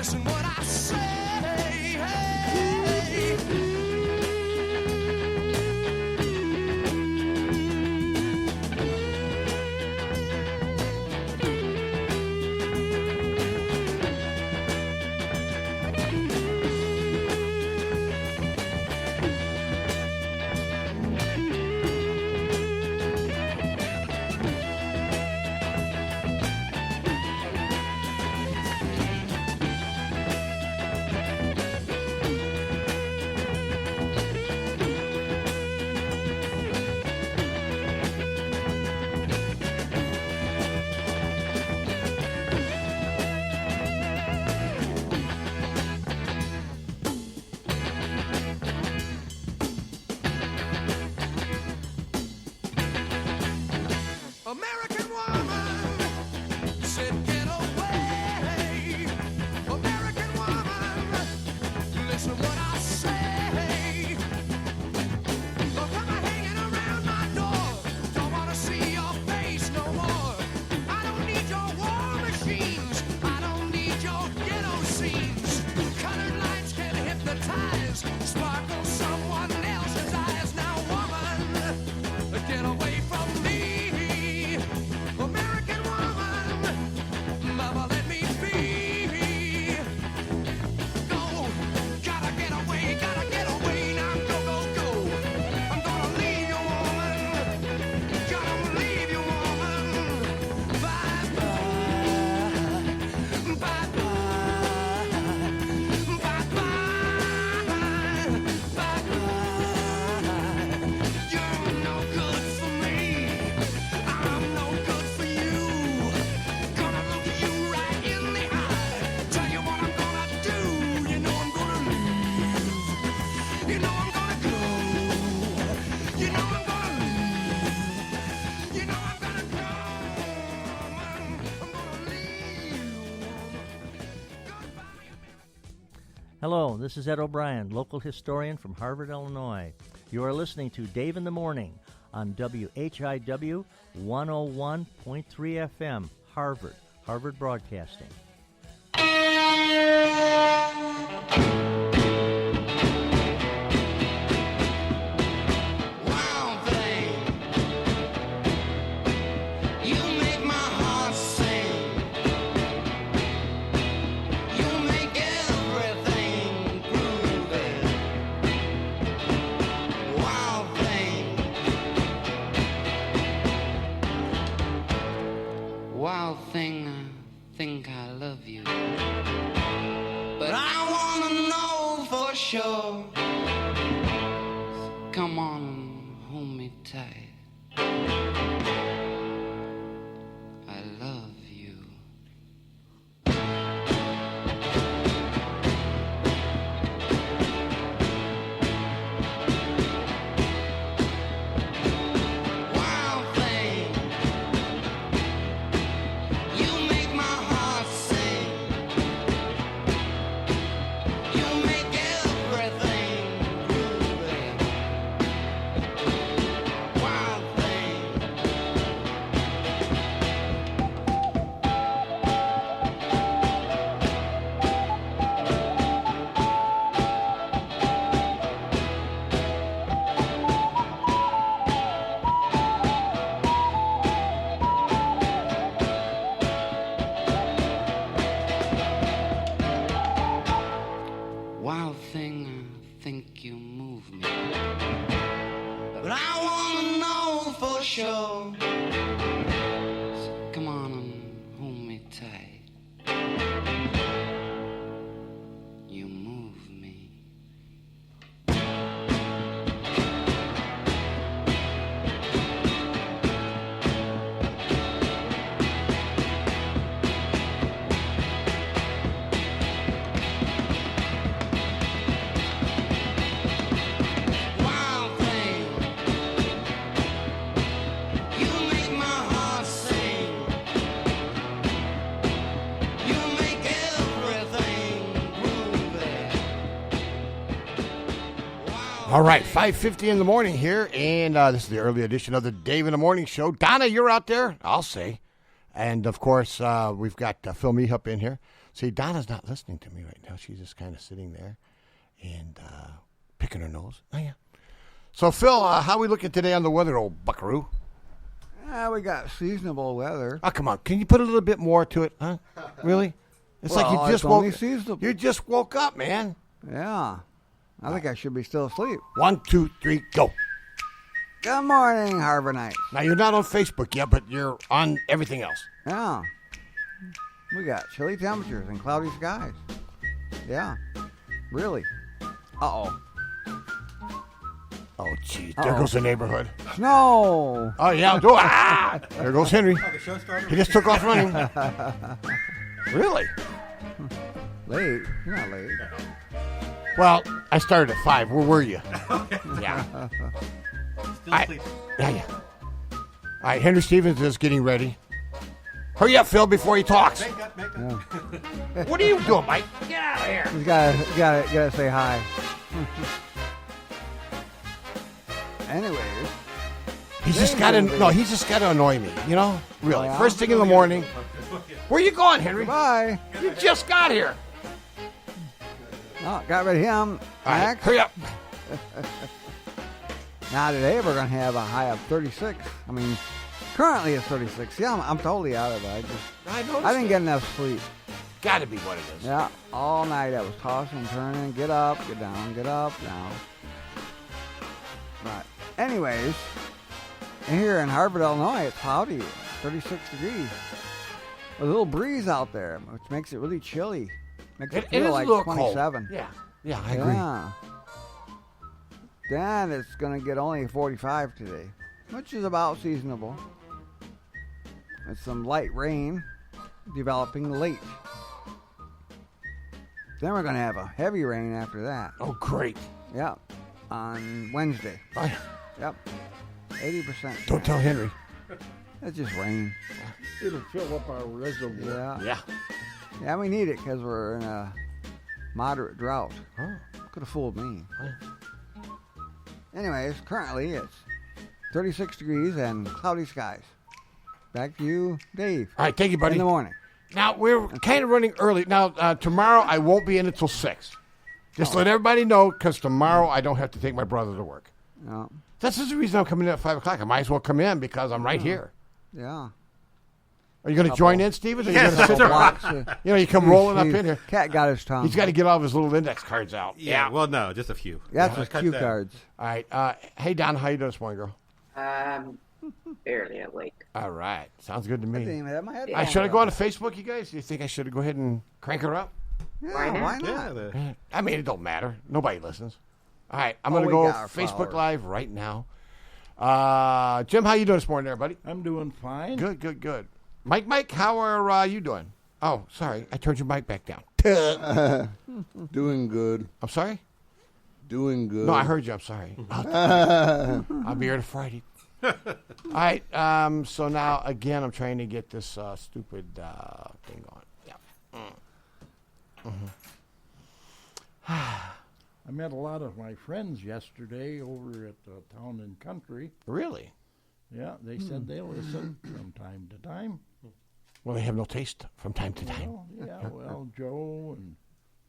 Listen what I say. American woman said, get away. American woman, listen what I say. Don't come hanging around my door. Don't want to see your face no more. I don't need your war machines. I don't need your ghetto scenes. Colored lights can hypnotize, sparkle someone else's eyes. Now, woman, get away from me. American woman, mama, let me be. Go, gotta get away, now go, go, go. I'm gonna leave you, woman, gonna leave you, woman. Bye, bye, bye, bye, bye, bye, bye. You're no good for me. I'm no good for you. Gonna look you right in the eye. Tell you what I'm gonna do. You know I'm gonna leave. You know I'm gonna go. You know I'm gonna leave. You know I'm gonna go. I'm gonna leave. Goodbye, America. Hello, this is Ed O'Brien, local historian from Harvard, Illinois. You are listening to Dave in the Morning on WHIW 101.3 FM, Harvard Broadcasting. Wild thing, you make my heart sing. You make everything groovy. Wild thing, wild thing, I think I love you. But I wanna know for sure. Come on and hold me tight. I love you. Wild thing, you make my heart sing. You make everything groovy. Wild thing. Wild thing, I think you move me. But I wanna know for sure. So come on and hold me tight. You move me. Wild thing, you make my heart sing. You make everything groovy. Wild All right, 5:50 in the morning here, and this is the early edition of the Dave in the Morning Show. Donna, you're out there, I'll say. And, of course, we've got Phil Meehup in here. See, Donna's not listening to me right now. She's just kind of sitting there and picking her nose. Oh, yeah. So, Phil, how we looking today on the weather, old buckaroo? We got seasonable weather. Oh, come on. Can you put a little bit more to it, huh? Really? It's like Well, you just it's only woke seasonable. You just woke up, man. Yeah. I think I should be still asleep. 1, 2, 3, go. Good morning, Harbor Nights. Now, you're not on Facebook yet, but you're on everything else. Yeah. We got chilly temperatures and cloudy skies. Yeah. Really. Uh-oh. Oh, gee. There goes the neighborhood. Snow. Oh, yeah. There goes Henry. He just took off running. Really? Late. You're not late. Well, I started at 5. Where were you? Yeah. Still sleeping. Yeah. All right, Henry Stevens is getting ready. Hurry up, Phil, before he talks. Makeup. Yeah. What are you doing, Mike? Get out of here. You gotta say hi. Anyways. He's just got to annoy me, you know? Really. Oh, yeah? First thing in the morning. Where you going, Henry? Bye. You just got here. Oh, got rid of him. All right, Max. hurry up. Now today we're gonna have a high of 36. I mean, currently it's 36. Yeah, I'm totally out of it. I didn't get enough sleep. Got to be what it is. Yeah, all night I was tossing and turning. Get up, get down, get up, down. Right. Anyways, here in Harvard, Illinois, it's cloudy, 36 degrees. A little breeze out there, which makes it really chilly. Makes it It feel is like a little 27. cold. Yeah, I agree. Yeah. Then it's going to get only 45 today, which is about seasonable. With some light rain developing late. Then we're going to have a heavy rain after that. Oh, great. Yep. On Wednesday. Oh, Yep. 80%. don't tell Henry. It's just rain. It'll fill up our reservoir. Yeah. Yeah. Yeah, we need it because we're in a moderate drought. Oh. Could have fooled me. Anyways, currently it's 36 degrees and cloudy skies. Back to you, Dave. All right, thank you, buddy. In the morning. Now, we're kind of running early. Now, tomorrow I won't be in until 6. Just let everybody know, because tomorrow I don't have to take my brother to work. Yeah. This is the reason I'm coming in at 5 o'clock. I might as well come in because I'm right here. Yeah. Are you going to join in, Steven? Or are you Yes, gonna sit sir. there? You know, you come rolling up in here. Cat got his tongue. He's got to get all of his little index cards out. Yeah, well, no, just a few. That's his Cut cue that. cards. All right. Hey, Don, how you doing this morning, girl? Barely awake. All right. Sounds good to I didn't me. even have my head I on. should I go on to Facebook, you guys? Do you think I should go ahead and crank her up? Yeah, Why not? why not? Yeah, I mean, it don't matter. Nobody listens. All right. I'm Oh, going to we go got our Facebook flowers. Live right now. Jim, how you doing this morning there, buddy? I'm doing fine. Good. Mike, how are you doing? Oh, sorry. I turned your mic back down. Doing good. I'm sorry? Doing good. No, I heard you. I'm sorry. I'll be here to Friday. All right. So now, again, I'm trying to get this stupid thing going. Yeah. I met a lot of my friends yesterday over at Town and Country. Really? Yeah, they said they listen from time to time. Well, they have no taste from time to time. Well, Joe and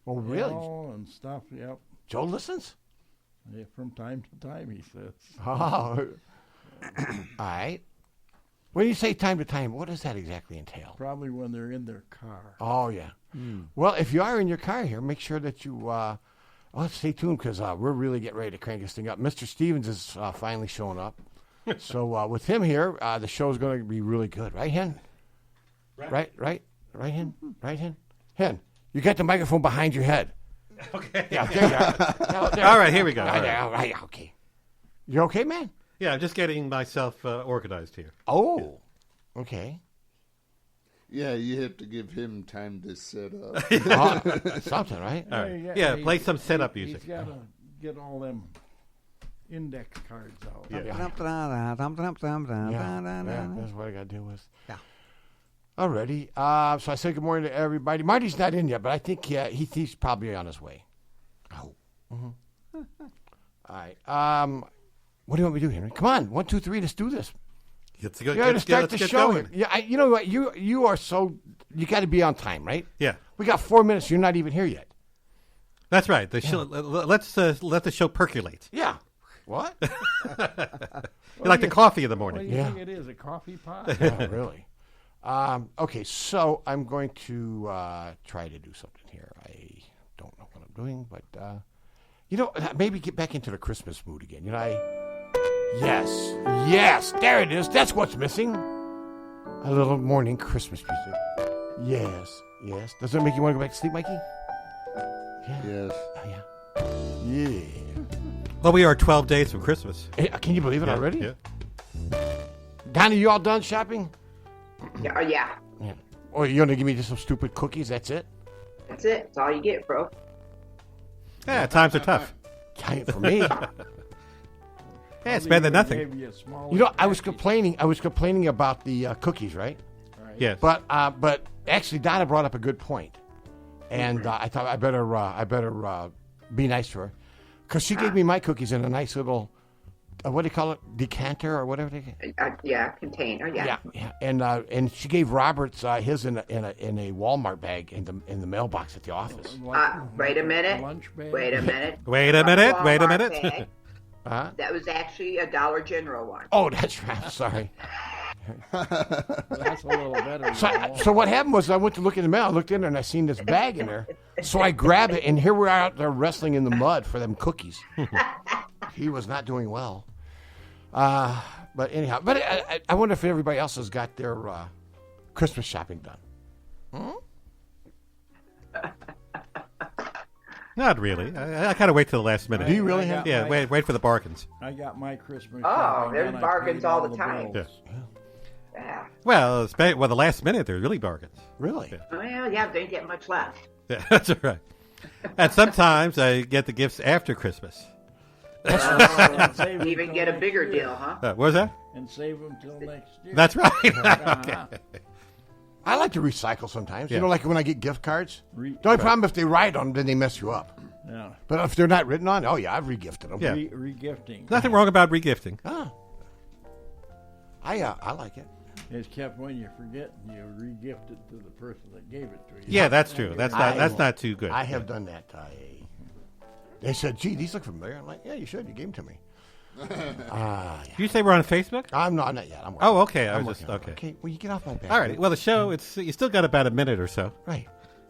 Oh, really? Al and stuff. Yep. Joe listens? Yeah, from time to time, he says. Oh. All right. When you say time to time, what does that exactly entail? Probably when they're in their car. Oh, yeah. Well, if you are in your car here, make sure that you stay tuned because we're really getting ready to crank this thing up. Mr. Stevens is finally showing up. So with him here, the show's going to be really good. Right, Hen? Right, Hen? Right, Hen? Hen, you got the microphone behind your head. Okay. Yeah, there you are. There. All right, here we go. All right, okay. You okay, man? Yeah, I'm just getting myself organized here. Oh, okay. Yeah, you have to give him time to set up. Something, right? All right. Yeah, play some setup music. He's got to get all them index cards out. Yeah. Yeah, that's what I got to deal with. Yeah. Alrighty. So I said good morning to everybody. Marty's not in yet, but I think he's probably on his way. Oh. Mm-hmm. All right. What do you want me to do, Henry? Come on. 1, 2, 3. Let's do this. Let's go. You got to start let's the get show. going. Yeah. You know what? You are so you got to be on time, right? Yeah. We got 4 minutes. You're not even here yet. That's right. The show, let's let the show percolate. Yeah. What? You like the coffee in the What do morning. you Yeah. think it is? A coffee pot? Oh, really? Okay, so I'm going to try to do something here. I don't know what I'm doing, but maybe get back into the Christmas mood again. Yes, there it is. That's what's missing. A little morning Christmas music. Yes. Does that make you want to go back to sleep, Mikey? Yes. Yeah. Well, we are 12 days from Christmas. Hey, can you believe it already? Yeah. Donnie, you all done shopping? Yeah, yeah. Yeah. Or you gonna give me just some stupid cookies? That's it? That's it. That's all you get, bro. Yeah, times are tough. Ain't for me. Yeah, it's better than nothing. Gave you a small I was complaining about the cookies, right? Yes. But actually, Donna brought up a good point, and I thought I better be nice to her, because she gave me my cookies in a nice little what do you call it, decanter or whatever they. Yeah, container. Yeah. Yeah. And she gave Robert's his in a Walmart bag in the mailbox at the office. Wait a minute. Lunch bag. Wait a minute. Wait a minute. Wait a Walmart minute. bag. Huh? That was actually a Dollar General one. Oh, that's right. Sorry. That's a little better. So what happened was I went to look in the mail. I looked in there and I seen this bag in there. So I grabbed it, and here we're out there wrestling in the mud for them cookies. He was not doing well. But anyhow, I wonder if everybody else has got their Christmas shopping done. Not really. I kind of wait till the last minute. Do you really have? Yeah, wait for the bargains. I got my Christmas. Oh, shopping there's done. I bargains paid all the time. bills. Yeah. Well, the last minute, there's really bargains. Really? Well, yeah, they didn't get much left. Yeah, that's right. And sometimes I get the gifts after Christmas. And save them Even till get a next bigger year. deal, huh? What was that? And save them till next year. That's right. Uh-huh. I like to recycle sometimes. Yeah. You know, like when I get gift cards. Re- The only problem if they write on them, then they mess you up. Yeah. But if they're not written on, oh yeah, I've regifted them. Yeah. Regifting. Nothing wrong about regifting. Ah. I like it. It's kept when you forget, and you regift it to the person that gave it to you. Yeah, that's true. That's not too good. I have done that. They said, "Gee, these look familiar." I'm like, "Yeah, you should. You gave them to me." Yeah. Did you say we're on Facebook? I'm not yet. I'm working. Oh, okay. I I'm was just working on it. okay. Okay, well, you get off my back. All right. Well, the show, you still got about a minute or so. Right.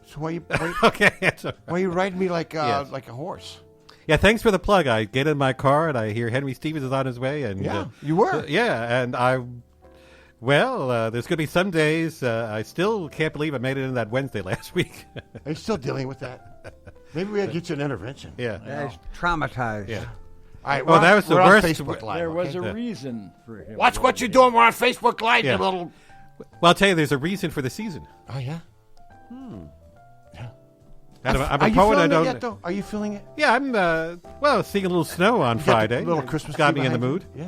So why you Okay. That's all right. why you riding me like Yes. like a horse? Yeah, thanks for the plug. I get in my car and I hear Henry Stevens is on his way. And Yeah, you were. yeah, and there's going to be some days I still can't believe I made it in that Wednesday last week. Are you still dealing with that? Maybe we had to get you an intervention. Yeah. That's traumatized. Yeah. All right. Well, that was the we're on worst- Facebook Live. There was okay? a reason for him. Watch what you're doing. We're on Facebook Live. Yeah. You little. Well, I'll tell you, there's a reason for the season. Oh yeah. And I'm Are a you poet. I feeling it don't. yet, though? Are you feeling it? Yeah, I'm seeing a little snow on You got Friday. the little Christmas got tree me in the behind mood, you?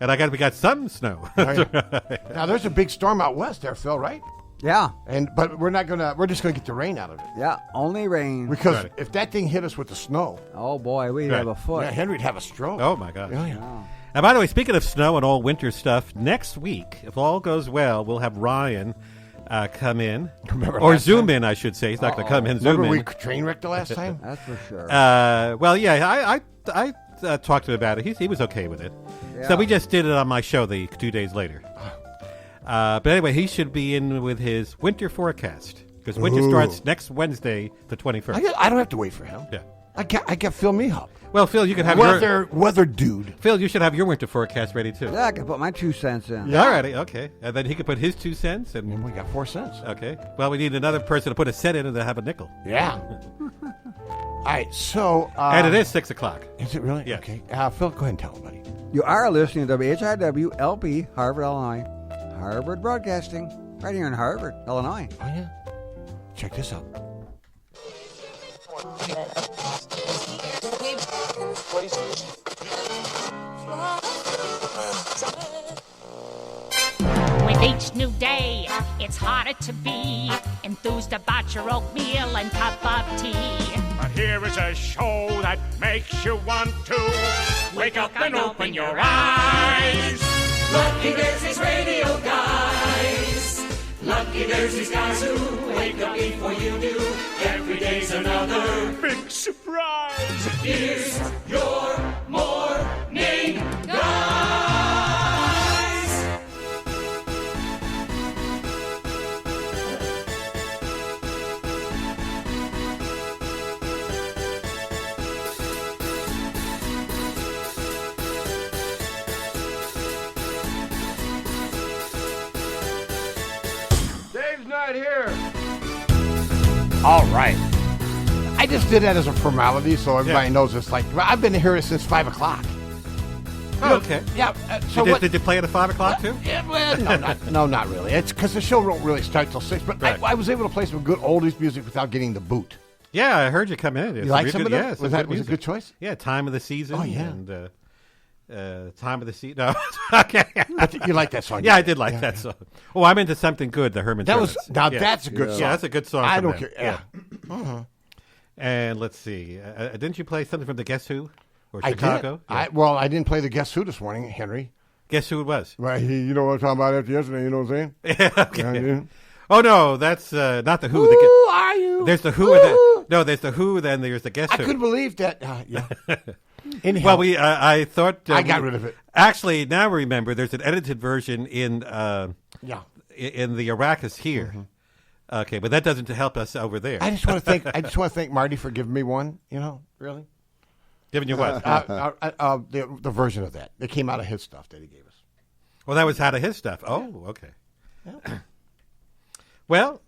Yeah. and we got some snow. Oh, yeah. Now there's a big storm out west there, Phil. Right? Yeah. But we're just gonna get the rain out of it Yeah. Only rain. because Right. if that thing hit us with the snow, Oh, boy. We'd Right. have a foot. yeah, Henry'd have a stroke. Oh my gosh! Yeah, yeah. Oh. And by the way, speaking of snow and all winter stuff, next week, if all goes well, we'll have Ryan come in, Remember or last Zoom time? in. I should say he's not going to come in. Zoom Remember we in. train wrecked the last time? That's for sure. Well, yeah, I talked to him about it. He was okay with it. Yeah. So we just did it on my show 2 days later. But anyway, he should be in with his winter forecast because winter Ooh. starts next Wednesday, the 21st. I don't have to wait for him. Yeah. I got Phil Mehop. Well, Phil, you can have Weather dude. Phil, you should have your winter forecast ready too. Yeah, I can put my 2 cents in. Yeah. Alrighty, okay, and then he could put his 2 cents, and And we got 4 cents. okay. Well, we need another person to put a cent in and to have a nickel. Yeah. All right, so And it is 6 o'clock. Is it really? Yeah. Okay. Phil, go ahead and tell him, buddy. You are listening to WHIW LP, Harvard, Illinois. Harvard Broadcasting, right here in Harvard, Illinois. Oh yeah. Check this out. With each new day, it's harder to be enthused about your oatmeal and cup of tea. But here is a show that makes you want to wake up and open your eyes. Lucky there's these radio guys. Lucky there's these guys who wake up before you do. Every day's another big surprise. Here's your morning guys. Dave's not here. All right. I just did that as a formality, so everybody knows it's like I've been here since 5 o'clock. Oh, okay. Yeah. So Did, what? did you play it at 5 o'clock too? Yeah, well, not really. It's because the show won't really start till 6. But Right. I was able to play some good oldies music without getting the boot. Yeah, I heard you come in. It's You like really some good, of that? Yeah, it's Was some that good was a music. good choice? Yeah, time of the season. Oh, yeah. And time of the season. No, okay. You like that song? Yeah, I did like that song. Oh, I'm into Something Good, the Herman. That was Hermits. now. Yeah. That's a good song. Yeah, that's a good song. I from don't them. care. Yeah. And let's see. Didn't you play something from the Guess Who or I Chicago? did. I didn't play the Guess Who this morning, Henry. Guess who it was? Right. You know what I'm talking about after yesterday. You know what I'm saying? Yeah, okay. Yeah. Oh no, that's not the Who. Who are you? There's the Who. There's the Who. Then there's the Guess I Who. couldn't believe that. Yeah. Anyhow, Well, I thought I got rid of it. Actually, now remember, there's an edited version in Yeah. in the Arrakis here. Okay, but that doesn't help us over there. I just want to thank Marty for giving me one. You know, really. Giving you what? The version of that. It came out of his stuff that he gave us. Well, that was out of his stuff. Oh, okay. Yeah. Well,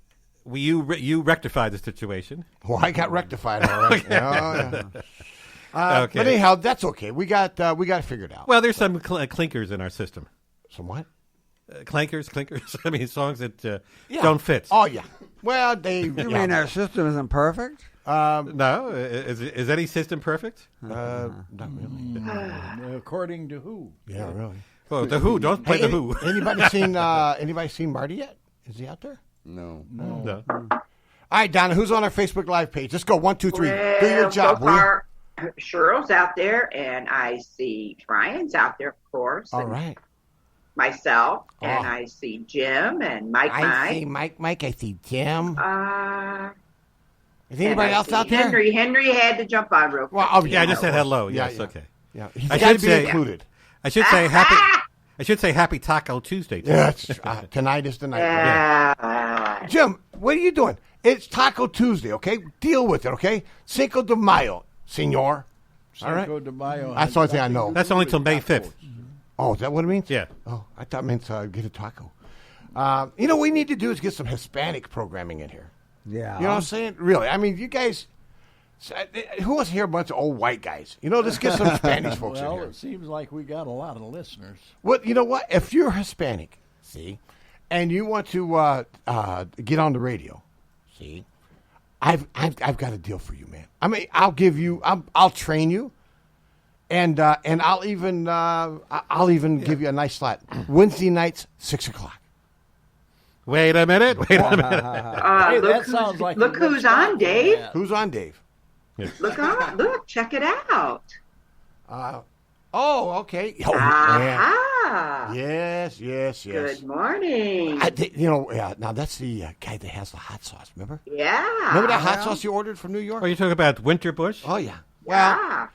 you rectified the situation. Well, I got rectified all right. Yeah. Okay. But anyhow, that's okay. We got it figured out. Well, there's some clinkers in our system. Some what? Clinkers. I mean, songs that don't fit. Oh yeah. Well, they. You mean our system isn't perfect? No, is any system perfect? Not really. According to who? Yeah, really. Well, the Who. Don't play the Who. Anybody seen Marty yet? Is he out there? No. No. All right, Donna. Who's on our Facebook Live page? Let's go. 1, 2, 3. Well, Do your job. So will you? far, Cheryl's out there, and I see Brian's out there, of course. All and right. Myself, and Oh. I see Jim and Mike. I see Mike. I see Jim. Is And anybody I else see out there? Henry had to jump on real quick. Well, oh, Yeah, I just said hello. Yeah, Yes, yeah. okay. Yeah, he's I got to should be say- included. I should say happy. I should say Happy Taco Tuesday. Too. Yeah, tonight is the night. Yeah. Jim, what are you doing? It's Taco Tuesday, okay? Deal with it, okay? Cinco de Mayo, senor. All right. Cinco de Mayo. That's the only thing I know. That's only till May 5th. Oh, is that what it means? Yeah. Oh, I thought it meant get a taco. You know what we need to do is get some Hispanic programming in here. Yeah. You know what I'm saying? Really. I mean, you guys, who wants to hear a bunch of old white guys? You know, let's get some Spanish folks in Well, here. it seems like we got a lot of listeners. Well, you know what? If you're Hispanic, see, and you want to get on the radio, see, I've got a deal for you, man. I mean, I'll train you, and I'll even give you a nice slot. Wednesday nights, 6:00. Wait a minute. Hey, Look that sounds like look a good who's on, spot for Dave. that. Who's on, Dave? Look on. Look, check it out. Oh, okay. Oh, yeah. Ah. Yes. Good morning. Now that's the guy that has the hot sauce. Remember? Yeah. Remember that hot sauce you ordered from New York? Are you talking about Winterbush? Oh yeah. Yeah.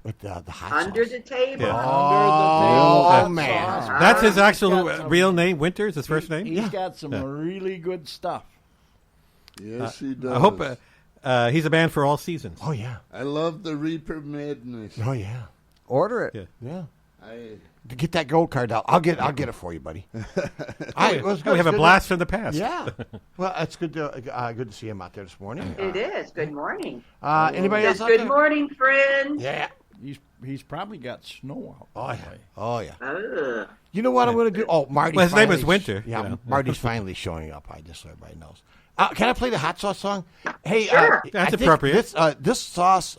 With the hot Under sauce. the table. Yeah. Oh, man. That's his actual got some- real name. Winters, his first name. He's got some really good stuff. Yes, he does. I hope he's a man for all seasons. Oh yeah. I love the Reaper Madness. Oh yeah. Order it. Yeah. Yeah. I To get that gold card out. I'll get it for you, buddy. We have a blast from the past. Yeah. Well, it's good to see him out there this morning. It is. Good morning. Anybody else Says, out good there? morning, friend. Yeah. He's probably got snow out. Oh yeah. Oh yeah. Ugh. You know what I'm going to do? Oh, Marty. Well, his name finally- is Winter, Yeah, you know. Marty's finally showing up. Just so everybody knows. Can I play the hot sauce song? Hey, Sure. That's I think appropriate. This sauce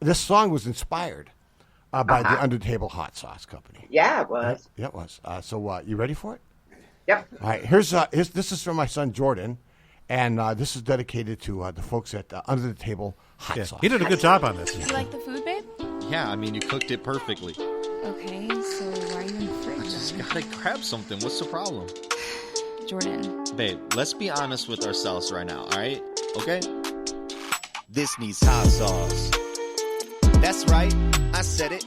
this song was inspired by the Under the Table Hot Sauce Company. Yeah, it was. Yeah, it was. So you ready for it? Yep. All right. Here's this is from my son Jordan, and this is dedicated to the folks at Under the Table Hot Yeah. Sauce. He did a good job on this. You like the food, babe? Yeah, I mean, you cooked it perfectly. Okay, so why are you in the fridge? I just gotta grab something. What's the problem? Jordan. Babe, let's be honest with ourselves right now, alright? Okay? This needs hot sauce. That's right, I said it.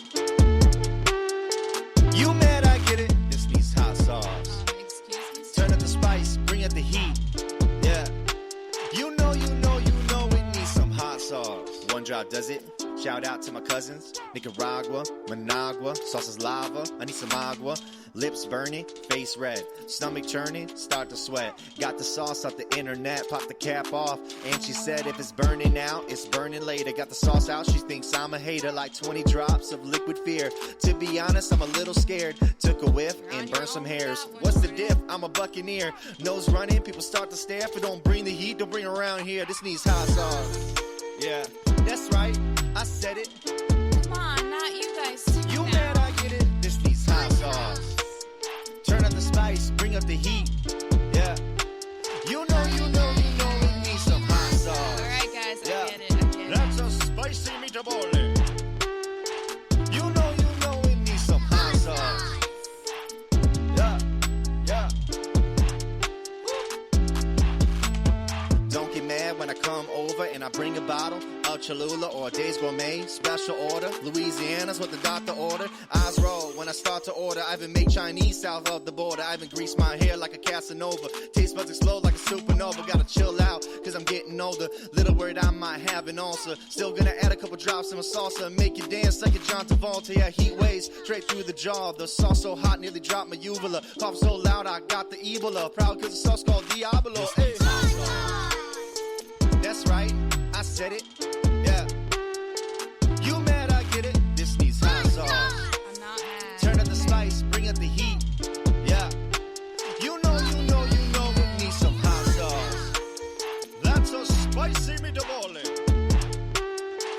You mad, I get it. This needs hot sauce. Turn up the spice, bring up the heat. Yeah. You know it needs some hot sauce. One drop does it. Shout out to my cousins, Nicaragua, Managua, sauce is lava, I need some agua. Lips burning, face red, stomach churning, start to sweat. Got the sauce off the internet, pop the cap off. And she said if it's burning now, it's burning later. Got the sauce out, she thinks I'm a hater. Like 20 drops of liquid fear. To be honest, I'm a little scared. Took a whiff and burned some hairs. What's the diff? I'm a buccaneer. Nose running, people start to stare. If it don't bring the heat, don't bring it around here. This needs hot sauce. Yeah, that's right, I said it. Come on, not you guys. You mad, I get it. This needs hot sauce. Turn up the spice, bring up the heat. Yeah. You know it needs some hot sauce. Alright, guys, Yeah. I get it. That's a spicy meatball. You know it needs some hot sauce. Yeah. Don't get mad when I come over and I bring a bottle of Cholula or a Days Gourmet special order. Louisiana's what the doctor ordered. Eyes roll when I start to order. I even make Chinese south of the border. I even grease my hair like a Casanova. Taste buds explode like a supernova. Gotta chill out cause I'm getting older. Little worried I might have an ulcer. Still gonna add a couple drops in my salsa. Make you dance like a John Travolta. Yeah, heat waves straight through the jaw. The sauce so hot nearly dropped my uvula. Cough so loud I got the Ebola. Proud cause the sauce called Diablo. Hey. That's right, I said it. Yeah. You mad, I get it. This needs hot sauce. I'm not mad. Turn up the spice, bring up the heat. Yeah. You know it needs some hot sauce. That's a spicy meatball.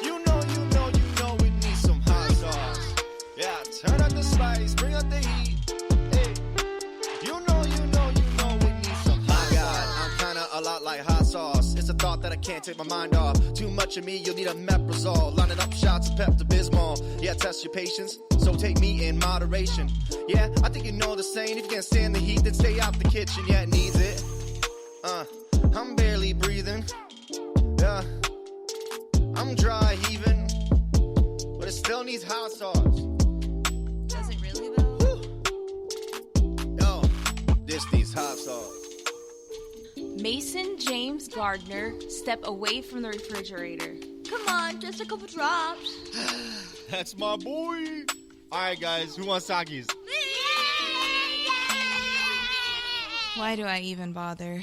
You know it needs some hot sauce. Yeah, turn up the spice, bring up the heat. Hey. You know it needs some hot sauce. My God, I'm kinda a lot like hot sauce. It's a thought that I can't take my mind off. Too much of me, you'll need a Meprazole. Lining up shots of Pepto-Bismol. Yeah, test your patience, so take me in moderation. Yeah, I think you know the saying. If you can't stand the heat, then stay out the kitchen. Yeah, it needs it. I'm barely breathing. Yeah, I'm dry heaving, but it still needs hot sauce. Does it really though? Yo, this needs hot sauce. Mason James Gardner, step away from the refrigerator. Come on, just a couple drops. That's my boy. All right, guys, who wants Takis? Why do I even bother?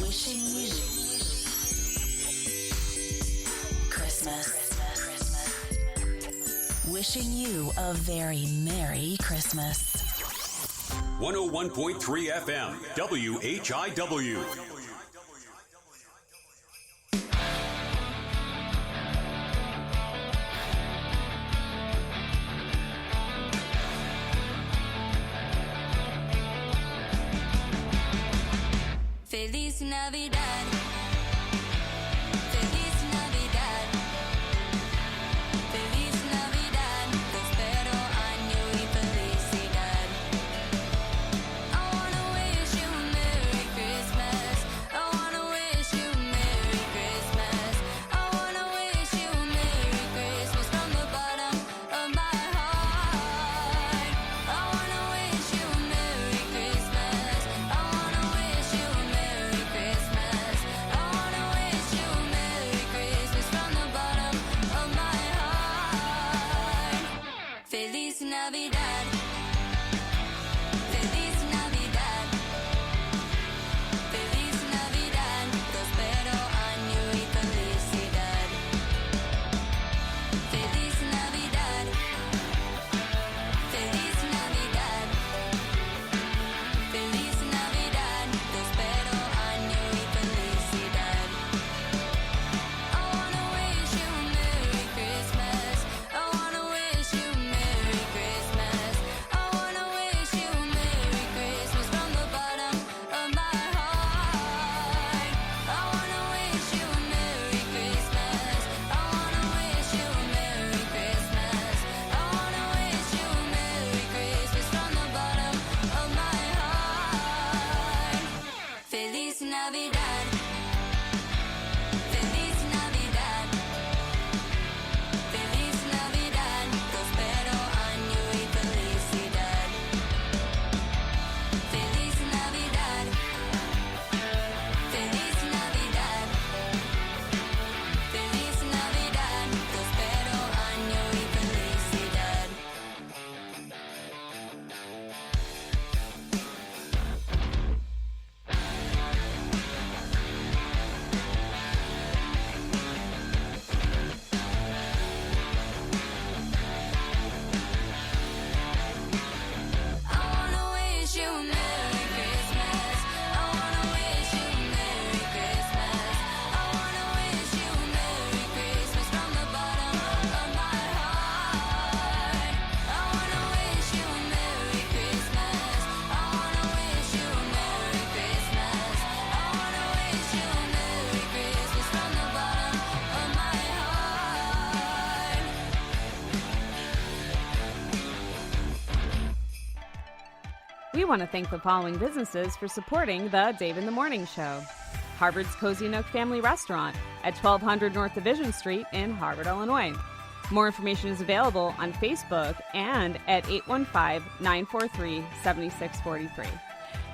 Wishing you Christmas. Wishing you a very Merry Christmas. 101.3 FM, WHIW. Feliz Navidad. Feliz Navidad. Feliz Navidad. Prospero año y felicidad. I wanna wish you a Merry Christmas. I wanna wish you a Merry Christmas. I wanna wish you a Merry Christmas from the bottom of my heart. I wanna wish you a Merry Christmas. I wanna wish you a Merry Christmas. Navidad. Feliz Navidad. Feliz Navidad. Prospero año y felicidad. Feliz Navidad. Feliz Navidad. Feliz Navidad. Prospero año y felicidad. I wanna wish you a Merry Christmas. I wanna wish you a Merry Christmas. I wanna wish you a Merry Christmas from the bottom of my heart. I wanna wish you a Merry Christmas. I wanna wish you a Merry Christmas. I wanna wish you a Merry Christmas from the bottom of my heart. We want to thank the following businesses for supporting the Dave in the Morning Show. Harvard's Cozy Nook Family Restaurant at 1200 North Division Street in Harvard, Illinois. More information is available on Facebook and at 815-943-7643.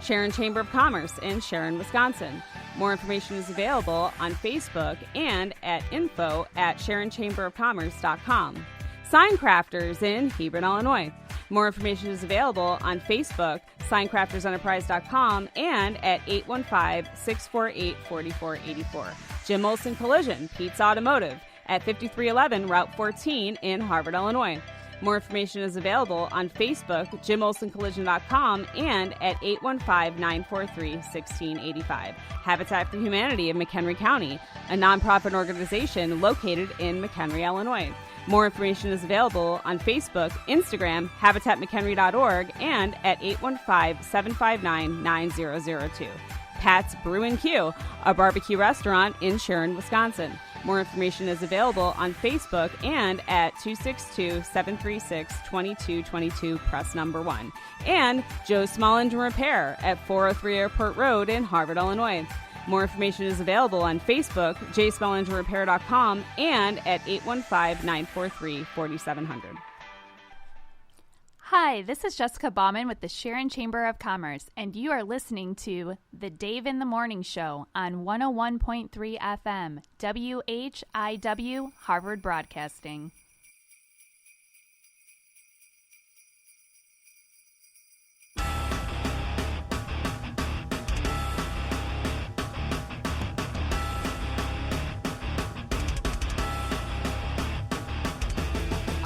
Sharon Chamber of Commerce in Sharon, Wisconsin. More information is available on Facebook and at info@sharonchamberofcommerce.com. Sign Crafters in Hebron, Illinois. More information is available on Facebook, signcraftersenterprise.com, and at 815-648-4484. Jim Olson Collision, Pete's Automotive, at 5311 Route 14 in Harvard, Illinois. More information is available on Facebook, JimOlsonCollision.com, and at 815-943-1685. Habitat for Humanity of McHenry County, a nonprofit organization located in McHenry, Illinois. More information is available on Facebook, Instagram, HabitatMcHenry.org, and at 815-759-9002. Pat's Brew and Q, a barbecue restaurant in Sharon, Wisconsin. More information is available on Facebook and at 262-736-2222, press number 1. And Joe's Small Engine Repair at 403 Airport Road in Harvard, Illinois. More information is available on Facebook, jsmallenginerepair.com, and at 815-943-4700. Hi, this is Jessica Bauman with the Sharon Chamber of Commerce, and you are listening to The Dave in the Morning Show on 101.3 FM, WHIW, Harvard Broadcasting.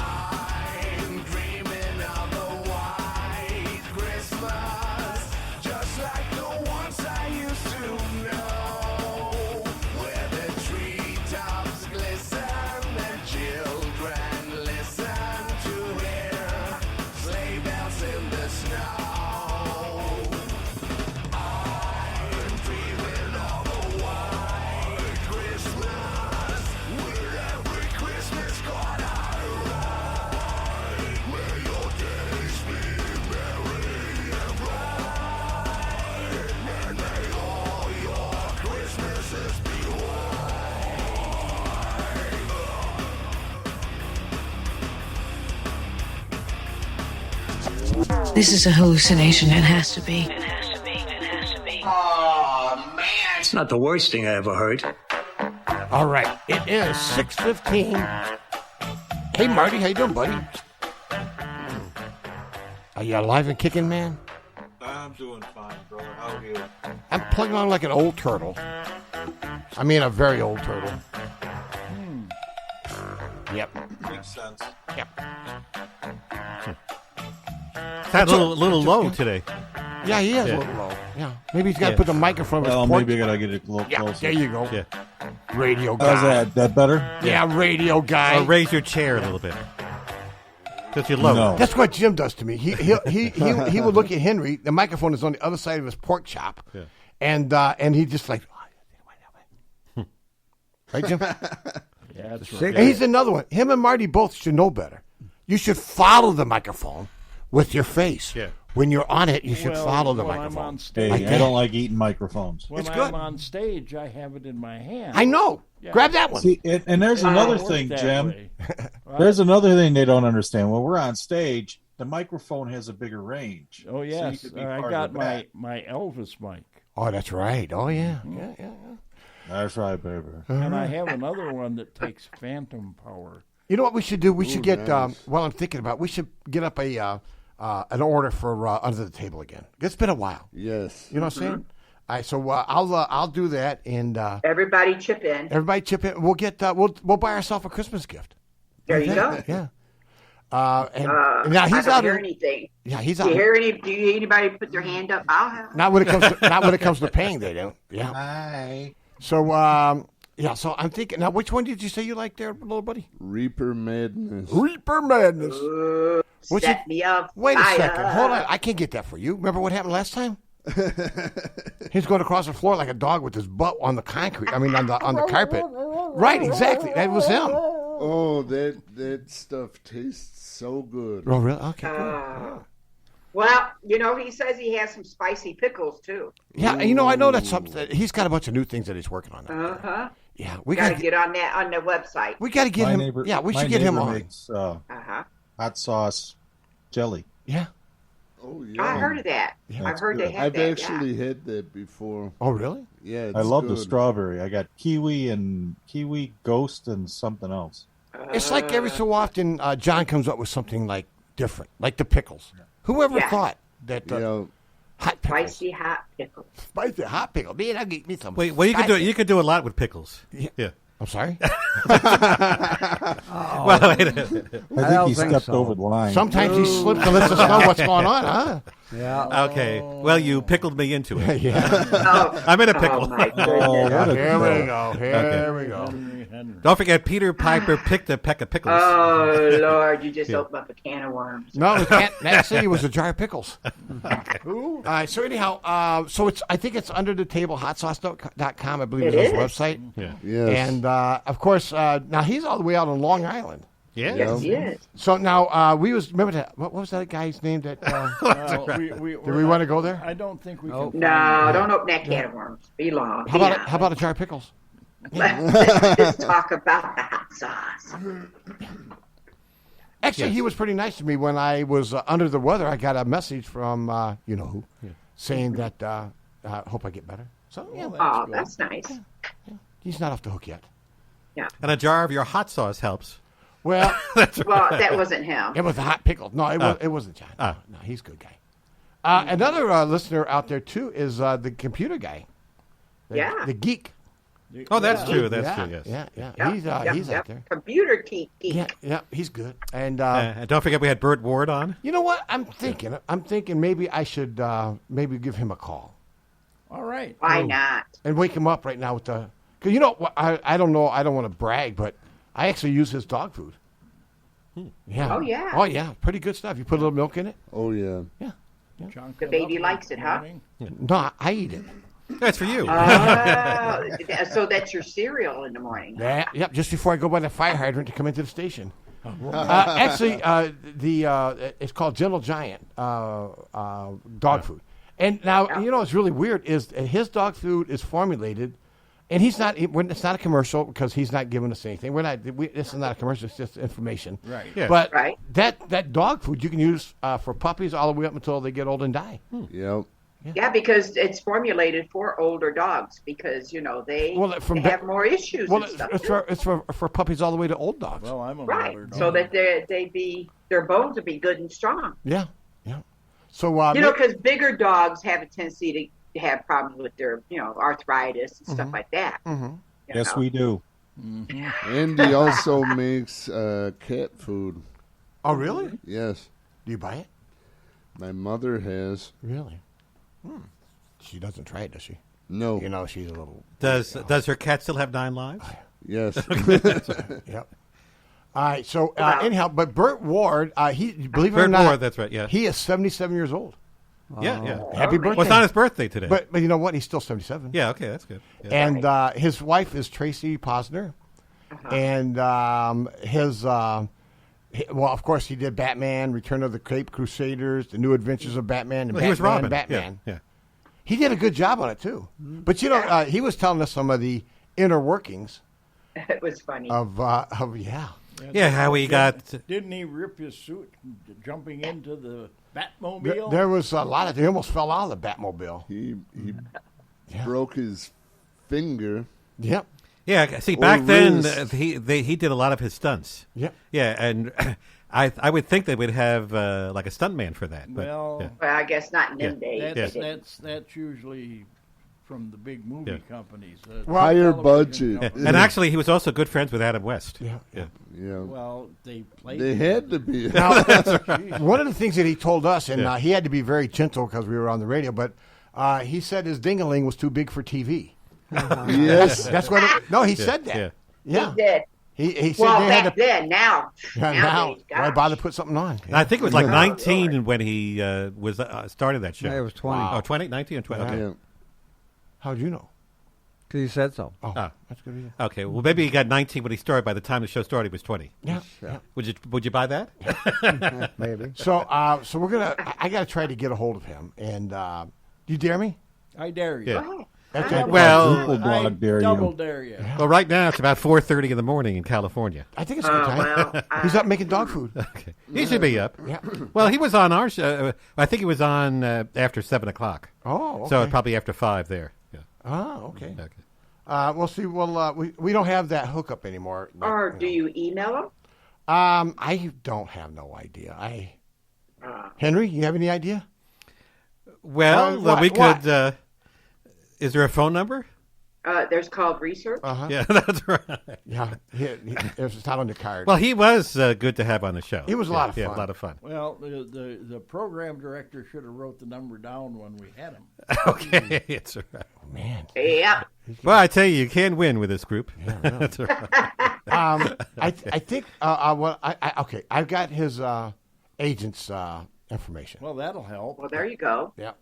I'm dreaming of a white Christmas, just like the ones I used to know, where the treetops glisten and children listen to hear sleigh bells in the snow. I'm dreaming of a white Christmas, with every Christmas card I write. May your days be merry and bright, and may all your Christmases be This is a hallucination. It has to be. Oh, man. It's not the worst thing I ever heard. All right, it is 6:15. Hey, Marty, how you doing, buddy? Are you alive and kicking, man? I'm doing fine, brother. How are you? I'm plugging on like an old turtle. I mean, a very old turtle. Yep. Makes sense. Yep. Sounds a little low today. Yeah, he is a little low. Yeah. Maybe he's got to put the microphone in his porch. Maybe I gotta get it a little closer. There you go. Yeah. Radio guy. How's that? That better? Yeah, radio guy. Or raise your chair a little bit. Because you're low. No. That's what Jim does to me. He would look at Henry. The microphone is on the other side of his pork chop. Yeah. And he just like, right, Jim? Yeah, that's right. And he's another one. Him and Marty both should know better. You should follow the microphone with your face. Yeah. when you're on it, you should Well, follow the when I'm microphone. on stage, Like I that. don't like eating microphones. when It's I'm good. on stage, I have it in my hand. I know. Yeah. Grab that one. See, and there's It another don't work thing, that Jim. way. There's another thing they don't understand. When we're on stage, the microphone has a bigger range. Oh yes, so you could be I part got of that. my Elvis mic, Oh, that's right. Oh, yeah. Mm-hmm. Yeah. That's right, baby. and I have another one that takes phantom power. You know what we should do? We should Ooh, get, nice. well, I'm thinking about, we should get up an order for Under the Table again. It's been a while. Yes. You know what I'm saying? All right, so I'll do that, and Everybody chip in. everybody chip in. We'll get we'll buy ourselves a Christmas gift. There you go. Yeah. And now I he's don't out. hear anything. Yeah, he's Do out. you hear any? Do you hear anybody put their hand up? I'll have. Not when it comes to paying. They don't. Yeah. Hi. So yeah. So I'm thinking now. Which one did you say you liked there, little buddy? Reaper Madness. Reaper Madness. What's Set me up. Wait a fire. second. Hold on. I can't get that for you. Remember what happened last time? He's going across the floor like a dog with his butt on the concrete. I mean, on the carpet. Right. Exactly. That was him. Oh, that stuff tastes so good. Oh, really? Okay. Cool. Well, you know, he says he has some spicy pickles too. Yeah. You know, I know that's something. He's got a bunch of new things that he's working on. Uh huh. Yeah. We Got got to get on that on the website. We got to get My him. neighbor, Yeah. We my should get him neighbor on. Makes, Uh-huh. hot sauce jelly. Yeah. Oh yeah. I heard of that. Yeah, I've it's heard good. they have I've that. actually had that before. Oh, really? Yeah, I love the good. strawberry. I got kiwi, ghost, and something else. It's like every so often John comes up with something like different, like the pickles. Whoever Yeah. thought that hot pickles, Spicy hot pickles. spicy hot pickle? Man, I'll get me some. Wait, well, you can do it. You can do a lot with pickles. Yeah. I'm sorry. Well, wait a minute. I think he stepped over the line. Sometimes he slips and lets us know what's going on, huh? Yeah. Okay. Well, you pickled me into it. Yeah. I'm in a pickle. Oh, my Oh, what a Here we deal. go. Here Okay. we go. Don't forget, Peter Piper picked a peck of pickles. Oh Lord, you just opened up a can of worms. No, we can't. That city was a jar of pickles. All right. So anyhow, so I think it's under the table hotsauce.com. I believe It is his is. website. Yeah. Yes. And of course, now he's all the way out on Long Island. Yeah. Yes, he is. So now we remember that. What was that guy's name? That Do we want to go there? I don't think we Nope. can. No, don't open that can of worms. Be long. How about a jar of pickles? Let's just talk about the hot sauce. Actually, he was pretty nice to me when I was under the weather. I got a message from you know who, saying that hope I get better. So yeah, Oh, that's nice. he's not off the hook yet. And a jar of your hot sauce helps. Well, Well, that wasn't him. it was the hot pickle. No, it wasn't John. No, he's a good guy. Another listener out there too is the computer guy. Yeah. The geek. Oh, that's true. That's yeah, true. Yes. Yeah, yeah. Yep, He's yep. out there. Computer geek. Yeah, he's good. And And don't forget, we had Burt Ward on. you know what? I'm thinking maybe I should maybe give him a call All right. Why not? and wake him up right now with the. Cause you know what? I don't know. I don't want to brag, but I actually use his dog food. Yeah. Oh, yeah. Oh yeah. Pretty good stuff. You put a little milk in it. Oh yeah. Yeah. John The cut baby up likes it, huh? morning. No, I eat it. That's for you. Oh, so that's your cereal in the morning. Yeah. Yep. Just before I go by the fire hydrant to come into the station. Actually, it's called Gentle Giant dog food. And now you know what's really weird is his dog food is formulated, and it's not a commercial because he's not giving us anything. This is not a commercial; it's just information. Right. Yeah. But Right. that dog food you can use for puppies all the way up until they get old and die. Yep. Yeah, because it's formulated for older dogs because you know they have more issues Well, and stuff. it's for puppies all the way to old dogs. Well, I'm a Right, older so dog. that their bones will be good and strong. Yeah. So You know, because bigger dogs have a tendency to have problems with their, arthritis and stuff like that. Mm-hmm. Yes, we do. And he also makes cat food. Oh, really? Yes. Do you buy it? My mother has. Really? She doesn't try it, does she? No. You know, she's a little. Does her cat still have 9 lives? Yes. Yep. All right. So anyhow, but Burt Ward, he believe it or Burt not, Ward, that's right. Yeah. he is 77 years old. Yeah. Happy birthday! Well, it's not his birthday today. But you know what? He's still 77. Yeah. Okay, that's good. Yeah. And his wife is Tracy Posner, and his Well, of course, he did Batman, Return of the Cape Crusaders, The New Adventures of Batman, and Well, he was Robin. Batman. Yeah. He did a good job on it, too. But, he was telling us some of the inner workings. It was funny. Yeah, how he got... Didn't he rip his suit jumping into the Batmobile? There was a lot of... He almost fell out of the Batmobile. He broke his finger. Yep. Yeah, see, Or back then, wrist. he did a lot of his stunts. Yep. Yeah, and I would think they would have like a stuntman for that. But, Well, yeah. Well, I guess not in them days. That's usually from the big movie companies. Higher television budget. companies. And actually, he was also good friends with Adam West. Yeah. Well, they played. They had to be. Now, one of the things that he told us, and he had to be very gentle because we were on the radio, but he said his ding-a-ling was too big for TV. Yes. That's what. He said that. Yeah. He did. He said Well, they had back to. then, now. Now, nowadays, why gosh. bother put something on? And I think it was like Yeah. 19 when he was started that show. Yeah, it was 20. Oh, 20? 19 or 20? Okay. Yeah. How'd you know? Because you said so. Oh, Ah. that's good. Reason. Okay, well, maybe he got 19 when he started. By the time the show started, he was 20. Yeah. Would you buy that? Maybe. So we're gonna. I got to try to get a hold of him. And you dare me? I dare you. Yeah. Okay. Well, I double dare you. Well, right now it's about 4:30 in the morning in California. I think it's a good time. He's up making dog food. Okay, he should be up. Yeah. Well, he was on our show. I think he was on after 7 o'clock. Oh, okay. So probably after 5 there. Yeah. Oh, okay. We'll see. Well, we don't have that hookup anymore. Or do you email him? I don't have no idea. Henry, you have any idea? Well, What? we What? could. Is there a phone number? There's called research. Yeah, that's right. Yeah, it's not on the card. Well, he was good to have on the show. He was a lot of Yeah, fun. a lot of fun. Well, the program director should have wrote the number down when we had him. Okay, it's all right. Oh, man. Yeah. Well, I tell you can win with this group. Yeah, really. That's all right. I think. Okay. I've got his agent's information. Well, that'll help. Well, there you go. Yeah.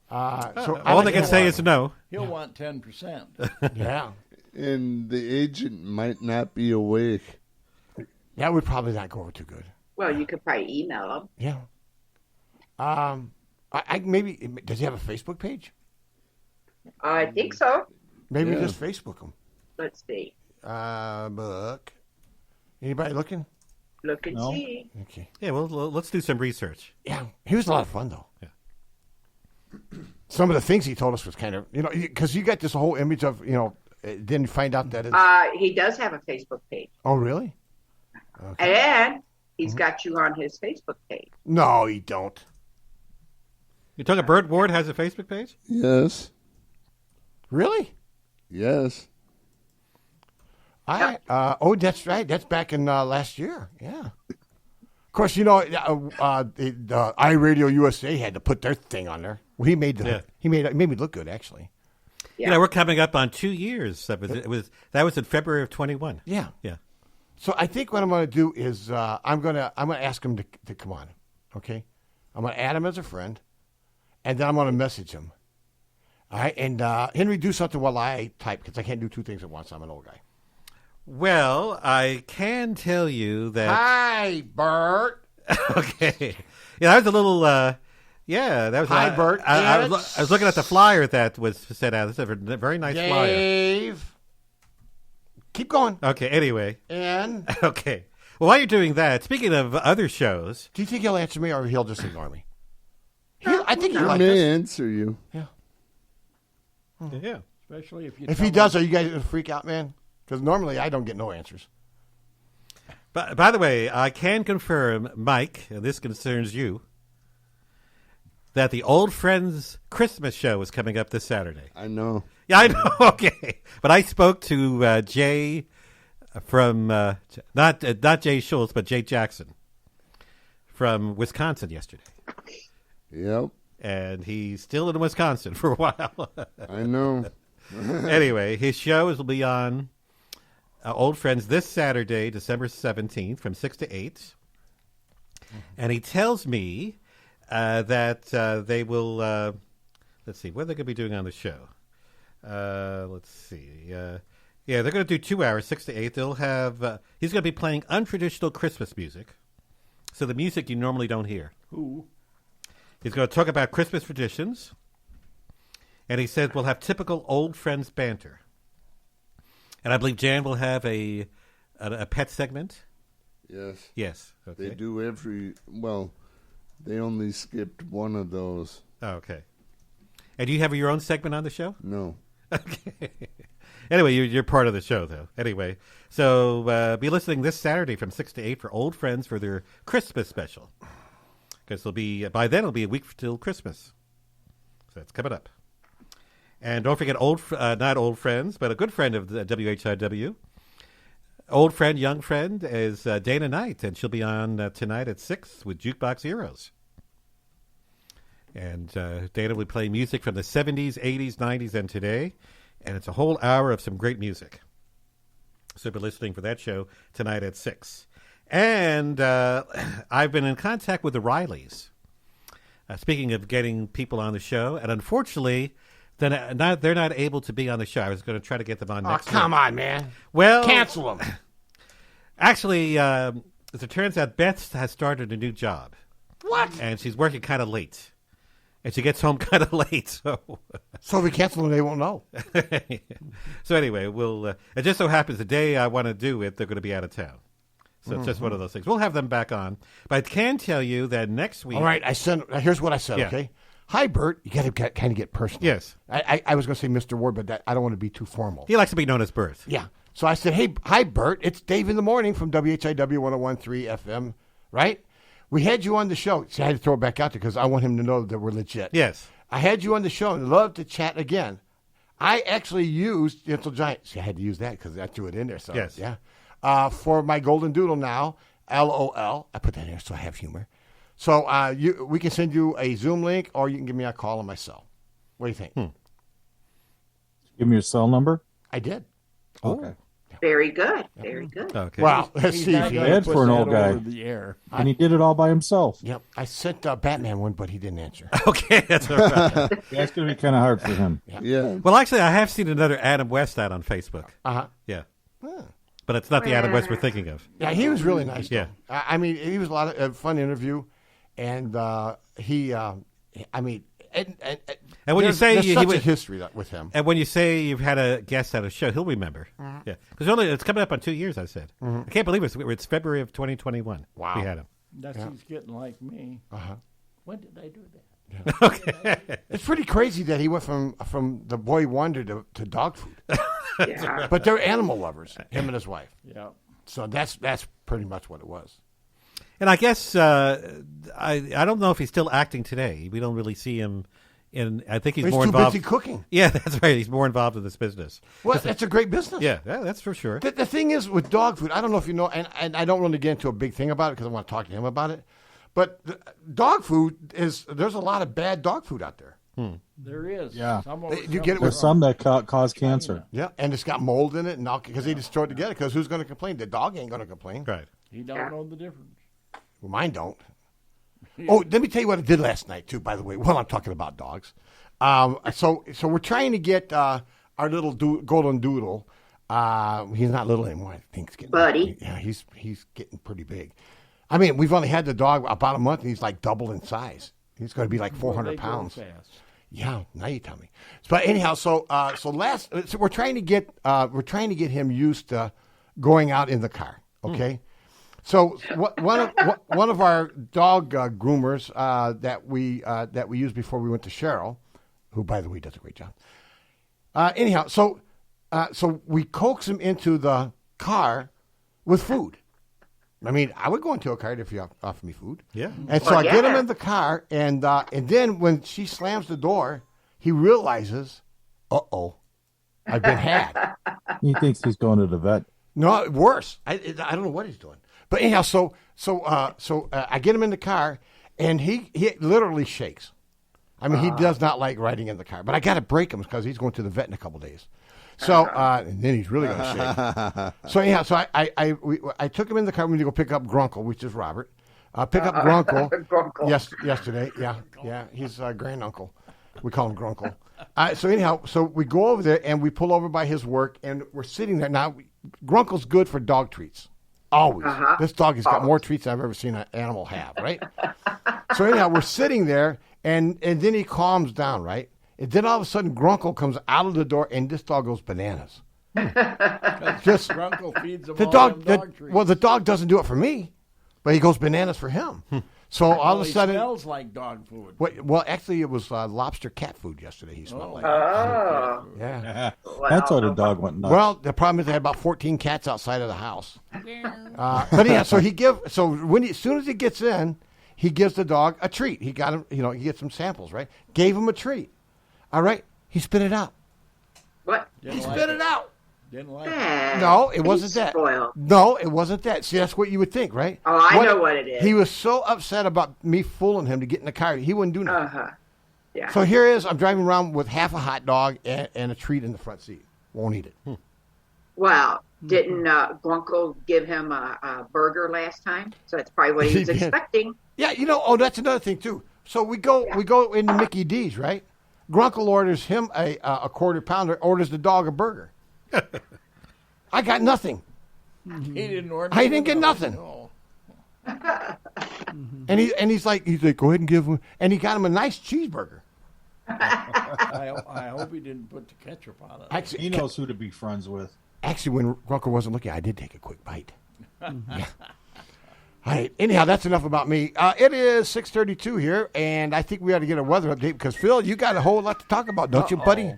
So all they can say is no. He'll want 10%. Yeah. And the agent might not be awake. That would probably not go over too good. Well, you could probably email him. Yeah. I maybe does he have a Facebook page? I think so. Maybe Yeah. just Facebook him. Let's see. Look. Anybody looking? Look and No. see. Okay. Yeah, well, let's do some research. Yeah, he was a lot of fun though. Yeah. Some of the things he told us was kind of because you got this whole image of then you find out that it's He does have a Facebook page. oh really? And he's got you on his Facebook page. No, he don't. You talking Burt Ward has a Facebook page? Yes. Really? Yes. That's right. That's back in last year. Yeah. Of course, the iRadio USA had to put their thing on there. Well, he made he made me look good actually. Yeah. You know, we're coming up on 2 years. That was in February of 21. Yeah. Yeah. So I think what I'm going to do is I'm going to ask him to come on. Okay. I'm going to add him as a friend, and then I'm going to message him. All right. And Henry, do something while I type because I can't do two things at once. I'm an old guy. Well, I can tell you that. Hi, Bert. Okay. Yeah, that was a little. That was. Hi, Bert. I was looking at the flyer that was sent out. This is a very nice flyer. Dave. Keep going. Okay. Anyway. And okay. Well, while you're doing that, speaking of other shows, do you think he'll answer me or he'll just ignore me? I think He he'll may answer you. Yeah. Yeah. Especially if you. If he does, are you guys going to freak out, man? Because normally I don't get no answers. But by the way, I can confirm, Mike, and this concerns you, that the Old Friends Christmas show is coming up this Saturday. I know. Yeah, I know. Okay, but I spoke to Jay from not Jay Schultz, but Jay Jackson from Wisconsin yesterday. Yep. And he's still in Wisconsin for a while. I know. Anyway, his shows will be on Old Friends this Saturday, December 17th, from 6 to 8. And he tells me that they will, let's see, what are they going to be doing on the show? Let's see. Yeah, they're going to do 2 hours, 6 to 8. They'll have. He's going to be playing untraditional Christmas music, so the music you normally don't hear. Ooh. He's going to talk about Christmas traditions, and he said we'll have typical old friends banter. And I believe Jan will have a pet segment. Yes. Yes. Okay. They do well, they only skipped one of those. Oh, okay. And do you have your own segment on the show? No. Okay. Anyway, you're part of the show, though. Anyway, so be listening this Saturday from 6 to 8 for Old Friends for their Christmas special. Because by then it'll be a week till Christmas. So it's coming up. And don't forget not old friends, but a good friend of the WHIW. Old friend, young friend is Dana Knight, and she'll be on tonight at 6 with Jukebox Heroes. And Dana will play music from the 70s, 80s, 90s, and today. And it's a whole hour of some great music. So be listening for that show tonight at 6. And I've been in contact with the Rileys. Speaking of getting people on the show, and unfortunately, they're not able to be on the show. I was going to try to get them on next week. Oh, come on, man. Well, cancel them. Actually, as it turns out, Beth has started a new job. What? And she's working kind of late. And she gets home kind of late. So if we cancel them, they won't know. So anyway, it just so happens the day I want to do it, they're going to be out of town. So it's just one of those things. We'll have them back on. But I can tell you that next week... All right, here's what I said, Yeah. okay? Hi, Bert. You got to kind of get personal. Yes. I was going to say Mr. Ward, but I don't want to be too formal. He likes to be known as Bert. Yeah. So I said, hi, Bert. It's Dave in the Morning from WHIW 101.3 FM, right? We had you on the show. See, I had to throw it back out there because I want him to know that we're legit. Yes. I had you on the show and love to chat again. I actually used Gentle Giant. See, I had to use that because I threw it in there. So, Yes. Yeah. For my Golden Doodle now, LOL. I put that in there so I have humor. So we can send you a Zoom link or you can give me a call on my cell. What do you think? Give me your cell number. I did. Okay. Very good. Very good. Okay. Well, let's see. not If gonna Bad put for an that old guy. over the air. And he did it all by himself. Yep. I sent Batman one, but he didn't answer. Okay, that's all right. Yeah, it's going to be kind of hard for him. Yeah. Well, actually, I have seen another Adam West ad on Facebook. Uh-huh. Yeah. But it's not the Adam West we're thinking of. Yeah, he was really nice. Yeah. I mean, he was a fun interview, and And when you say there's he such was a history with him. And when you say you've had a guest at a show, he'll remember. Yeah, because it's coming up on 2 years. I said, I can't believe it's February of 2021. Wow. We had him. That's he's getting like me. Uh-huh. When did I do that? Okay. It's pretty crazy that he went from the boy wonder to dog food. Yeah. But they're animal lovers, him and his wife. Yeah. So that's pretty much what it was. And I guess I don't know if he's still acting today. We don't really see him in. I think he's He's more too involved. busy cooking. Yeah, that's right. He's more involved in this business. Well, that's a great business. Yeah, that's for sure. The thing is with dog food, I don't know if you know, and I don't really get into a big thing about it because I want to talk to him about it. But dog food there's a lot of bad dog food out there. There is. Yeah. You get it There's with some that cause cancer. Yeah, and it's got mold in it, and because they just throw it together. Because who's going to complain? The dog ain't going to complain. Right. He don't know the difference. Well, mine don't. Oh, let me tell you what I did last night too. By the way, while I'm talking about dogs, so we're trying to get our little golden doodle. He's not little anymore. I think he's getting Buddy. Yeah, he's getting pretty big. I mean, we've only had the dog about a month, and he's like double in size. He's going to be like 400 pounds. Fast. Yeah, now you tell me. But anyhow, so we're trying to get him used to going out in the car. Okay, so one of our dog groomers that we used before we went to Cheryl, who by the way does a great job. Anyhow, so we coax him into the car with food. I mean, I would go into a car if you offer me food. Yeah. And so I get him in the car, and then when she slams the door, he realizes, uh-oh, I've been had. He thinks he's going to the vet. No, worse. I don't know what he's doing. But anyhow, so I get him in the car, and he literally shakes. I mean, he does not like riding in the car. But I got to break him because he's going to the vet in a couple days. So and then he's really going to shake. So anyhow, so I took him in the car. We need to go pick up Grunkle, which is Robert. Pick up Grunkle. Grunkle. Yesterday. Yeah, he's granduncle. We call him Grunkle. So anyhow, so we go over there and we pull over by his work, and we're sitting there. Now, Grunkle's good for dog treats. Always. This dog has got more treats than I've ever seen an animal have, right? So anyhow, we're sitting there, and then he calms down, right? And then all of a sudden, Grunkle comes out of the door, and this dog goes bananas. Just Grunkle feeds him the all dog. them dog treats. Well, the dog doesn't do it for me, but he goes bananas for him. So all of a sudden, it smells like dog food. Well, actually, it was lobster cat food yesterday. He smelled like. Oh. Yeah. That's why the dog went nuts. Well, the problem is they had about 14 cats outside of the house. But yeah, so as soon as he gets in, he gives the dog a treat. He got him, he gets some samples, right? Gave him a treat. All right, he spit it out. What? He spit it out. Didn't like it. No, it wasn't He's that. spoiled. No, it wasn't that. See, that's what you would think, right? Oh, I know what it is. He was so upset about me fooling him to get in the car. He wouldn't do nothing. Uh-huh. Yeah. So here is, I'm driving around with half a hot dog and a treat in the front seat. Won't eat it. Well, didn't Grunkle give him a burger last time? So that's probably what he was He did. expecting. Yeah, that's another thing too. So we go into Mickey D's, right? Grunkle orders him a quarter pounder, orders the dog a burger. I got nothing. He didn't order. I didn't get nothing. No. And he's like, go ahead and give him, and he got him a nice cheeseburger. I hope he didn't put the ketchup on it. Actually, He knows who to be friends with. Actually, when Grunkle wasn't looking, I did take a quick bite. Yeah. All right. Anyhow, that's enough about me. It is 6:32 here, and I think we ought to get a weather update because Phil, you got a whole lot to talk about, don't you, buddy?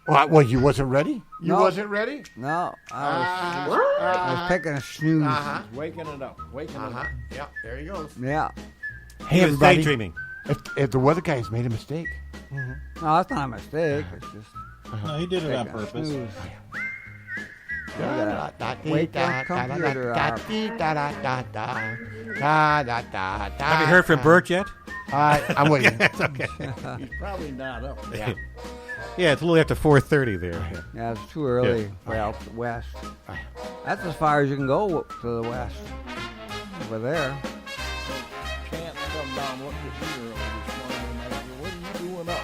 Well, you wasn't ready? You No. wasn't ready? No, I was picking a snooze. He's waking it up. Waking it up. Yeah, there he goes. Yeah. Hey, He was everybody. daydreaming. If the weather guy has made a mistake. No, that's not a mistake. It's just No, he did it on picking a purpose. snooze. Wake your computer up. Have you heard from Bert yet? I'm waiting. It's okay. He's probably not up. Yeah. Yeah, it's a little after 4:30 there. Yeah, it's too early. Yeah. Well, west. That's as far as you can go to the west. Over there. Chance come down looked at me early this morning and I said, what are you doing up?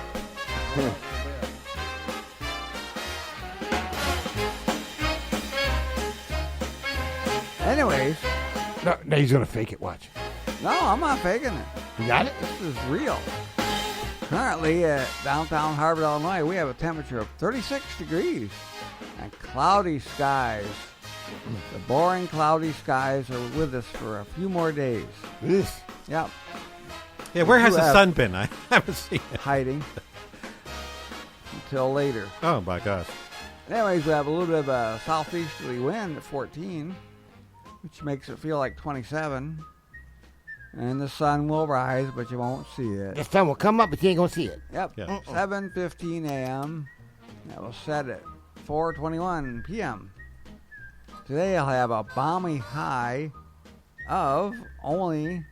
Anyways. No, he's going to fake it. Watch. No, I'm not faking it. You got it? This is real. Currently at downtown Harvard, Illinois, we have a temperature of 36 degrees and cloudy skies. The boring cloudy skies are with us for a few more days. Yep. Yeah, where has You the have sun been? I haven't seen it. hiding until later. Oh, my gosh. Anyways, we have a little bit of a southeasterly wind at 14, which makes it feel like 27. And the sun will rise, but you won't see it. The sun will come up, but you ain't going to see it. Yep. Yeah. 7:15 a.m. That will set at 4:21 p.m. Today I'll have a balmy high of only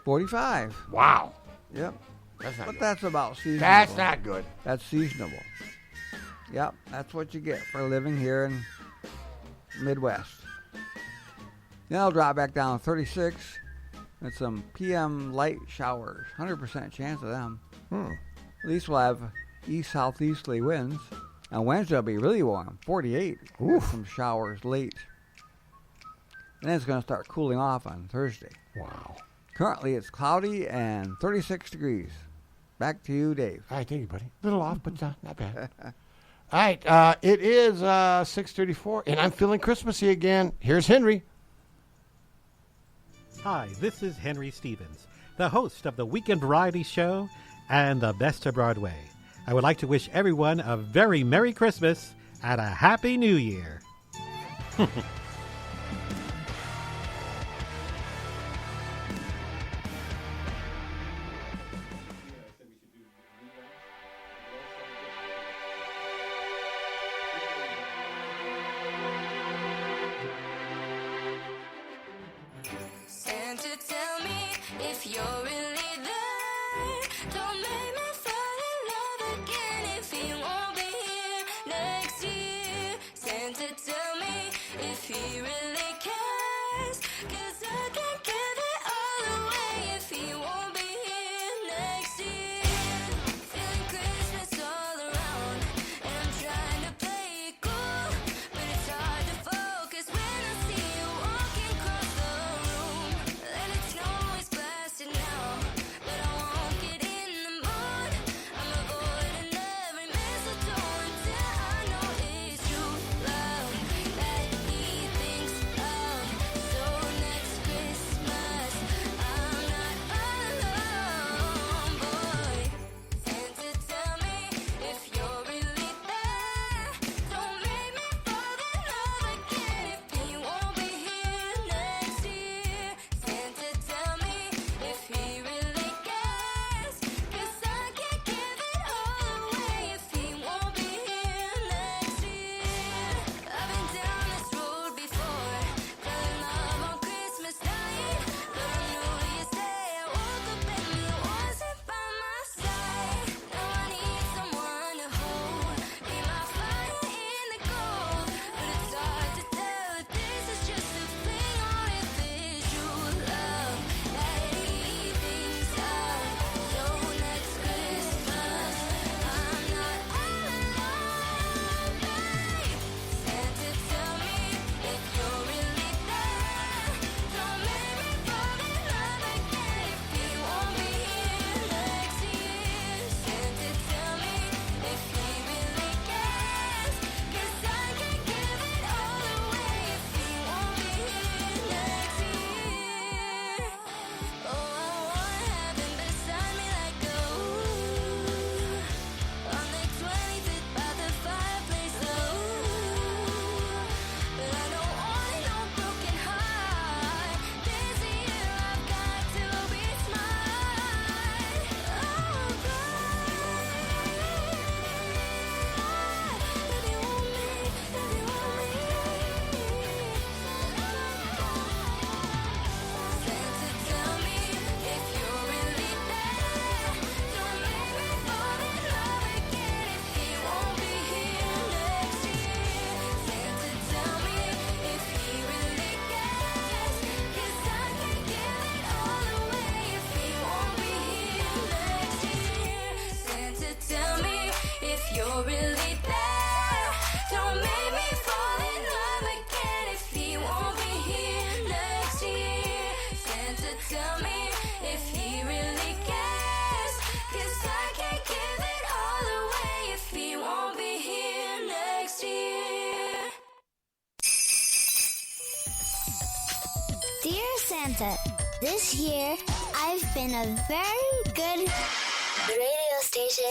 45. Wow. Yep. That's not But good. that's about seasonable. That's not good. That's seasonable. Yep. That's what you get for living here in Midwest. Then I'll drop back down to 36 with some PM light showers. 100% chance of them. At least we'll have east-southeasterly winds. On Wednesday, it'll be really warm, 48. With some showers late. Then it's going to start cooling off on Thursday. Wow. Currently, it's cloudy and 36 degrees. Back to you, Dave. All right, thank you, buddy. A little off, but not bad. All right, it is 6:34, and I'm feeling Christmassy again. Here's Henry. Hi, this is Henry Stevens, the host of the Weekend Variety Show and the Best of Broadway. I would like to wish everyone a very Merry Christmas and a Happy New Year. Santa, tell me if you're really there. Don't make me fall in love again if you won't be here next year. Santa, tell me if Dear Santa, this year I've been a very good radio station.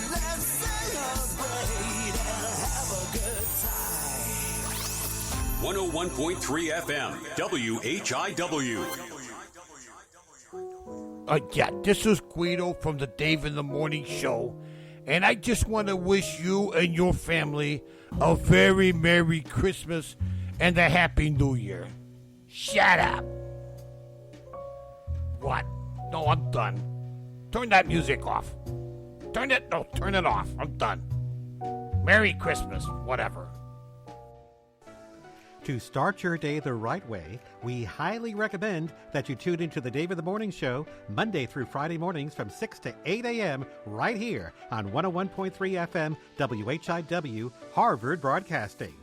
Let's celebrate and have a good time. 101.3 FM, WHIW. Yeah, this is Guido from the Dave in the Morning Show, and I just want to wish you and your family a very Merry Christmas and a Happy New Year. Shut up. What? No, I'm done. Turn that music off. Turn it off. I'm done. Merry Christmas, whatever. To start your day the right way, we highly recommend that you tune into the Dave in the Morning Show Monday through Friday mornings from 6 to 8 a.m. right here on 101.3 FM WHIW Harvard Broadcasting.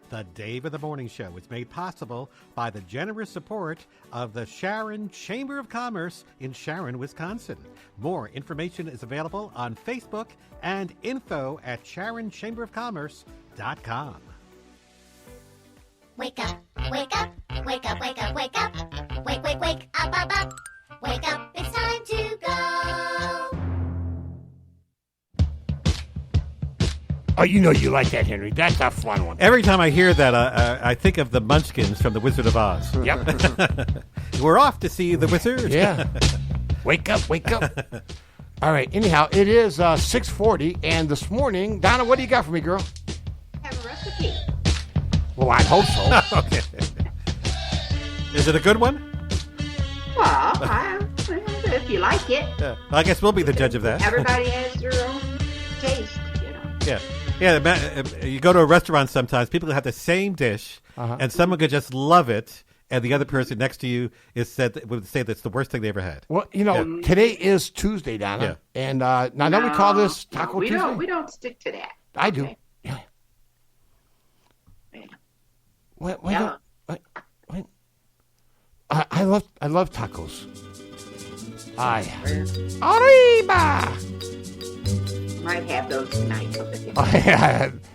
The Dave in the Morning Show is made possible by the generous support of the Sharon Chamber of Commerce in Sharon, Wisconsin. More information is available on Facebook and info@SharonChamberofCommerce.com. Wake up, wake up, wake up, wake up, wake up. Wake, wake, wake up, up, up. Wake up, it's time to go. Oh, you know you like that, Henry. That's a fun one. Every time I hear that, I think of the Munchkins from The Wizard of Oz. Yep. We're off to see the wizard. Yeah. Wake up, wake up. All right, anyhow, it is 6:40, and this morning, Donna, what do you got for me, girl? Have a recipe. Well, I hope so. Okay. Is it a good one? Well, if you like it. Yeah. I guess we'll be the judge of that. Everybody has their own taste, you know. Yeah. Yeah, you go to a restaurant sometimes, people have the same dish, and someone could just love it, and the other person next to you would say that's the worst thing they ever had. Well, you know, today is Tuesday, Donna. Yeah. And now don't we call this Taco Tuesday? We don't stick to that. I do. Okay. Yeah. Wait. I love tacos. Arriba! Might have those tonight.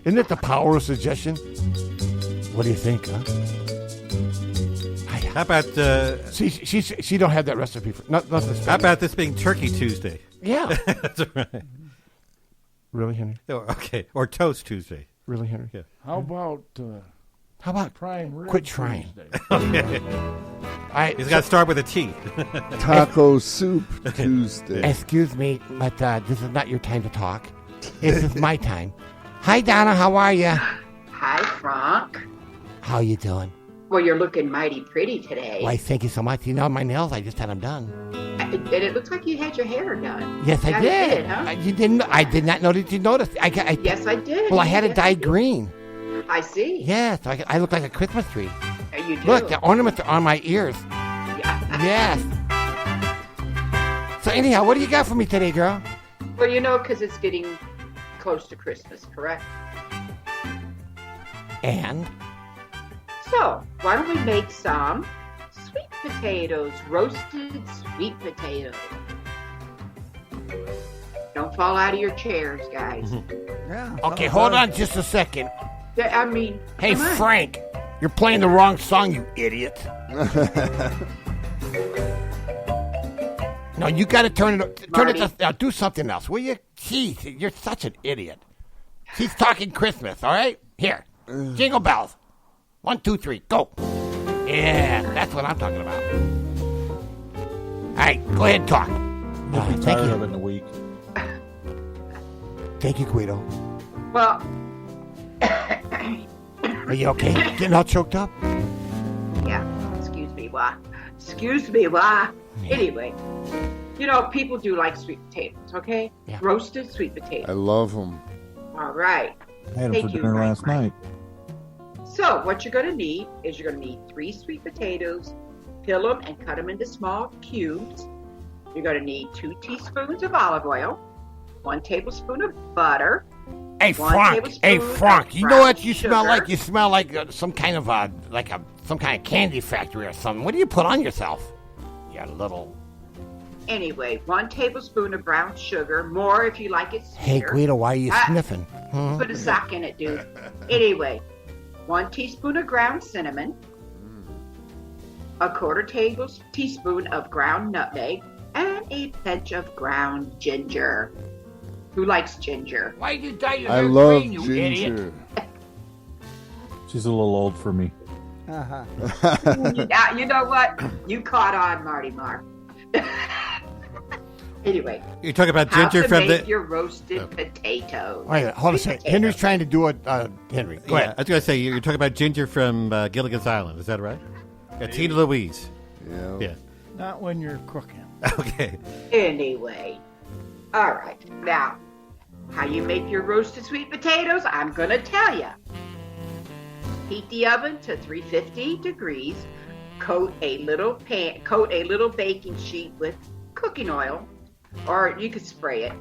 Isn't it the power of suggestion? What do you think, huh? How about she don't have that recipe for nothing. How about this being Turkey Tuesday? Yeah. That's right. Really, Henry? Okay. Or Toast Tuesday. Really, Henry? Yeah. How about prime rib quit trying? Tuesday? Okay. He's got to start with a T. Taco Soup Tuesday. Excuse me, but this is not your time to talk. This is my time. Hi, Donna. How are you? Hi, Frank. How you doing? Well, you're looking mighty pretty today. Why, thank you so much. You know, my nails, I just had them done. And it looks like you had your hair done. Yes, I did. Huh? You didn't. I did not know that you noticed. Yes, I did. Well, I had it Yes, dyed green. I see. Yes, I look like a Christmas tree. You do. Look, the ornaments are on my ears. Yes. So anyhow, what do you got for me today, girl? Well, you know, because it's getting close to Christmas, correct? And? So, why don't we make some sweet potatoes, roasted sweet potatoes. Don't fall out of your chairs, guys. Yeah. Okay, hold on just a second. I mean, Hey, come on. Frank, you're playing the wrong song, you idiot. No, you got to turn it to do something else, will you? Jeez, you're such an idiot. He's talking Christmas, all right? Here, jingle bells. 1, 2, 3, go. Yeah, that's what I'm talking about. All right, go ahead and talk. I'll be Thank tired you. of it in a week. Thank you, Guido. Well, Are you okay? Getting all choked up? yeah, excuse me, why? Anyway, you know, people do like sweet potatoes, okay? Yeah. Roasted sweet potatoes. I love them. All right. I had them Thank for you, dinner Frank. last night. So what you're going to need is you're going to need 3 sweet potatoes, peel them and cut them into small cubes. You're going to need 2 teaspoons of olive oil, 1 tablespoon of butter. Hey, 1 Frank. tablespoon Hey, Frank. of You know what brown you smell sugar. like? You smell like some kind of some kind of candy factory or something. What do you put on yourself? You little. Anyway, 1 tablespoon of brown sugar, more if you like it Hey, sweeter. Guido, why are you Ah, sniffing? Hmm? Put a sock in it, dude. Anyway, 1 teaspoon of ground cinnamon, a 1/4 teaspoon of ground nutmeg, and a pinch of ground ginger. Who likes ginger? Why'd you dye your I hair love green, you ginger. idiot? She's a little old for me. You know what? You caught on, Marty Mark. Anyway, You're talking about how ginger to from make the. your roasted potatoes. Wait a minute, hold on a second. Henry's trying to do it. Henry, go Yeah, ahead. I was going to say, you're talking about ginger from Gilligan's Island. Is that right? Yeah, Tina Louise. Yeah. Yeah. Not when you're cooking. Okay. Anyway, all right. Now, how you make your roasted sweet potatoes, I'm going to tell you. Heat the oven to 350 degrees. Coat a little baking sheet with cooking oil, or you could spray it.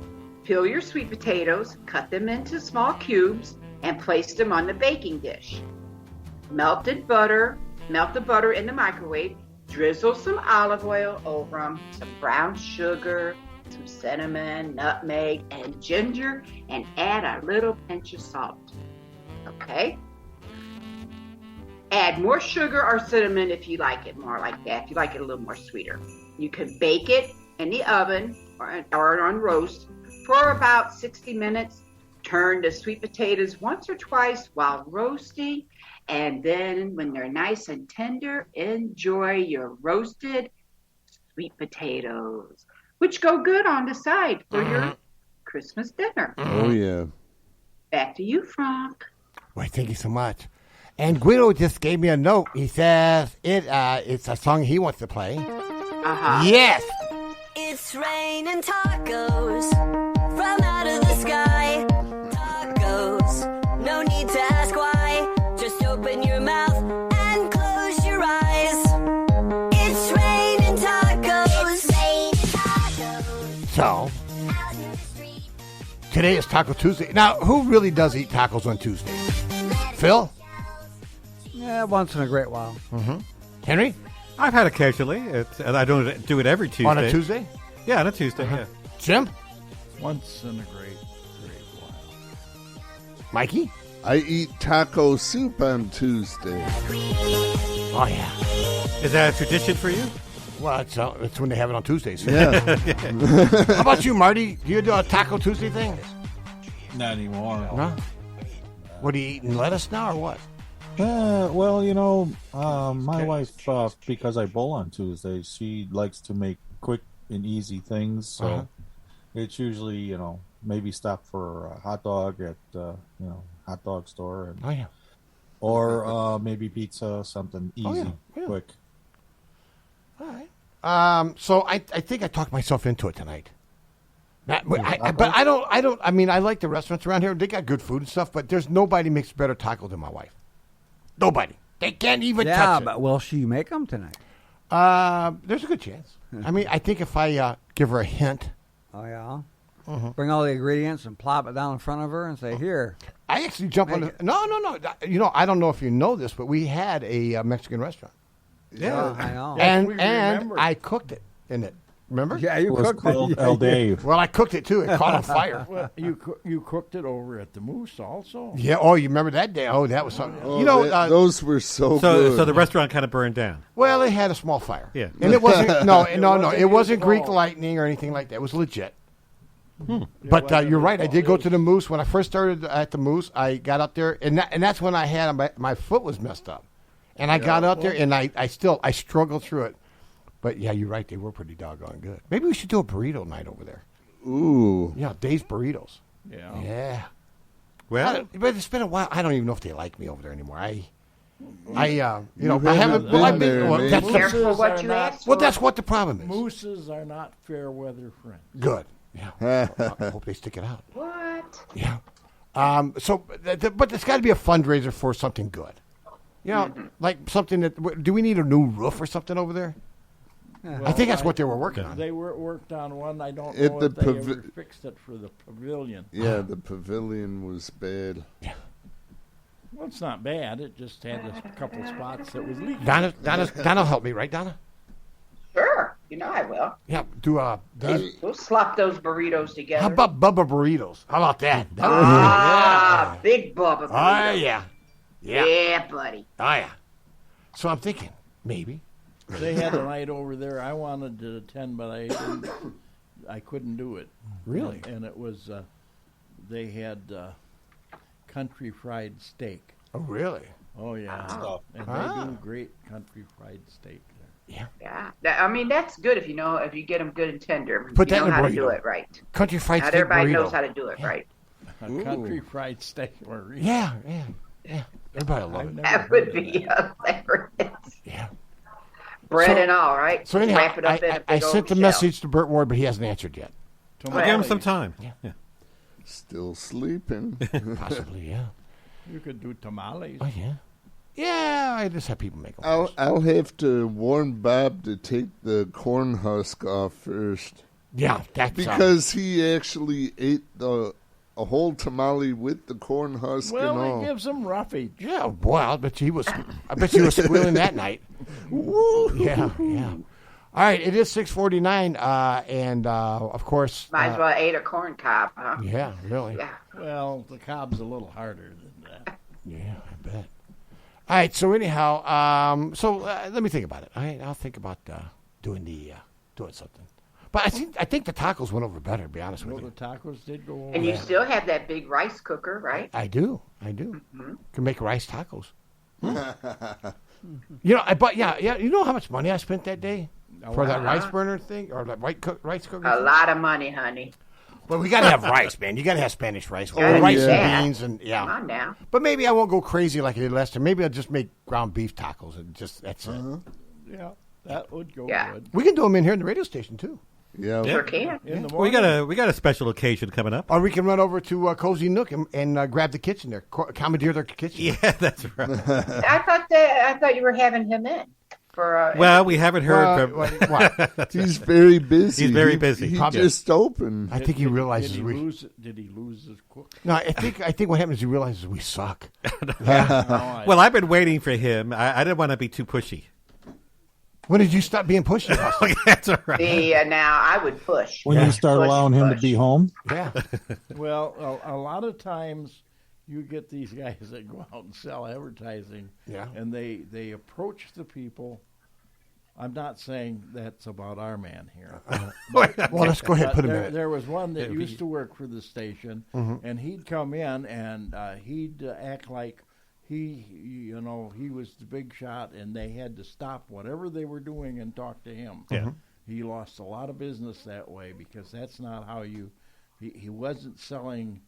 Peel your sweet potatoes, cut them into small cubes, and place them on the baking dish. Melt the butter in the microwave. Drizzle some olive oil over them, some brown sugar, some cinnamon, nutmeg, and ginger, and add a little pinch of salt. Okay? Add more sugar or cinnamon if you like it more like that, if you like it a little more sweeter. You can bake it in the oven or on roast for about 60 minutes. Turn the sweet potatoes once or twice while roasting, and then when they're nice and tender, enjoy your roasted sweet potatoes, which go good on the side for your Christmas dinner. Oh, yeah. Back to you, Frank. Why, thank you so much. And Guido just gave me a note. He says it's a song he wants to play. Uh-huh. Yes. It's raining tacos from out of the sky. Tacos, no need to ask why. Just open your mouth and close your eyes. It's raining tacos. So, today is Taco Tuesday. Now, who really does eat tacos on Tuesday? Phil? Yeah, once in a great while. Mm-hmm. Henry? I've had occasionally. And I don't do it every Tuesday. On a Tuesday? Yeah, on a Tuesday, Uh-huh. yeah. Jim? Once in a great while. Mikey? I eat taco soup on Tuesday. Oh, yeah. Is that a tradition for you? Well, it's when they have it on Tuesdays. Yeah. How about you, Marty? Do you do a Taco Tuesday thing? Not anymore. No? What are you eating, lettuce now or what? Well, my wife, because I bowl on Tuesdays, she likes to make quick and easy things. So Uh-huh. it's usually, maybe stop for a hot dog at, hot dog store. And, Oh, yeah. Or maybe pizza, something easy, yeah. quick. All right. So I think I talked myself into it tonight. But I don't. I mean, I like the restaurants around here. They got good food and stuff, but there's nobody makes better taco than my wife. Nobody. They can't even touch Yeah, it. but will she make them tonight? There's a good chance. I mean, I think if I give her a hint. Oh, yeah? Mhm. Bring all the ingredients and plop it down in front of her and say, here. I actually jump on Make the... No. I don't know if you know this, but we had a Mexican restaurant. Yeah, I know. And Yes, we remember. I cooked it in it. Remember? Yeah, you It was cooked called it. El Dave. Well, I cooked it, too. It caught on fire. Well, you cooked it over at the Moose also. Yeah. Oh, you remember that day? Oh, that was something. Oh, those were so good. So the restaurant kind of burned down. Well, it had a small fire. Yeah. And it wasn't... No. It wasn't his Greek fault. lightning or anything like that. It was legit. But you're right. I did go to the Moose. When I first started at the Moose, I got up there, and that's when I had my foot was messed up. And I got up there, and I struggled through it. But, yeah, you're right. They were pretty doggone good. Maybe we should do a burrito night over there. Ooh. Yeah, Dave's Burritos. Yeah. Yeah. Well, But it's been a while. I don't even know if they like me over there anymore. I haven't. haven't Well, I've been been. there, Well, man. that's Careful the, what you ask well, for. that's what the problem is. Mooses are not fair weather friends. Good. Yeah. I hope they stick it out. What? Yeah. But there's got to be a fundraiser for something good. You know, like something that. Do we need a new roof or something over there? I think that's what they were working on. They worked on one. I don't At know the if they ever fixed it for the pavilion. Yeah, the pavilion was bad. Well, it's not bad. It just had a couple spots that was leaking. Donna help me, right, Donna? Sure. You know I will. Yeah, do We'll slop those burritos together. how about Bubba burritos? How about that? Ah, big Bubba burrito. Oh yeah. Yeah, buddy. Oh yeah. So I'm thinking maybe. They had a night over there. I wanted to attend, but I couldn't do it. Really? And it was they had country fried steak. Oh really? Oh yeah. Oh. And Ah. they do great country fried steak there. Yeah. Yeah. I mean, that's good if you get them good and tender. Put you that know in a how to burrito. do it right. Country fried Not steak everybody burrito. knows how to do it right. A country fried steak burrito. Yeah. Everybody will love it. That would be hilarious. Yeah. Bread So- and all, right? So anyhow, Wrap it up in a I big sent old the shell. message to Burt Ward, but he hasn't answered yet. We'll give him some time. Yeah. Still sleeping. Possibly, yeah. You could do tamales. Oh yeah. Yeah, I just have people make them. I'll have to warn Bob to take the corn husk off first. Yeah, that's because he actually ate a whole tamale with the corn husk and Well, all. it gives them roughage. Yeah, boy, I bet you he was squealing that night. Woo! Yeah. All right, it is 6:49, and of course, Might as well ate a corn cob, huh? Yeah, really. Yeah. Well, the cob's a little harder than that. Yeah, I bet. All right, so anyhow, let me think about it. I'll think about doing something. But I think the tacos went over better. To be honest with Well, you, the tacos did go over. And you still have that big rice cooker, right? I do. Mm-hmm. Can make rice tacos. You know, you know how much money I spent that day for that rice burner thing or that rice cooker? A lot of money, honey. Well, we got to have rice, man. You got to have Spanish rice. Gotta rice do that. and beans and Come on now. But maybe I won't go crazy like I did last time. Maybe I'll just make ground beef tacos and that's it. Yeah, that would go Yeah. good. We can do them in here in the radio station too. Yeah, Sure can. In the We morning. got a special occasion coming up. Or we can run over to Cozy Nook and grab the kitchen there, commandeer their kitchen. Yeah, that's right. I thought you were having him in for. Well, we haven't heard from. What? He's very busy. He's very busy. He Probably. just opened. I think he realizes Did he we. lose his cook? No, I think what happens is he realizes we suck. Well, I've been waiting for him. I didn't want to be too pushy. When did you stop being pushy? Austin? That's all right. Now I would push. When you start Push, allowing him to push. be home, Yeah. Well, a lot of times you get these guys that go out and sell advertising, Yeah. and they approach the people. I'm not saying that's about our man here. Well, let's go ahead and But put him there, in. there was one that Yeah, used to work for the station, and he'd come in and he'd act like he was the big shot, and they had to stop whatever they were doing and talk to him. Yeah. He lost a lot of business that way because that's not how you. He wasn't selling.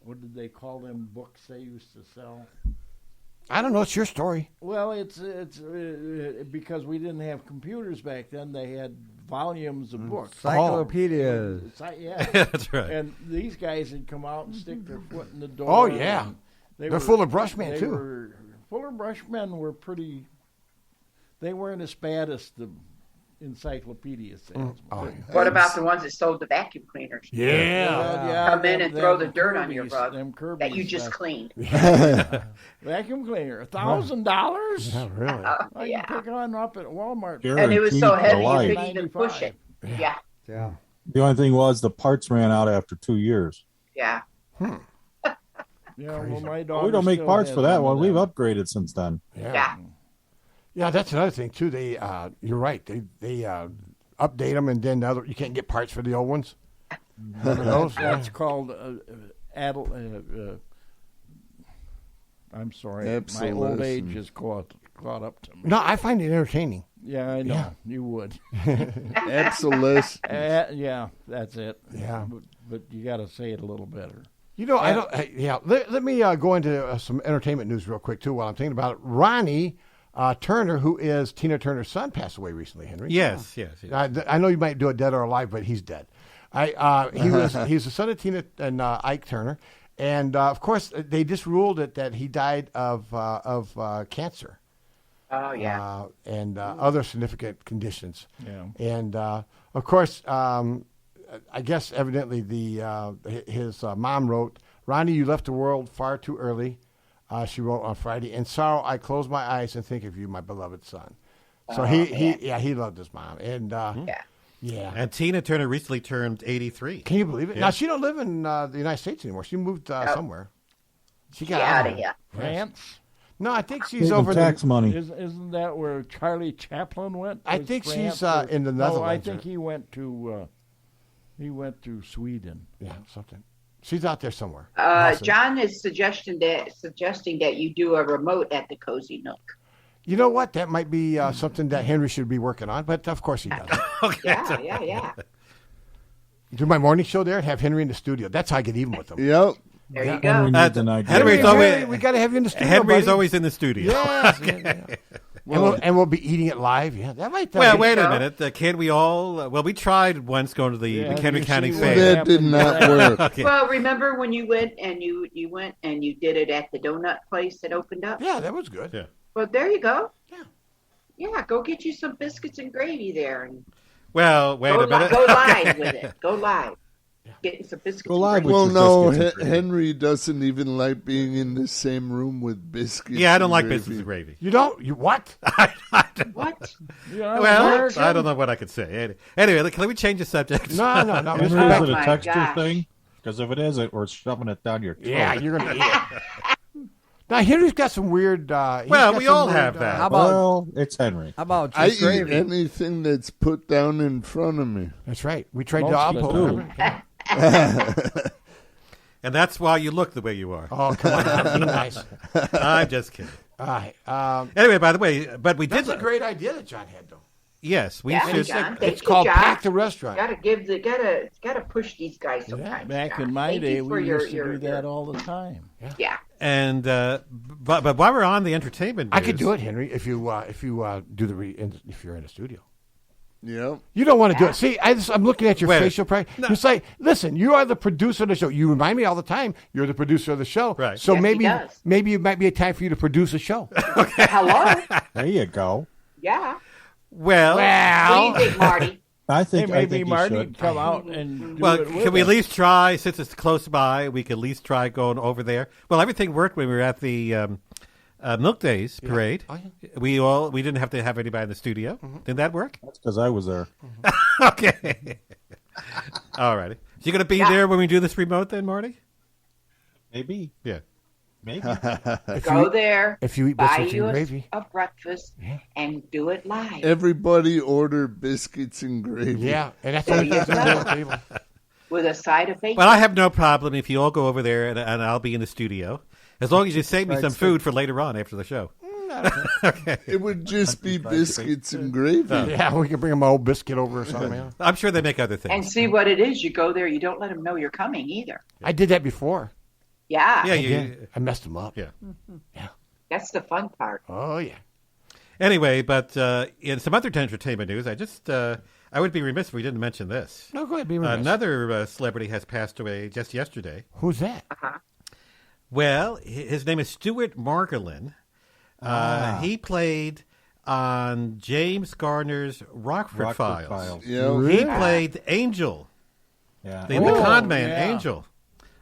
What did they call them books they used to sell? I don't know. It's your story. Well, it's because we didn't have computers back then. They had volumes of books. Encyclopedias. Yeah, That's right. And these guys would come out and stick their foot in the door. Oh, yeah. and They're Fuller Brush men, they too. were- Fuller Brush men were pretty. They weren't as bad as the encyclopedia salesman. Oh, What about the ones that sold the vacuum cleaners? yeah. Well, yeah, Come in and throw the them dirt on your Kirby's- rug them that you Kirby's, just cleaned. vacuum cleaner, $1,000. Yeah, really. I Yeah. can pick one up at Walmart. And it was so Guaranteed heavy for you life. couldn't even push it. Yeah. Yeah. The only thing was the parts ran out after 2 years. Yeah. Yeah, well, my dog. We don't make still parts has for that of one. We've them. upgraded since then. Yeah. Yeah, that's another thing too. They, you're right. They update them, and then you can't get parts for the old ones. Remember those? That's called I'm sorry, my old age has caught up to me. No, I find it entertaining. Yeah, I know Yeah. you would. Obsolescence. Yeah, that's it. Yeah. but you got to say it a little better. You know, I don't. Let me go into some entertainment news real quick too. While I'm thinking about it, Ronnie Turner, who is Tina Turner's son, passed away recently. Henry. Yes. I know you might do it dead or alive, but he's dead. He's the son of Tina and Ike Turner, and of course they just ruled that he died of cancer. Oh yeah. And other significant conditions. Yeah. And of course, I guess evidently his mom wrote, "Ronnie, you left the world far too early." She wrote on Friday, "In sorrow, I close my eyes and think of you, my beloved son." So Oh, he loved his mom, and yeah. And Tina Turner recently turned 83. Can you believe it? Yeah. Now she don't live in the United States anymore. She moved somewhere. She got Get out outta here. France? No, I think she's Taking over tax money. Isn't that where Charlie Chaplin went? I Was think France she's or- in the No, I Netherlands think or- he went to Sweden. Yeah, something. She's out there somewhere. John is suggesting that you do a remote at the Cozy Nook. You know what? That might be something that Henry should be working on, but of course he does. Yeah. Do my morning show there and have Henry in the studio. That's how I get even with him. Yep. There you Henry go. needs an idea. Henry's always we got to have you in the studio. Henry's buddy. always in the studio. Yes. Okay. And we'll be eating it live. Yeah, that might. Well, wait a minute. Can't we all? Well, we tried once going to the McHenry County Fair. That did not work. Okay. Well, remember when you went and you did it at the donut place that opened up? Yeah, that was good. Yeah. Well, there you go. Yeah, go get you some biscuits and gravy there, and Well, wait a minute. go live with it. Go live. Getting some biscuits. Go live and with Well, gravy. your no, biscuits and gravy. Henry doesn't even like being in the same room with biscuits. Yeah, I don't and like gravy. biscuits and gravy. You don't? You what? What? Well, I don't know what I could say. Anyway, can we change the subject? No. Henry, is Back- it a my texture gosh. thing? Because if it isn't, we're shoving it down your throat. Yeah, you're gonna eat it. Now Henry's got some weird. Well, we all have that. How about Well, it's Henry. how about I just eat gravy? anything that's put down in front of me. That's right. We tried Most to of us outpost. do. remember? And that's why you look the way you are. Oh, come on. Be nice. I'm just kidding. All right. Anyway, by the way, but we That's did. a great idea that John had, though. Yes, we Yeah, should. John. Thank It's you, called John. Pack the Restaurant. Gotta push these guys sometimes. Back John. in my Thank day, you for we your- used to your- do that all the time. Yeah. And but while we're on the entertainment, I could news- do it, Henry, if you do if you're in the studio. Yep. You don't want to do it. See, I'm looking at your Wait. facial practice. You say, listen, you are the producer of the show. You remind me all the time you're the producer of the show. Right. So Yes, he maybe does. it might be a time for you to produce a show. Hello. There you go. Yeah. Well, What do you think, Marty? I Hey, think maybe you Marty should. come out and do well, it with can we at us. least try? Since it's close by, we could at least try going over there. Well, everything worked when we were at the Milk Days parade. Oh, yeah. We didn't have to have anybody in the studio. Did that work? That's because I was there. Okay. All righty. So you're going to be there when we do this remote then, Marty? Maybe. Yeah. Maybe. Go there. if you eat buy biscuits you and a, gravy. a breakfast and do it live. Everybody order biscuits and gravy. Yeah, and that's There all you you go. on the table. With a side of bacon. Well, I have no problem if you all go over there and I'll be in the studio. As long as you save me some food for later on after the show. Okay. It would just be biscuits and gravy. Yeah, we can bring them an old biscuit over or something. Yeah. I'm sure they make other and things. see what it is. You go there. You don't let them know you're coming either. I did that before. Yeah. Yeah, I messed them up. Yeah. That's the fun part. Oh, yeah. Anyway, but in some other entertainment news, I would be remiss if we didn't mention this. No, go ahead. Be remiss. Another celebrity has passed away just yesterday. Who's that? Well, his name is Stuart Margolin. He played on James Gardner's Rockford Files. Yeah. He played Angel, Yeah. the con man Angel,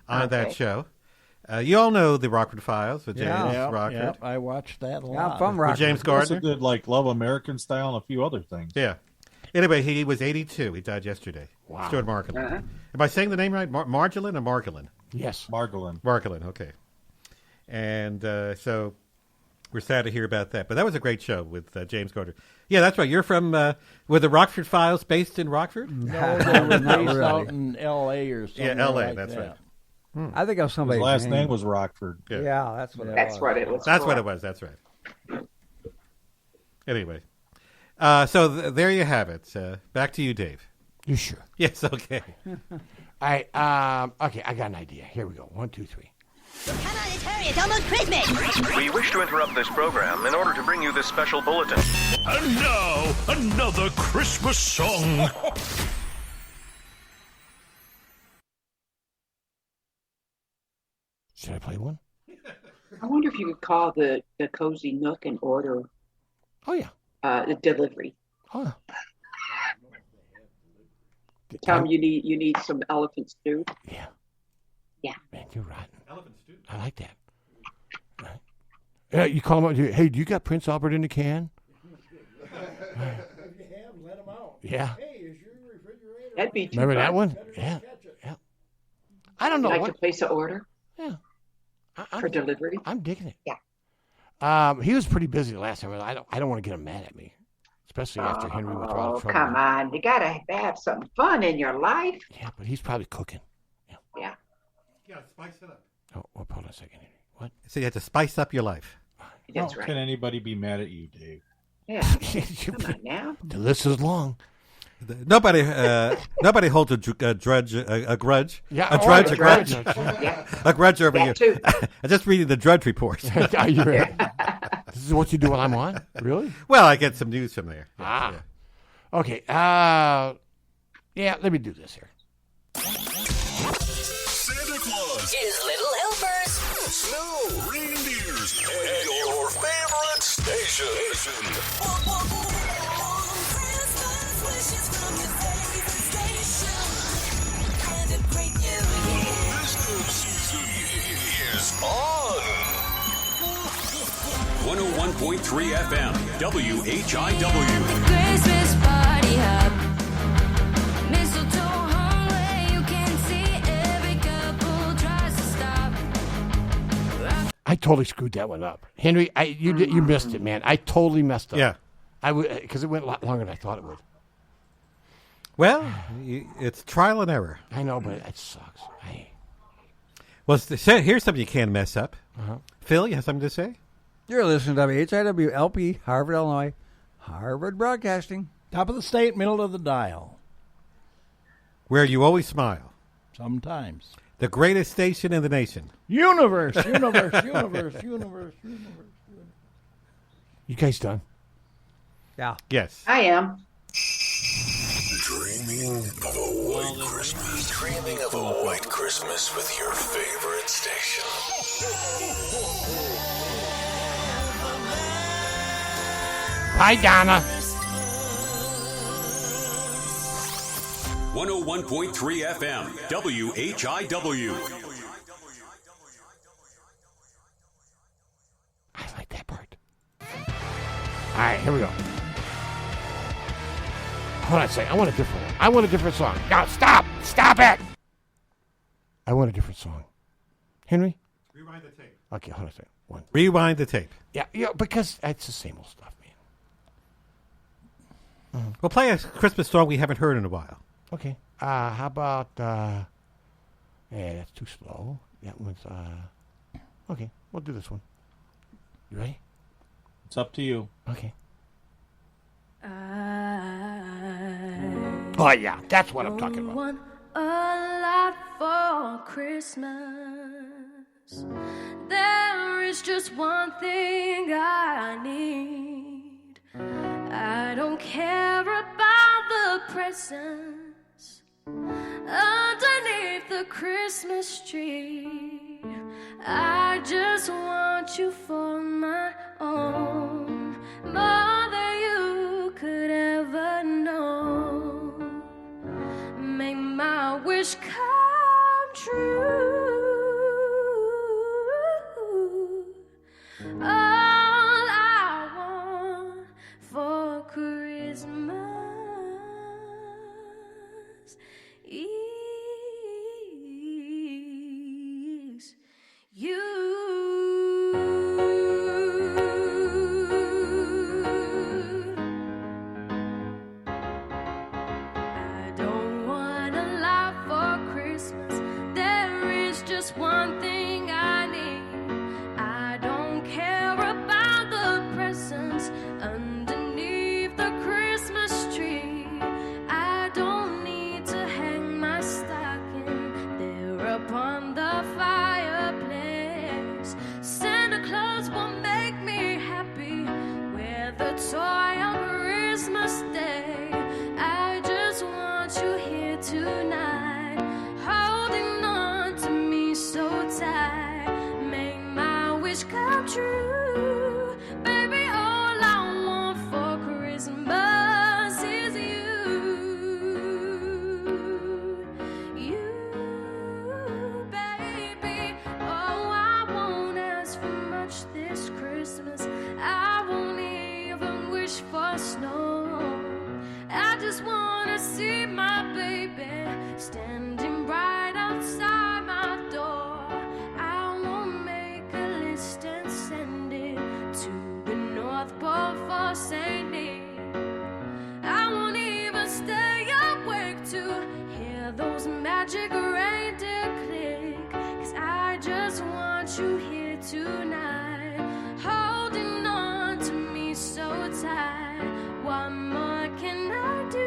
on that show. You all know the Rockford Files with James Rockford. Yeah, I watched that a lot. Yeah, I'm from With Rockford. James He also Gardner. did like Love American Style and a few other things. Yeah. Anyway, he was 82. He died yesterday. Wow. Stuart Margolin. Am I saying the name right? Margolin or Margolin? Yes. Margolin. Margolin, okay. And so we're sad to hear about that. But that was a great show with James Gardner. Yeah, that's right. You're from, were the Rockford Files based in Rockford? No, they were Not based really. out in L.A. or something. Yeah, L.A., like that's that. right. I think of somebody's His last name was Rockford. Yeah, that's what That's it was. what it was. That's for. what it was. That's right. Anyway. So there you have it. Back to you, Dave. You sure? Yes, okay. Okay, I got an idea. Here we go. 1, 2, 3. Come on, let's hurry. It's almost Christmas. We wish to interrupt this program in order to bring you this special bulletin. And now, another Christmas song. Should I play one? I wonder if you could call the Cozy Nook and order Oh, yeah. the delivery. Oh. Tell them you need some elephant stew. Yeah. Yeah. Man, you're rotten. Elephant stew. I like that. Right. Yeah, you call them up. Hey, do you got Prince Albert in the can? If you have, let them out. Yeah. Hey, is your refrigerator? That'd be too Remember that fun. one? Yeah. Yeah. I don't know Like what. to place an order? Yeah. For delivery? I'm digging it. Yeah. He was pretty busy the last time. I don't want to get him mad at me, especially after Henry went through all the Oh, trouble. come on. You got to have some fun in your life. Yeah, but he's probably cooking. Yeah. Yeah, spice it up. Oh, hold on a second, Henry. What? So you have to spice up your life. That's How right. can anybody be mad at you, Dave? Yeah. Come on now. The list is long. Nobody holds a grudge. Yeah, a grudge. Yeah. A grudge over That you. too. I'm just reading the Drudge report. Are you ready? This is what you do when I'm on? Really? Well, I get some news from there. Ah. Okay. Yeah, let me do this here. Santa Claus His little helpers. Snow, reindeers, and your favorite station. This season is on. 101.3 FM, WHIW. Christmas party hop. Mistletoe hung where you can see every couple tries to stop. I totally screwed that one up. Henry, you missed it, man. I totally messed up. Yeah. Because it went a lot longer than I thought it would. Well, it's trial and error. I know, but it sucks. Well, here's something you can't mess up. Phil, you have something to say? You're listening to WHIW LP, Harvard, Illinois, Harvard Broadcasting. Top of the state, middle of the dial. Where you always smile. Sometimes. The greatest station in the nation. Universe. You guys done? Yeah. Yes. I am. Dreaming of a white Christmas. Dreaming of a white Christmas with your favorite station. Hi, Donna. 101.3 FM, WHIW. I like that part. All right, here we go. Hold on a second. I want a different one. I want a different song. No, stop. Stop it. I want a different song. Henry? Rewind the tape. Okay, hold on a second. One. Rewind the tape. Yeah, because it's the same old stuff, man. We'll play a Christmas song we haven't heard in a while. Okay. How about, yeah, that's too slow. That one's, okay, we'll do this one. You ready? It's up to you. Okay. Oh, yeah, that's what I'm talking about. Want a lot for Christmas. There is just one thing I need. I don't care about the presents underneath the Christmas tree. I just want you for my own, more than you could ever know. Make my wish come true. All I want for Christmas is you. I don't want a lot for Christmas. There is just one thing I need. I don't care about the presents underneath the Christmas tree. I don't need to hang my stocking there upon the fireplace. Santa Claus will make me happy with a toy on Christmas Day. I just want you here tonight, holding on to me so tight. Make my wish come true. Baby, all I want for Christmas is you. You, baby. Oh, I won't ask for much this Christmas. I won't even wish for snow. my baby standing right outside my door. I won't make a list and send it to the North Pole for St. Nick. I won't even stay awake to hear those magic reindeer click. 'Cause I just want you here tonight, holding on to me so tight. What more can I do?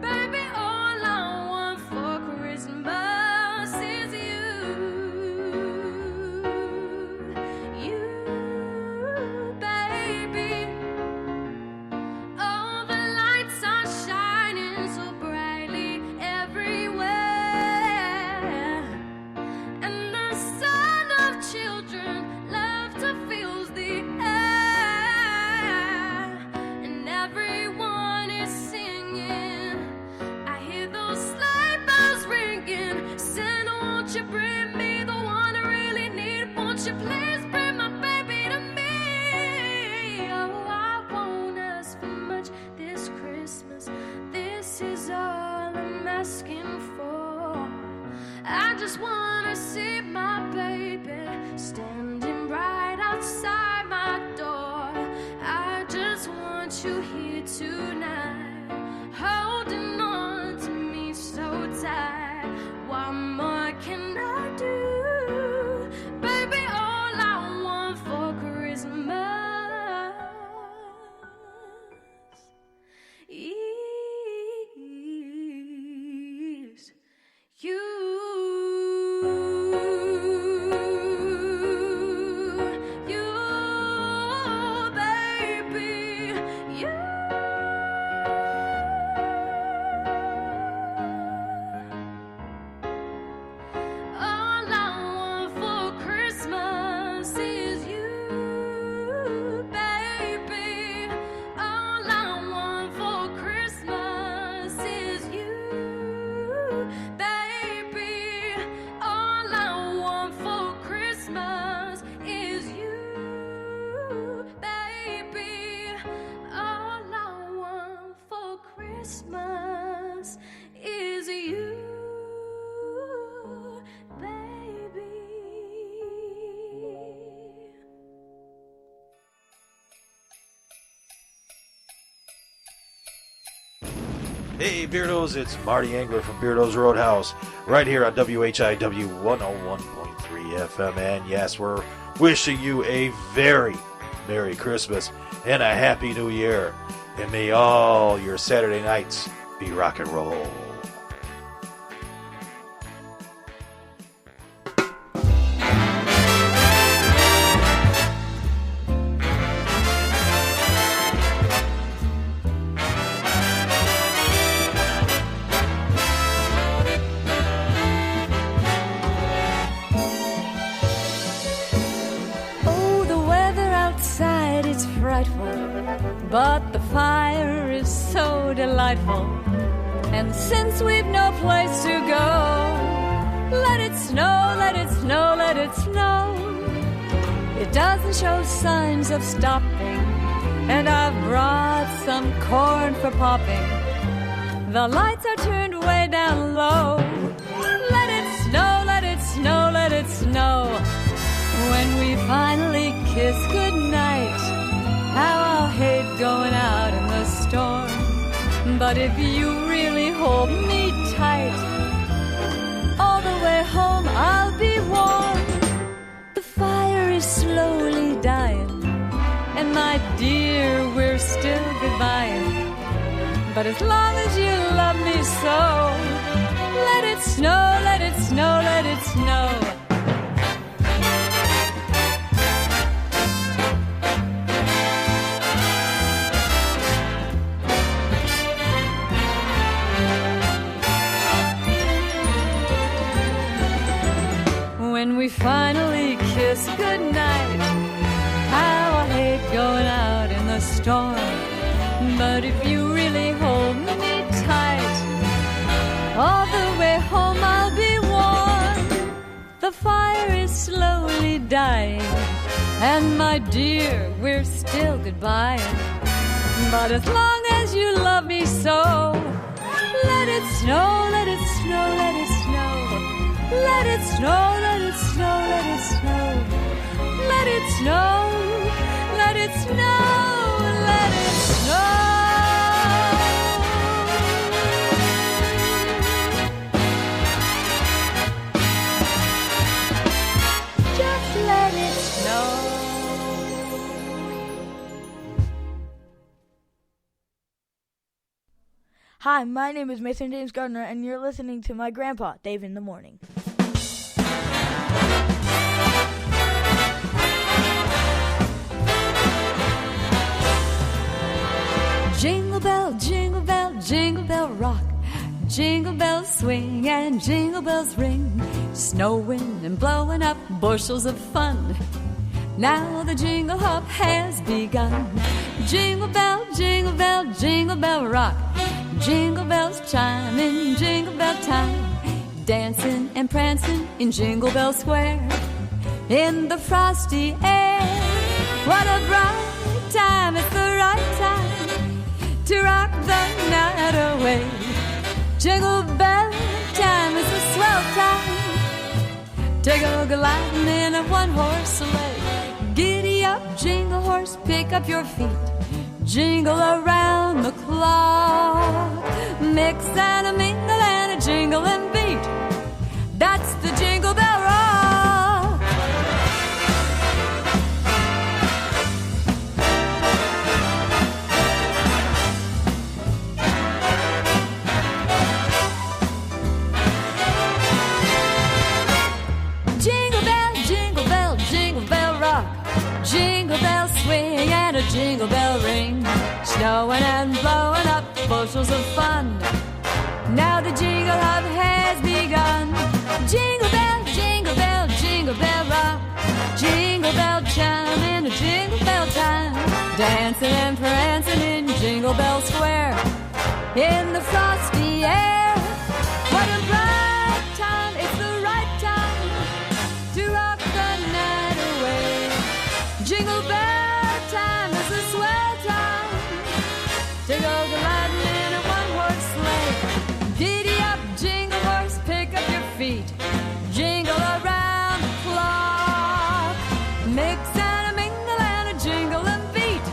Baby, all I want for Christmas is you. You, baby. All the lights are shining so brightly everywhere. And the sound of children laughter fills the air. And everyone is singing. I hear those sleigh bells ringing. Santa, won't you bring me the one I really need? Won't you please bring my baby to me? Oh, I won't ask for much this Christmas. This is all I'm asking for. I just wanna see my baby standing right outside my door. I just want you here tonight, holding on to me so tight. What more can I do? Baby, all I want for Christmas is you. You, baby, you. All I want for Christmas is you, baby. All I want for Christmas is you, baby. All I want for Christmas is you, baby. All I want for Christmas is you, baby. Hey Beardos, it's Marty Angler from Beardos Roadhouse, right here on WHIW 101.3 FM. And yes, we're wishing you a very Merry Christmas and a Happy New Year. And may all your Saturday nights be rock and roll. Oh, the weather outside is frightful, but the fire is so delightful. And since we've no place to go, let it snow, let it snow, let it snow. It doesn't show signs of stopping, and I've brought some corn for popping. The lights are turned way down low. Let it snow, let it snow, let it snow. When we finally kiss goodnight, how I'll hate going out in the storm. But if you really hold me tight, all the way home I'll be warm. The fire is slowly dying, and my dear, we're still goodbying. But as long as you love me so, let it snow, let it snow, let it snow. When we finally kiss goodnight, how I hate going out in the storm. But if you really hold me tight, all the way home I'll be warm. The fire is slowly dying, and my dear, we're still goodbye. But as long as you love me so, Let it snow, let it snow, let it snow. Let it snow, let it snow, let it snow. Just let it snow. Hi, my name is Mason James Gardner, and you're listening to my grandpa, Dave in the Morning. Jingle bell, jingle bell, jingle bell rock. Jingle bells swing and jingle bells ring. Snowing and blowing up bushels of fun. Now the jingle hop has begun. Jingle bell, jingle bell, jingle bell rock. Jingle bells chime in jingle bell time. Dancing and prancing in Jingle Bell Square. In the frosty air. What a bright time, it's the right time to rock the night away. Jingle bell time is a swell time to go gliding in a one-horse sleigh. Giddy up, jingle horse, pick up your feet. Jingle around the clock. Mix and a mingle and a jingle and beat. That's the Jingle Bell Rock. Jingle bell, jingle bell, jingle bell rock. Jingle bell swing and a jingle bell ring. Snowing and blowing up bushels of fun. Now the jingle hop has begun. Jingle bell, jingle bell, jingle bell rock. Jingle bell chime in a jingle bell time. Dancing and prancing in Jingle Bell Square. In the frosty air. What a bright time, it's the right time to rock the night away. Jingle bell time is a swell time to go gliding in a one-horse sleigh. Giddy up, jingle horse, pick up your feet. Jingle around the clock. Mix and a mingle and a jingle and beat.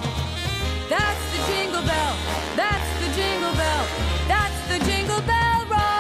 That's the jingle bell. That's the jingle bell. That's the Jingle Bell Rock.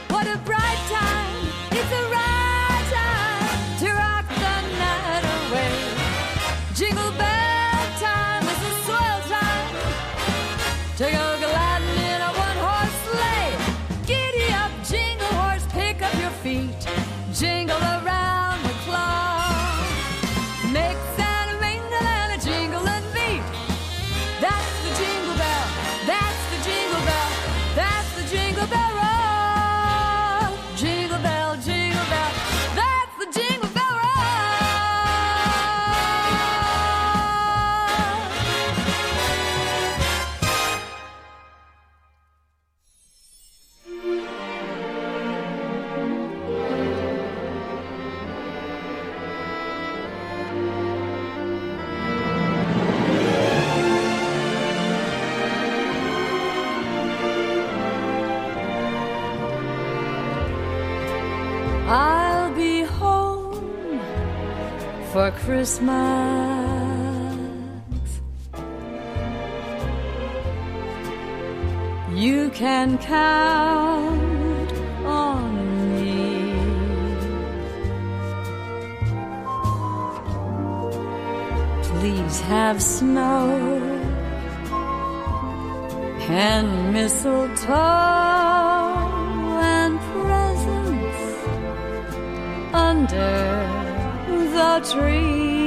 What a bright time, it's the right time to rock the night away. Jingle bell time is a swell time to go gliding in a one-horse sleigh. Giddy up, jingle horse, pick up your feet. Jingle around the clock. Mix and a mingle and a jingle and beat. That's the jingle bell, that's the jingle bell, that's the Jingle Bell Rock. Jingle bell, jingle bell, that's the Jingle Bell Rock. I'll be home for Christmas. You can count on me. Please have snow and mistletoe and presents under the tree.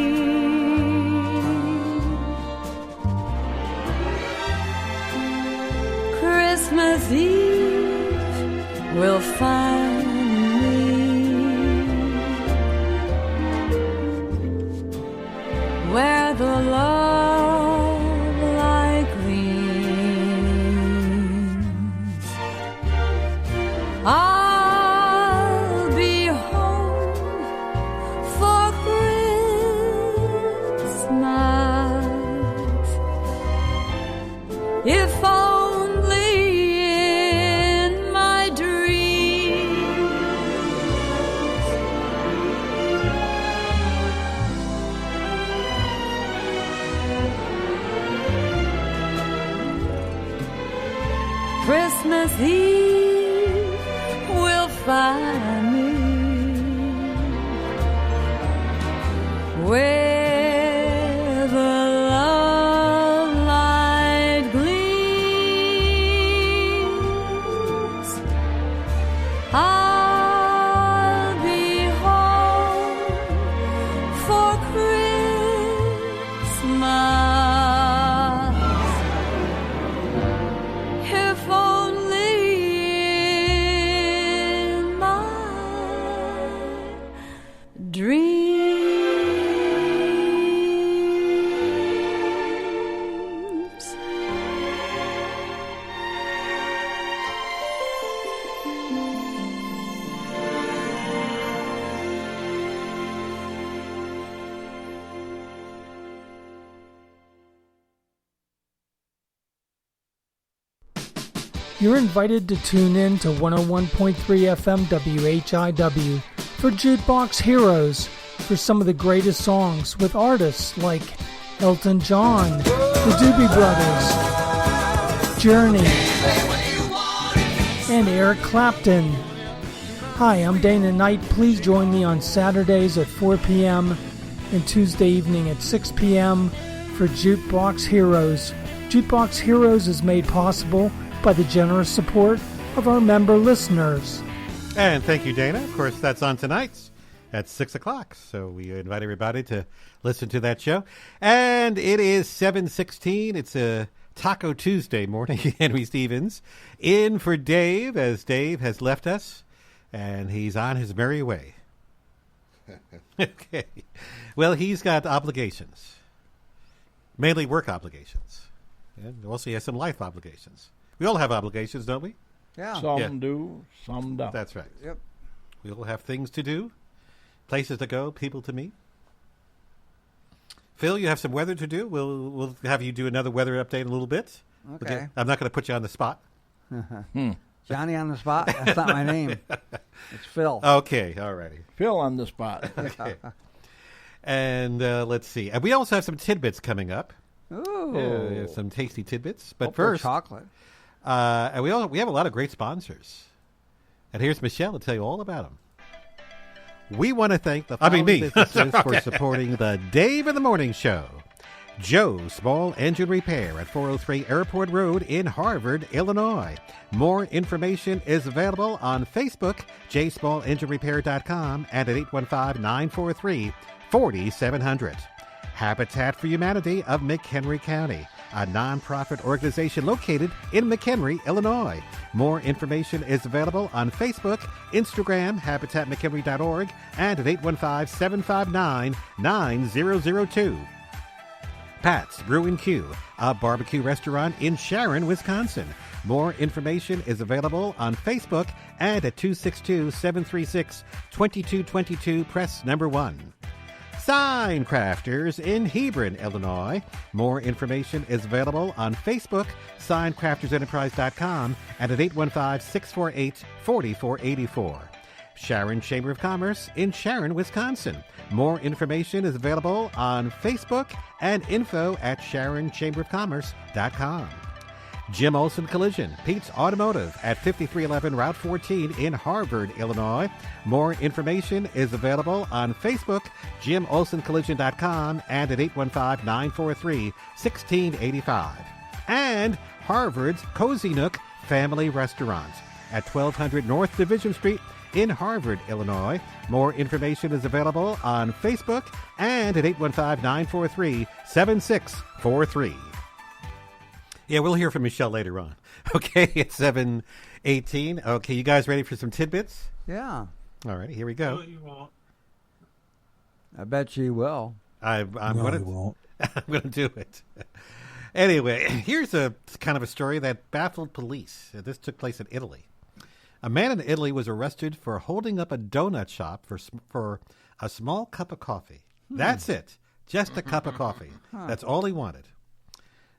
Christmas Eve will find me where the love light gleams. if only in my dreams. Christmas Eve will find me where the love light gleams. I'll be home for Christmas, if only in my dreams. You're invited to tune in to 101.3 FM WHIW for Jukebox Heroes for some of the greatest songs with artists like Elton John, the Doobie Brothers, Journey, and Eric Clapton. Hi, I'm Dana Knight. Please join me on Saturdays at 4 p.m. and Tuesday evening at 6 p.m. for Jukebox Heroes. Jukebox Heroes is made possible by the generous support of our member listeners. And thank you, Dana. Of course, that's on tonight at 6 o'clock. So we invite everybody to listen to that show. And it is 7:16. It's a Taco Tuesday morning. Henry Stevens in for Dave, as Dave has left us. And he's on his merry way. Okay. Well, he's got obligations. Mainly work obligations. And also he has some life obligations. We all have obligations, don't we? Yeah. Some do, some don't. That's right. Yep. We all have things to do, places to go, people to meet. Phil, you have some weather to do. We'll have you do another weather update in a little bit. Okay. I'm not going to put you on the spot. Johnny on the spot? That's not my name. It's Phil. Okay, all righty. Phil on the spot. Okay. And let's see. And we also have some tidbits coming up. Ooh. Some tasty tidbits. But Hope they're first, chocolate. And we have a lot of great sponsors. And here's Michelle to tell you all about them. We want to thank the following businesses for supporting the Dave in the Morning Show. Joe Small Engine Repair at 403 Airport Road in Harvard, Illinois. More information is available on Facebook, jsmallenginerepair.com, and at 815-943-4700. Habitat for Humanity of McHenry County, a nonprofit organization located in McHenry, Illinois. More information is available on Facebook, Instagram, habitatmchenry.org, and at 815-759-9002. Pat's Brew and Q, a barbecue restaurant in Sharon, Wisconsin. More information is available on Facebook and at 262-736-2222, press number 1. Sign Crafters in Hebron, Illinois. More information is available on Facebook, signcraftersenterprise.com, and at 815-648-4484. Sharon Chamber of Commerce in Sharon, Wisconsin. More information is available on Facebook and info at sharonchamberofcommerce.com. Jim Olson Collision, Pete's Automotive at 5311 Route 14 in Harvard, Illinois. More information is available on Facebook, JimOlsonCollision.com, and at 815-943-1685. And Harvard's Cozy Nook Family Restaurant at 1200 North Division Street in Harvard, Illinois. More information is available on Facebook and at 815-943-7643. Yeah, we'll hear from Michelle later on. Okay, it's 7:18. Okay, you guys ready for some tidbits? Yeah. All right, here we go. I bet she will. I'm No, you going won't. to do it. Anyway, here's a kind of a story that baffled police. This took place in Italy. A man in Italy was arrested for holding up a donut shop for a small cup of coffee. That's it. Just a cup of coffee. That's all he wanted.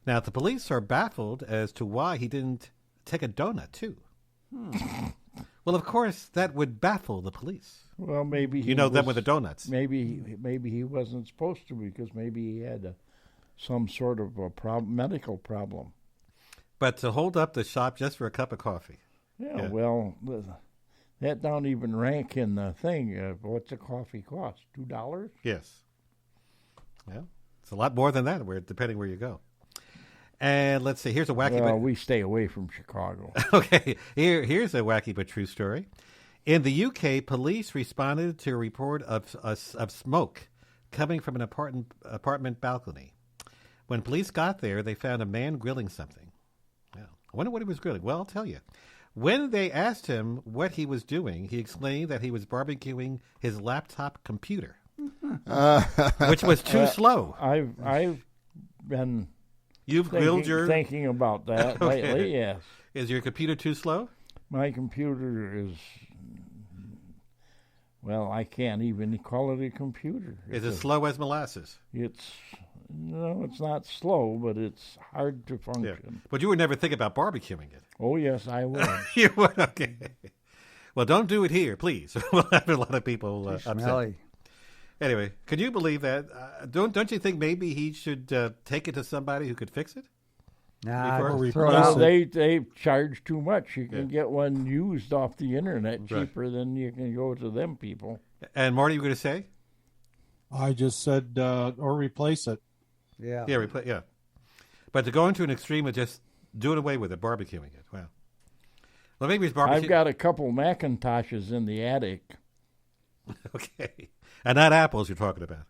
Now, the police are baffled as to why he didn't take a donut, too. Well, of course, that would baffle the police. Well, maybe You know them with the donuts. Maybe he wasn't supposed to because maybe he had some sort of a medical problem. But to hold up the shop just for a cup of coffee. Yeah. Well, that don't even rank in the thing. What's a coffee cost? $2? Yes. Well, it's a lot more than that, depending where you go. And let's see. Here's a wacky. Well, we stay away from Chicago. Okay. Here's a wacky but true story. In the UK, police responded to a report of smoke coming from an apartment balcony. When police got there, they found a man grilling something. Well, I wonder what he was grilling. Well, I'll tell you. When they asked him what he was doing, he explained that he was barbecuing his laptop computer, which was too slow. I've been thinking about that lately. Yes. Is your computer too slow? My computer is. Well, I can't even call it a computer. Is it slow as molasses? It's not slow, but it's hard to function. Yeah. But you would never think about barbecuing it. Oh, yes, I would. You would? Okay. Well, don't do it here, please. We'll have a lot of people upset. Smelly. Anyway, can you believe that? Don't you think maybe he should take it to somebody who could fix it? They charge too much. You can get one used off the internet cheaper than you can go to them people. And Marty, you were going to say? I just said, or replace it. Yeah. Yeah, yeah. But to go into an extreme of just doing away with it, barbecuing it. Well, maybe it's barbecue. I've got a couple Macintoshes in the attic. Okay. And not apples you're talking about.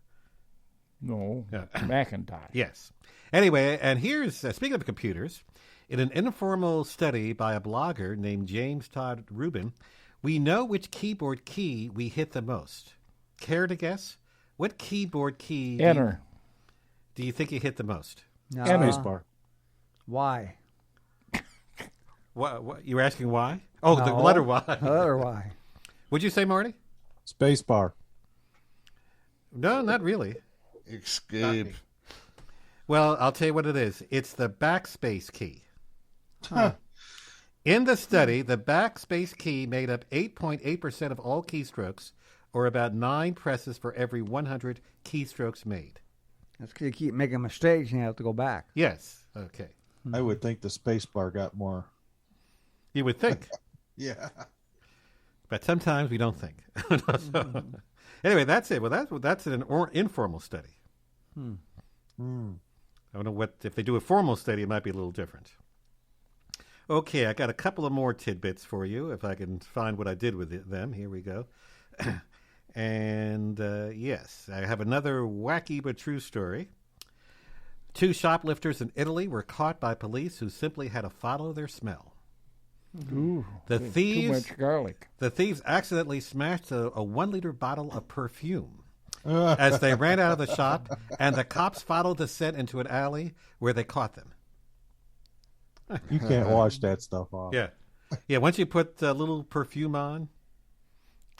No, Macintosh. Yes. Anyway, and here's, speaking of computers, in an informal study by a blogger named James Todd Rubin, we know which keyboard key we hit the most. Care to guess? What keyboard key Enter. Do you think you hit the most? No. Spacebar. Why? What? You were asking why? Oh, No. the letter Y. Letter Y. What'd you say, Marty? Spacebar. No, not really. Escape. Well, I'll tell you what it is. It's the backspace key. In the study, the backspace key made up 8.8% of all keystrokes, or about 9 presses for every 100 keystrokes made. That's because you keep making mistakes and you have to go back. Yes. Okay. I would think the spacebar got more. You would think. Yeah. But sometimes we don't think. Anyway, that's it. Well, that's an informal study. I don't know what, if they do a formal study, it might be a little different. Okay, I got a couple of more tidbits for you, if I can find what I did with them. Here we go. And yes, I have another wacky but true story. 2 shoplifters in Italy were caught by police who simply had to follow their smell. Ooh, The thieves, too much garlic. The thieves accidentally smashed a 1-liter bottle of perfume as they ran out of the shop, and the cops followed the scent into an alley where they caught them. You can't wash that stuff off. Yeah. Yeah, once you put a little perfume on,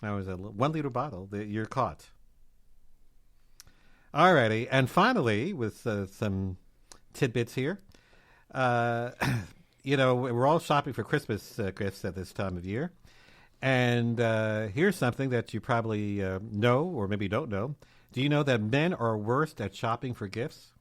that was a 1-liter bottle, you're caught. All righty. And finally, with some tidbits here, you know, we're all shopping for Christmas gifts at this time of year. And here's something that you probably know or maybe don't know. Do you know that men are worst at shopping for gifts?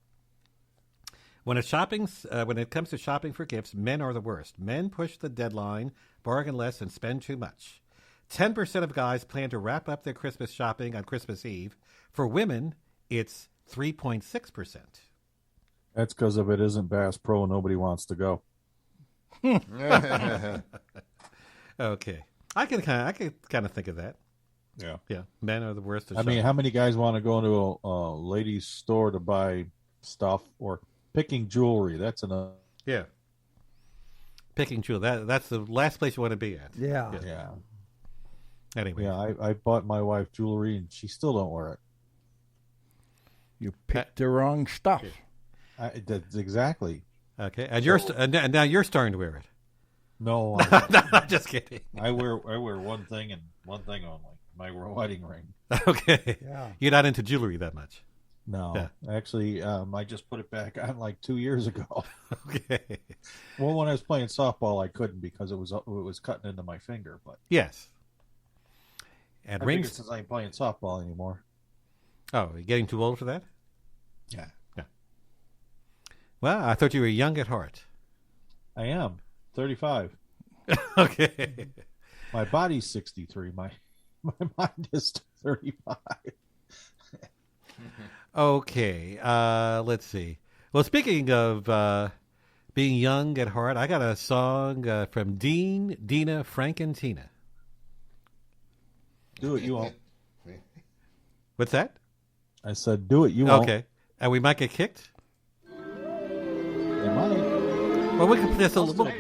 When it comes to shopping for gifts, men are the worst. Men push the deadline, bargain less, and spend too much. 10% of guys plan to wrap up their Christmas shopping on Christmas Eve. For women, it's 3.6%. That's because if it isn't Bass Pro, nobody wants to go. Okay. I can kind of think of that. Yeah. Yeah. Men are the worst at I shopping. mean, how many guys want to go into a ladies' store to buy stuff or picking jewelry? That's enough. Yeah. Picking jewelry. That's the last place you want to be at. Yeah. Anyway. Yeah, I bought my wife jewelry and she still don't wear it. You picked the wrong stuff. That's exactly. Okay. And now you're starting to wear it. No, I'm just kidding. I wear one thing and one thing only. My wedding ring. Okay. Yeah. You're not into jewelry that much. No, Yeah. actually, I just put it back on like 2 years ago. Okay. Well, when I was playing softball, I couldn't because it was cutting into my finger. But Yes. And I rings. figured since I ain't playing softball anymore. Oh, are you getting too old for that? Yeah. Yeah. Well, I thought you were young at heart. I am 35. Okay. My body's 63. My mind is 35. Okay. Let's see. Well, speaking of being young at heart, I got a song from Dean, Dina, Frank, and Tina. Do it, you won't. What's that? I said, do it, you won't. Okay. And we might get kicked? They might. Well, we can play this a little.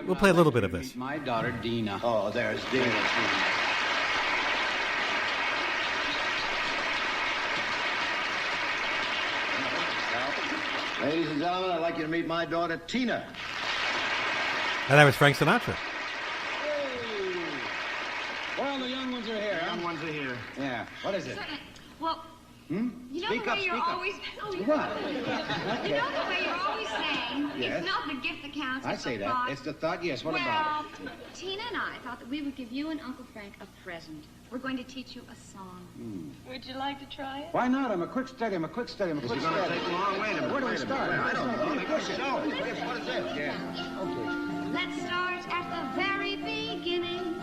We'll play a little bit of this. My daughter, Dina. Oh, there's Dina. Ladies and gentlemen, I'd like you to meet my daughter, Tina. And that was Frank Sinatra. Well, the young ones are here. Young ones are here. Yeah. What is it? Well, Hmm? you know Speak the way up, you're speak up. always. Oh, you What? You know the way you're always saying Yes. it's not the gift that counts. I it's say the that. thought. It's the thought, yes. What well, about Tina and I thought that we would give you and Uncle Frank a present. We're going to teach you a song. it? Would you like to try it? Why not? I'm a quick study. I'm a quick study. I'm a quick study. It's going to take long. Wait a minute. Where do I start? I don't know. Push it. What is it? Yeah. Okay. Let's start at the very beginning.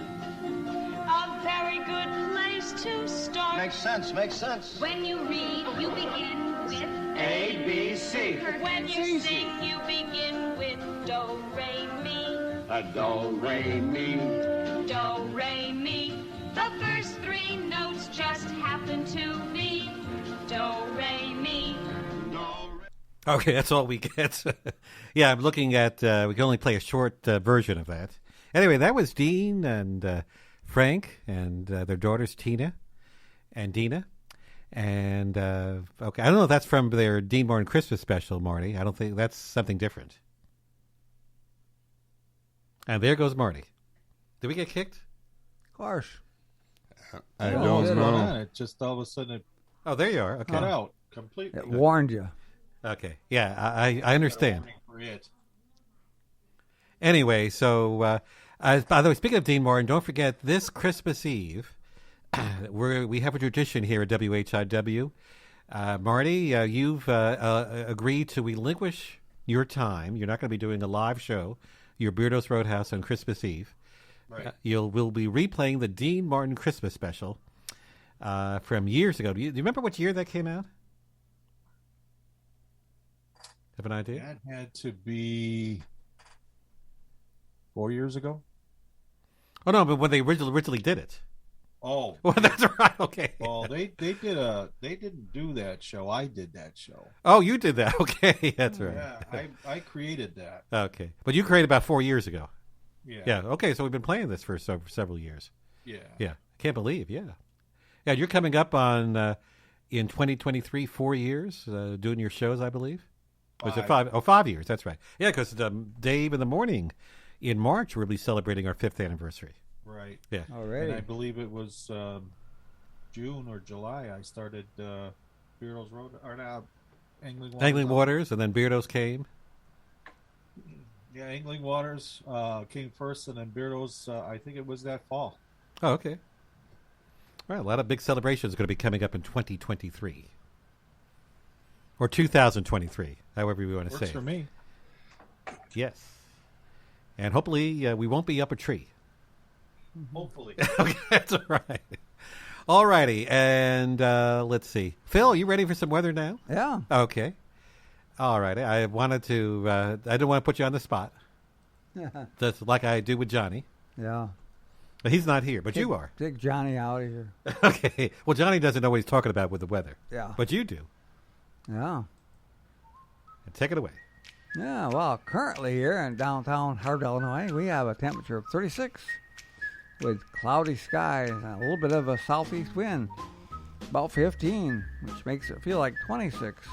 A very good place to start. Makes sense. Makes sense. When you read, you begin with A, B, C. When you sing, you begin with do, re, mi. A do, re, mi. Do, re, mi. The first three notes just happen to be do, re, mi. Okay, that's all we get. Yeah, I'm looking at. We can only play a short version of that. Anyway, that was Dean and Frank and their daughters Tina and Dina. And okay, I don't know if that's from their Dean Martin Christmas special, Marty. I don't think that's something different. And there goes Marty. Did we get kicked? Of course. I don't know. It just all of a sudden it Oh, there you are. Okay. cut out completely. It warned you. Okay. Yeah, I understand. For it. Anyway, so by the way, speaking of Dean Martin, don't forget this Christmas Eve, we have a tradition here at WHIW. Marty, you've agreed to relinquish your time. You're not going to be doing a live show, your Beardo's Roadhouse on Christmas Eve. Right. We'll be replaying the Dean Martin Christmas special from years ago. Do you remember what year that came out? Have an idea? That had to be 4 years ago. Oh no, but when they originally did it. Oh, well, that's right. Okay. Well, they didn't do that show. I did that show. Oh, you did that. Okay, that's right. Yeah, I created that. Okay, but you created about 4 years ago. Yeah. Yeah. Okay, so we've been playing this for several years. Yeah. Yeah. Can't believe. Yeah. Yeah, you're coming up on in 2023, 4 years doing your shows, I believe. Was it 5? Oh, 5 years. That's right. Yeah, because Dave in the Morning in March we'll be celebrating our 5th anniversary. Right. Yeah. Already. And I believe it was June or July. I started Beardo's Road or now Angling Waters. Angling Waters, and then Beardo's came. Yeah, Angling Waters came first, and then Beardo's. I think it was that fall. Oh, okay. All right, a lot of big celebrations going to be coming up in 2023 or 2023, however we want to say. Works for me. Yes, and hopefully we won't be up a tree. Hopefully. Okay, that's all right. All righty, and let's see. Phil, you ready for some weather now? Yeah. Okay. All right. I wanted to. I didn't want to put you on the spot. That's like I do with Johnny. Yeah. But he's not here, but you are. Take Johnny out of here. Okay. Well, Johnny doesn't know what he's talking about with the weather. Yeah. But you do. Yeah. And take it away. Yeah, well, currently here in downtown Hart, Illinois, we have a temperature of 36 with cloudy skies and a little bit of a southeast wind, about 15, which makes it feel like 26.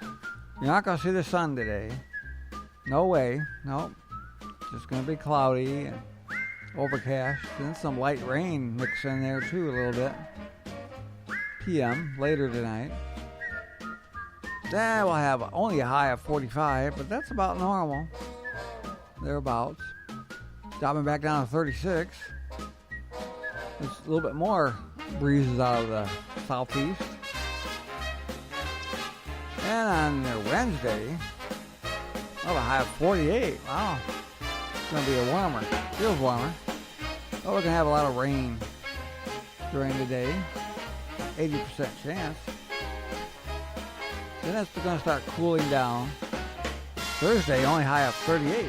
You're not going to see the sun today. No way. Nope. It's just going to be cloudy and overcast, and some light rain mixed in there too a little bit. PM later tonight. Then we'll have only a high of 45, but that's about normal. Thereabouts. Dropping back down to 36. There's a little bit more breezes out of the southeast. And on their Wednesday, oh, a high of 48. Wow. It's going to be a warmer. Feels warmer. Oh, we're going to have a lot of rain during the day. 80% chance. Then it's going to start cooling down. Thursday, only high of 38.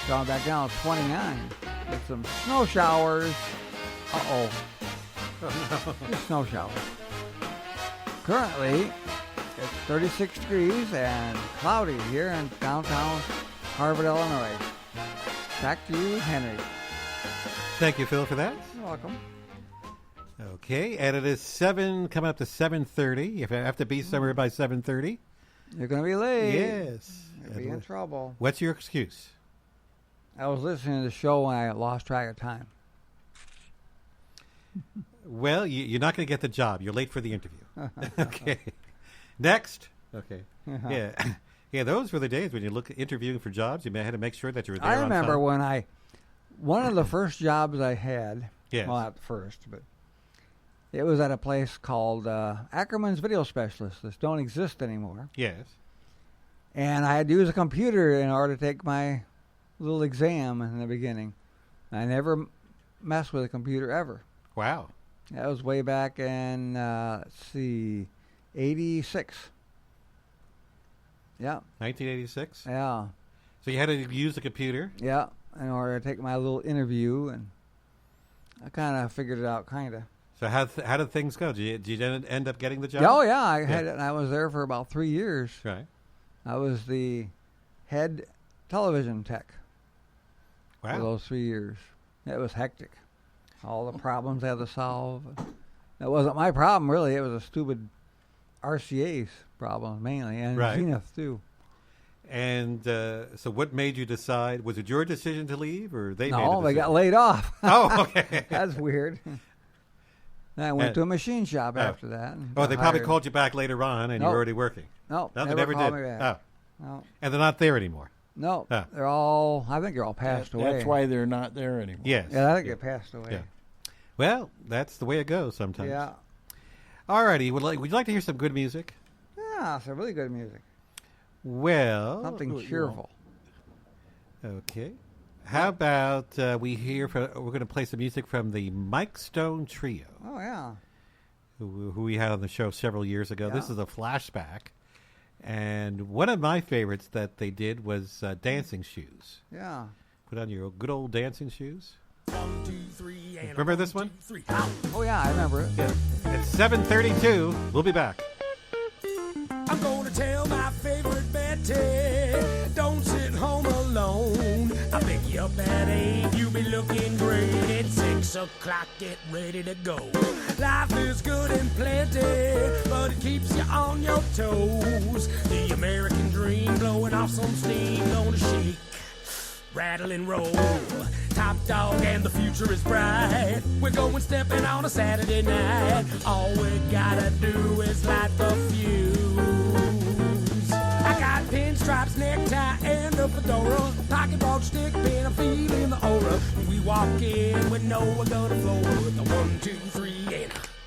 Going back down to 29. With some snow showers. Uh-oh. Just snow showers. Currently, it's 36 degrees and cloudy here in downtown Harvard, Illinois. Back to you, Henry. Thank you, Phil, for that. You're welcome. Okay, and it is 7, coming up to 7:30. If I have to be somewhere by 7:30. You're going to be late. Yes. You'll be in trouble. What's your excuse? I was listening to the show when I lost track of time. Well, you're not going to get the job. You're late for the interview. Okay. Next. Okay. Yeah. Yeah, those were the days when you look at interviewing for jobs. You had to make sure that you were there I on remember time. when one of the first jobs I had, Yes. well, not the first, but it was at a place called Ackerman's Video Specialists. This don't exist anymore. Yes. And I had to use a computer in order to take my little exam in the beginning. I never messed with a computer ever. Wow. That was way back in, let's see, 86. Yeah. 1986? Yeah. So you had to use a computer? Yeah, in order to take my little interview, and I kind of figured it out, kind of. So how did things go? Did you end up getting the job? Oh, yeah, I had it, and I was there for about 3 years. Right. I was the head television tech for Wow. those 3 years. It was hectic. All the problems I had to solve. It wasn't my problem, really. It was a stupid RCA's problem, mainly, and Right. Zenith, too. And so what made you decide? Was it your decision to leave, or they made a No, they got decision? laid off. Oh, okay. That's weird. Then I went to a machine shop after that. and Oh, got they probably hired. called you back later on, and you Nope. were already working. No, they never never called did. me back. Oh. No. And they're not there anymore. No, Oh. they're all. I think they're all passed away. That's why they're not there anymore. Yes. Yeah, I think they passed away. Yeah. Well, that's the way it goes sometimes. Yeah. All righty. Would you like to hear some good music? Yeah, some really good music. Well, Something cheerful. Okay. How about we hear? We're going to play some music from the Mike Stone Trio, Oh yeah. who we had on the show several years ago. This Yeah. is a flashback, and one of my favorites that they did was Dancing Shoes. Yeah. Put on your good old dancing shoes. 1, 2, 3, and Remember this one? 3. Oh yeah, I remember it. Yeah. It's 7:32. We'll be back. I'm gonna tell my favorite Betty, don't sit home alone. I'll pick you up at 8, you'll be looking great at 6 o'clock, get ready to go. Life is good and plenty, but it keeps you on your toes. The American dream, blowing off some steam, gonna shake, rattle and roll. Top dog and the future is bright. We're going stepping on a Saturday night. All we gotta do is light the fuse. I got pinstripes, necktie, and a fedora. Pocketbook, stick pin, I'm feeling the aura. We walk in, we know we're gonna flow with the 1, 2, 3,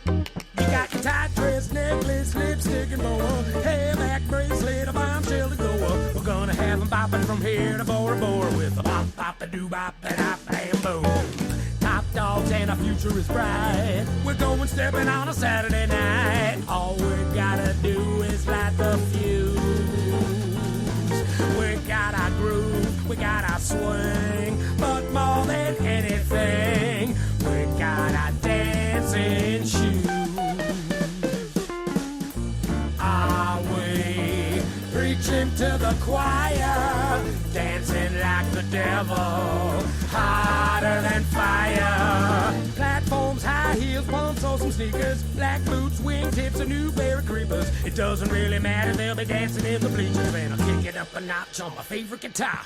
and you got your tight dress, necklace, lipstick, and boa. Hair back bracelet, a bombshell to go up. We're gonna have them bopping from here to Bora Bora with a bop, bop, a doo, bop, and hop, and boom. Top dogs and our future is bright. We're going stepping on a Saturday night. All we gotta do is light the fuse. We got our groove, we got our swing, but more than anything, we got our dancing shoes. Are we preaching to the choir, dancing like the devil, hotter than fire? Platforms, high heels, pumps, or some sneakers, black boots, wingtips, a new pair of creepers. It doesn't really matter, they'll be dancing in the bleachers, and I'll kick it up a notch on my favorite guitar.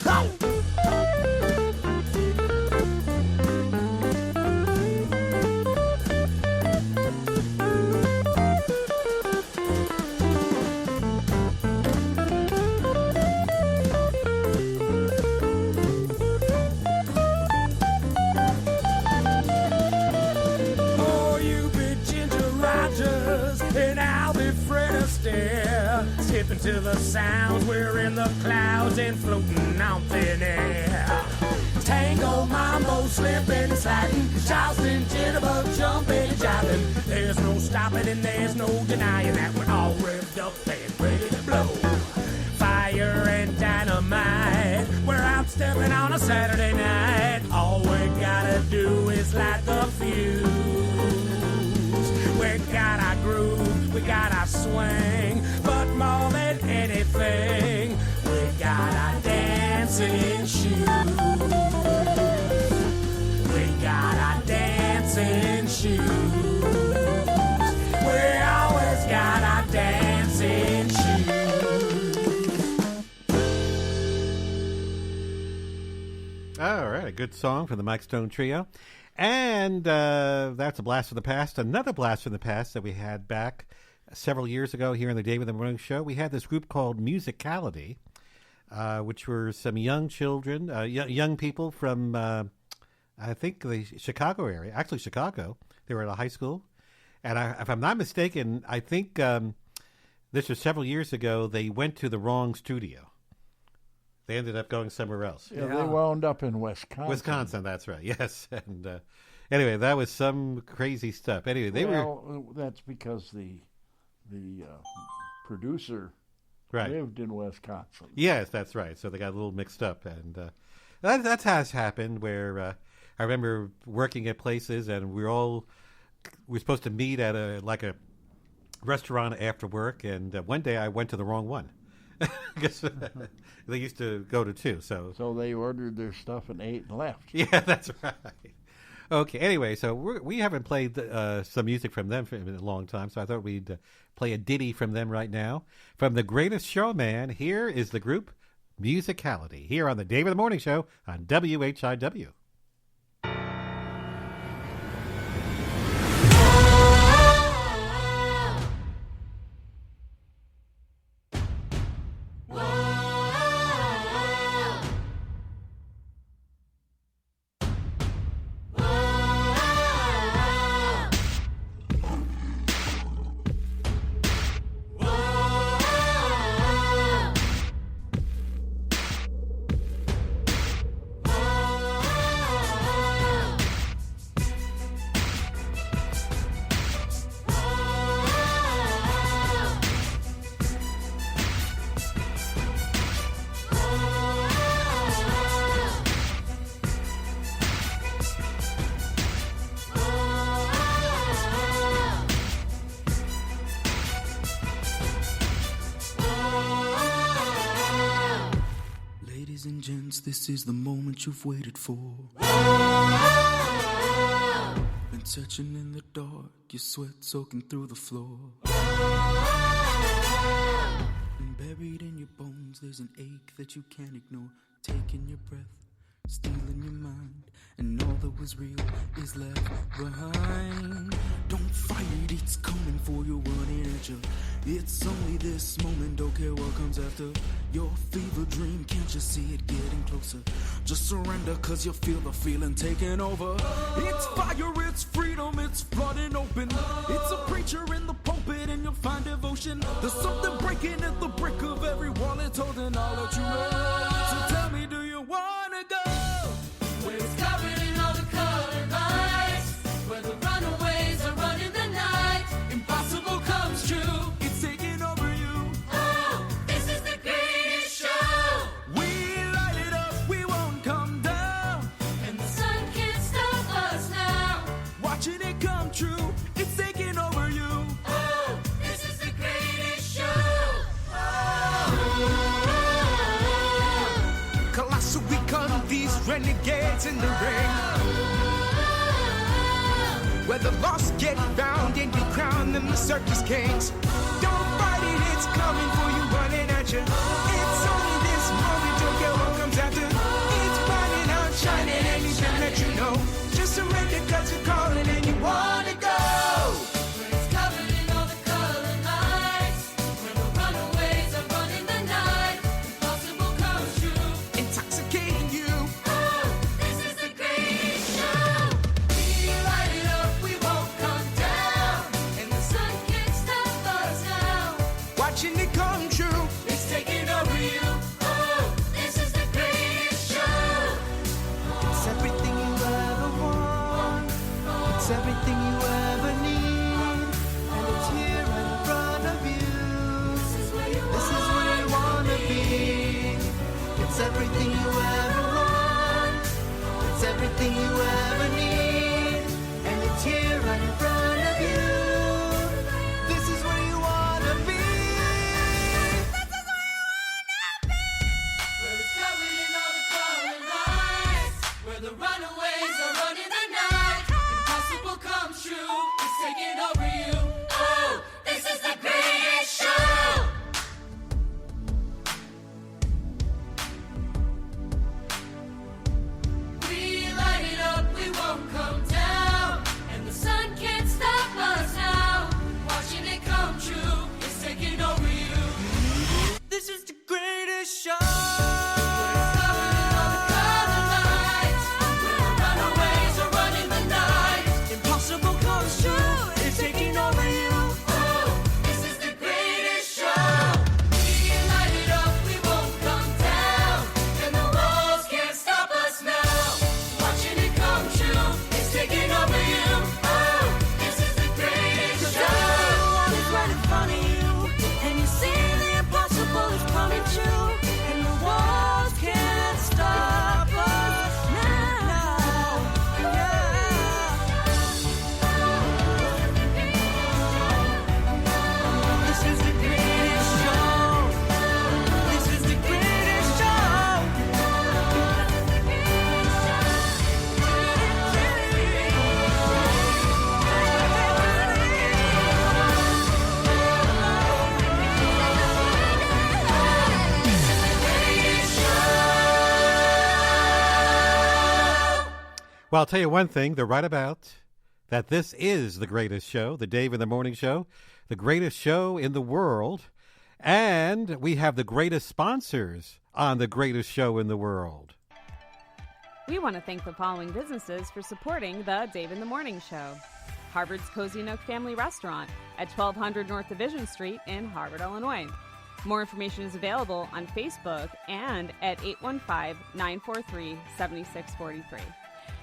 to the sounds. We're in the clouds and floating on thin air. Tango, mambo, slipping, sliding, jostling, jitterbug, jumping, and jiving. There's no stopping and there's no denying that we're all revved up and ready to blow. Fire and dynamite, we're out stepping on a Saturday night. All we gotta do is light the fuse. We got our groove, we got our swing, but more than anything, we got our dancing shoes. We got our dancing shoes. We always got our dancing shoes. All right, a good song from the Mike Stone Trio. And that's a blast from the past. Another blast from the past that we had back several years ago here on the Dave in the Morning Show. We had this group called Musicality, which were some young children, young people from, I think, the Chicago area. Actually, Chicago. They were at a high school. And if I'm not mistaken, I think this was several years ago, they went to the wrong studio. They ended up going somewhere else. Yeah, they wound up in Wisconsin. Wisconsin, that's right. Yes, and anyway, that was some crazy stuff. Anyway, they were. That's because the producer Right. lived in Wisconsin. Yes, that's right. So they got a little mixed up, and that has happened. Where I remember working at places, and we're supposed to meet at a restaurant after work, and one day I went to the wrong one. Because they used to go to two, so they ordered their stuff and ate and left. Yeah, that's right. Okay. Anyway, so we haven't played some music from them for a long time, so I thought we'd play a ditty from them right now. From The Greatest Showman, here is the group Musicality here on the Dave in the Morning Show on WHIW. Ladies and gents, this is the moment you've waited for. Been searching in the dark, your sweat soaking through the floor. And buried in your bones, there's an ache that you can't ignore. Taking your breath, stealing your mind, and all that was real is left behind. Don't fight it, it's coming for you, running at you. It's only this moment, don't care what comes after. Your fever dream, can't you see it getting closer? Just surrender, cause you feel the feeling taking over. It's fire, it's freedom, it's flooding open. It's a preacher in the pulpit and you'll find devotion. There's something breaking at the brick of every wall it's holding all that you know. So tell me, do you wanna go? Where it's covered in all the colored lights, where the runaways are running the night. Impossible comes true. It's taking over you. Oh, this is the greatest show. We light it up, we won't come down. And the sun can't stop us now. Watching it come true. It's taking over you. Oh, this is the greatest show. Colossal, we come these renegades in the ring. Where the lost get found and you crown them the circus kings. Don't fight it, it's coming for you, running at you. It's only this moment, don't care what comes after. It's burning out, shining, anything that you know. Just surrender cause you're calling and you wanna go. Where it's covered in all the colored lights, where the runaways are running the night. Impossible comes true. Intoxicating you. Oh, this is the greatest show. We light it up, we won't come down. And the sun can't stop us now. Watching it come true. It's everything you ever need, and it's here in front of you. This is where you wanna be. It's everything you ever want. It's everything you ever need, and it's here right in front of you. This is where you wanna be. This is where you wanna be. Where it's covered in all the colored lights, where the runaways are running the night. Impossible comes true, it's taking over you. Oh, this is the greatest show. We light it up, we won't come down, and the sun can't stop us now. Watching it come true, it's taking over you. This is the greatest show. Impossible comes true, it's taking over you. Oh, this is the greatest show. We light it up, we won't come down, and the walls can't stop us now. Watching it come true, it's taking over you. Oh, this is the greatest show. Everyone is right in front of you, and you see the impossible is coming true, and the walls can't stop us now. This is the greatest show. This is the greatest show. Well, I'll tell you one thing. They're right about that this is the greatest show, the Dave in the Morning Show, the greatest show in the world. And we have the greatest sponsors on the greatest show in the world. We want to thank the following businesses for supporting the Dave in the Morning Show. Harvard's Cozy Nook Family Restaurant at 1200 North Division Street in Harvard, Illinois. More information is available on Facebook and at 815-943-7643.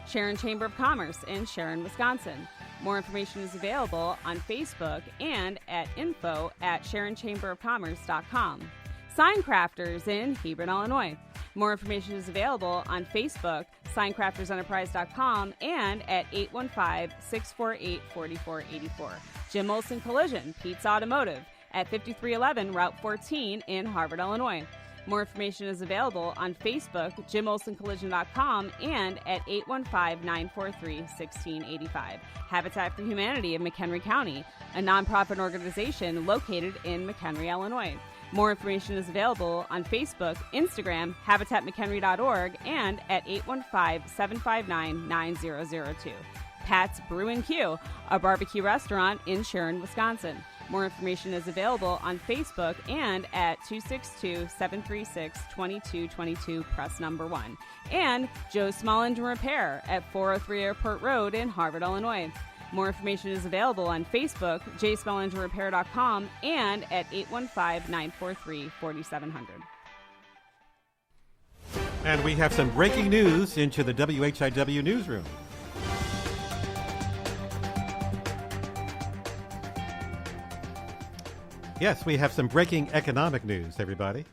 Sharon Chamber of Commerce in Sharon, Wisconsin. More information is available on Facebook and at info@sharonchamberofcommerce.com. Sign Crafters in Hebron, Illinois. More information is available on Facebook, signcraftersenterprise.com, and at 815-648-4484. Jim Olson Collision, Pete's Automotive, at 5311 Route 14 in Harvard, Illinois. More information is available on Facebook, JimOlsonCollision.com, and at 815-943-1685. Habitat for Humanity of McHenry County, a nonprofit organization located in McHenry, Illinois. More information is available on Facebook, Instagram, HabitatMcHenry.org, and at 815-759-9002. Pat's Brew and Q, a barbecue restaurant in Sharon, Wisconsin. More information is available on Facebook and at 262-736-2222, press number 1. And Joe's Small Engine Repair at 403 Airport Road in Harvard, Illinois. More information is available on Facebook, jsmallenginerepair.com, and at 815-943-4700. And we have some breaking news into the WHIW newsroom. Yes, we have some breaking economic news, everybody.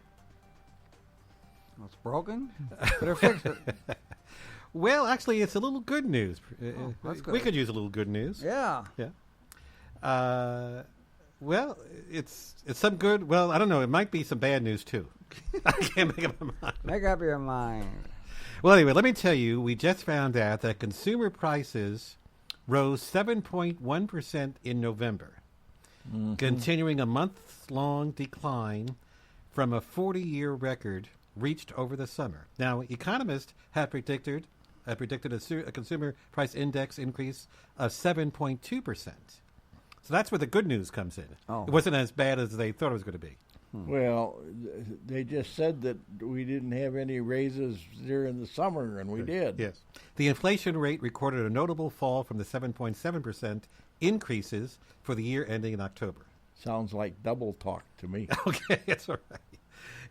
It's broken? Better fix it. Well, actually, it's a little good news. That's good. We could use a little good news. Yeah. Yeah. Well, it's some good. Well, I don't know. It might be some bad news, too. I can't make up my mind. Make up your mind. Well, anyway, let me tell you, we just found out that consumer prices rose 7.1% in November, continuing a month-long decline from a 40-year record reached over the summer. Now, economists have predicted a consumer price index increase of 7.2%. So that's where the good news comes in. Oh. It wasn't as bad as they thought it was going to be. Well, they just said that we didn't have any raises during the summer, and we did. Yes. The inflation rate recorded a notable fall from the 7.7% increases for the year ending in October. Sounds like double talk to me. Okay, that's all right.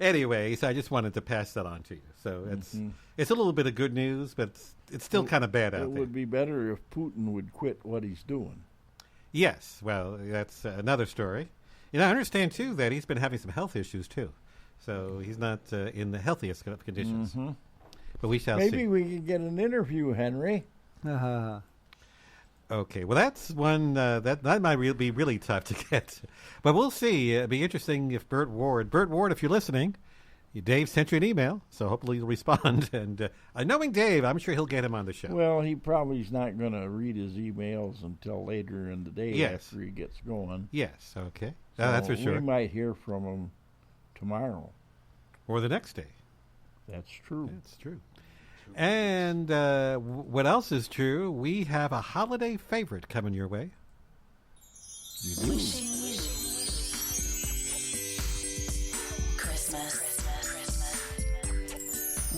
Anyway, so I just wanted to pass that on to you. So it's a little bit of good news, but it's still kind of bad out It there. would be better if Putin would quit what he's doing. Yes, well, that's another story. I understand, too, that he's been having some health issues, too. So he's not in the healthiest of conditions. But we shall see. Maybe we could get an interview, Henry. Okay, well, that's one that might be really tough to get. But we'll see. It'd be interesting if Burt Ward, if you're listening, Dave sent you an email, so hopefully you'll respond. And knowing Dave, I'm sure he'll get him on the show. Well, he probably is not going to read his emails until later in the day Yes. after he gets going. Yes, okay. So That's for sure. We might hear from him tomorrow. Or the next day. That's true. That's true. And what else is true? We have a holiday favorite coming your way. You do. Christmas.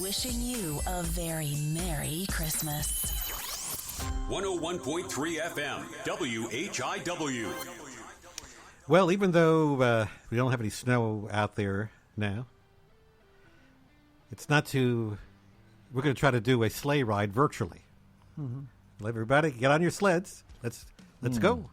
Wishing you a very Merry Christmas. 101.3 FM, WHIW. Well, even though we don't have any snow out there now, it's not too... We're going to try to do a sleigh ride virtually. Let everybody get on your sleds. Let's go.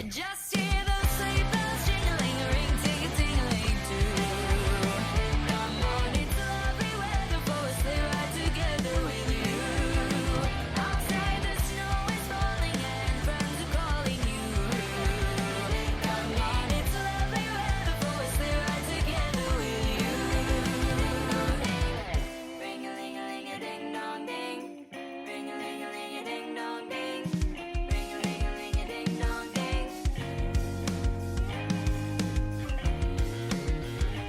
Just hear those sleigh bells jingling-a-ring, ting-a-ting-a-ling too. Come on, it's lovely weather for a sleigh ride together with you. Outside the snow is falling and friends are calling you. Come on, it's lovely weather for a sleigh ride together with you. Ring-a-ling-a-ling-a-ding-dong-ding. Ring-a-ling-a-ling-a-ding-dong-ding. Ring-a-ling-a-ling-a-ding-dong-ding.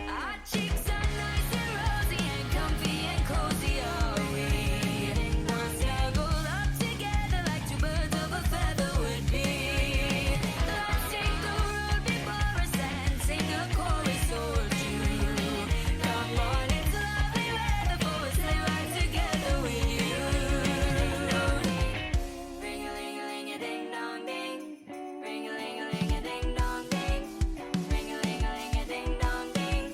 Our cheeks are nice and rosy and comfy and cozy, are we? We're snuggled up together like two birds of a feather would be. Let's take the road before us and sing a chorus or two. Come on, it's lovely weather for a sleigh ride together with you. Ring-a-ling-a-ling-a-ding-dong-ding. Ring-a-ling-a-ling-a-ding-dong-ding. Ring-a-ling-a-ling-a-ding-dong-ding.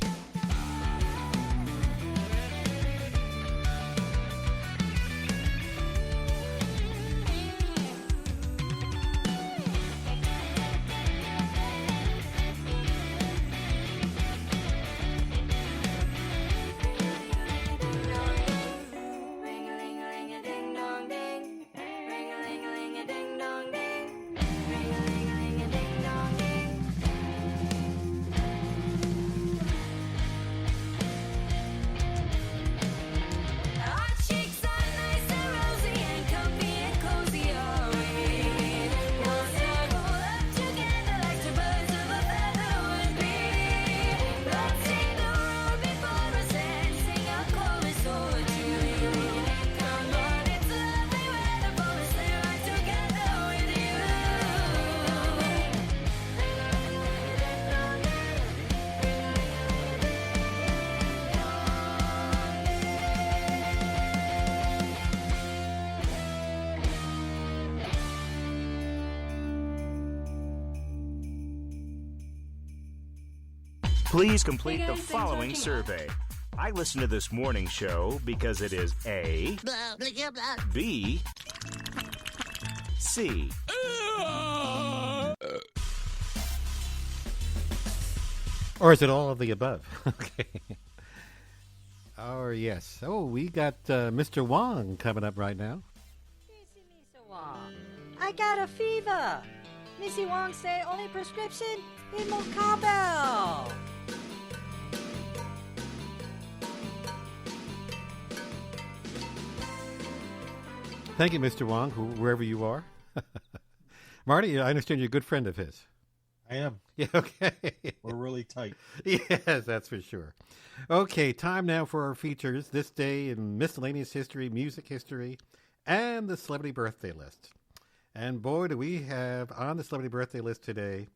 Ring-a-ling-a-ling-a-ding-dong-ding. Ring-a-ling-a-ling-a-ding-dong-ding. Ring-a-ling-a-ling-a-ding-dong-ding. Our cheeks are nice and rosy and comfy and cozy, are we? We'll snuggle up together like two birds of a feather would be. Let's take the road before us and sing a chorus or two. Come on, it's lovely weather for a sleigh ride together with you. Please complete Hey the guys, thanks for following watching. survey. I listen to this morning show because it is A, B, C. Or is it all of the above? Okay. Oh, yes. Oh, we got Mr. Wong coming up right now. I got a fever. Missy Wong say only prescription in Mocabel. Thank you, Mr. Wong, wherever you are. Marty, I understand you're a good friend of his. I am. Yeah, okay. We're really tight. Yes, that's for sure. Okay, time now for our features this day in miscellaneous history, music history, and the celebrity birthday list. And boy, do we have on the celebrity birthday list today,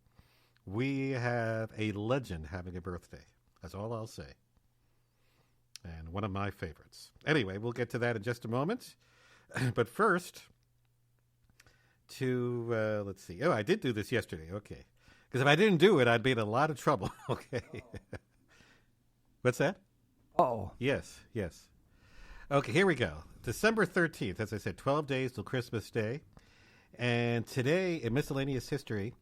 we have a legend having a birthday. That's all I'll say. And one of my favorites. Anyway, we'll get to that in just a moment. But first, let's see. Oh, I did do this yesterday. Okay. Because if I didn't do it, I'd be in a lot of trouble. Okay. What's that? Oh. Yes. Okay, here we go. December 13th, as I said, 12 days till Christmas Day. And today, in miscellaneous history,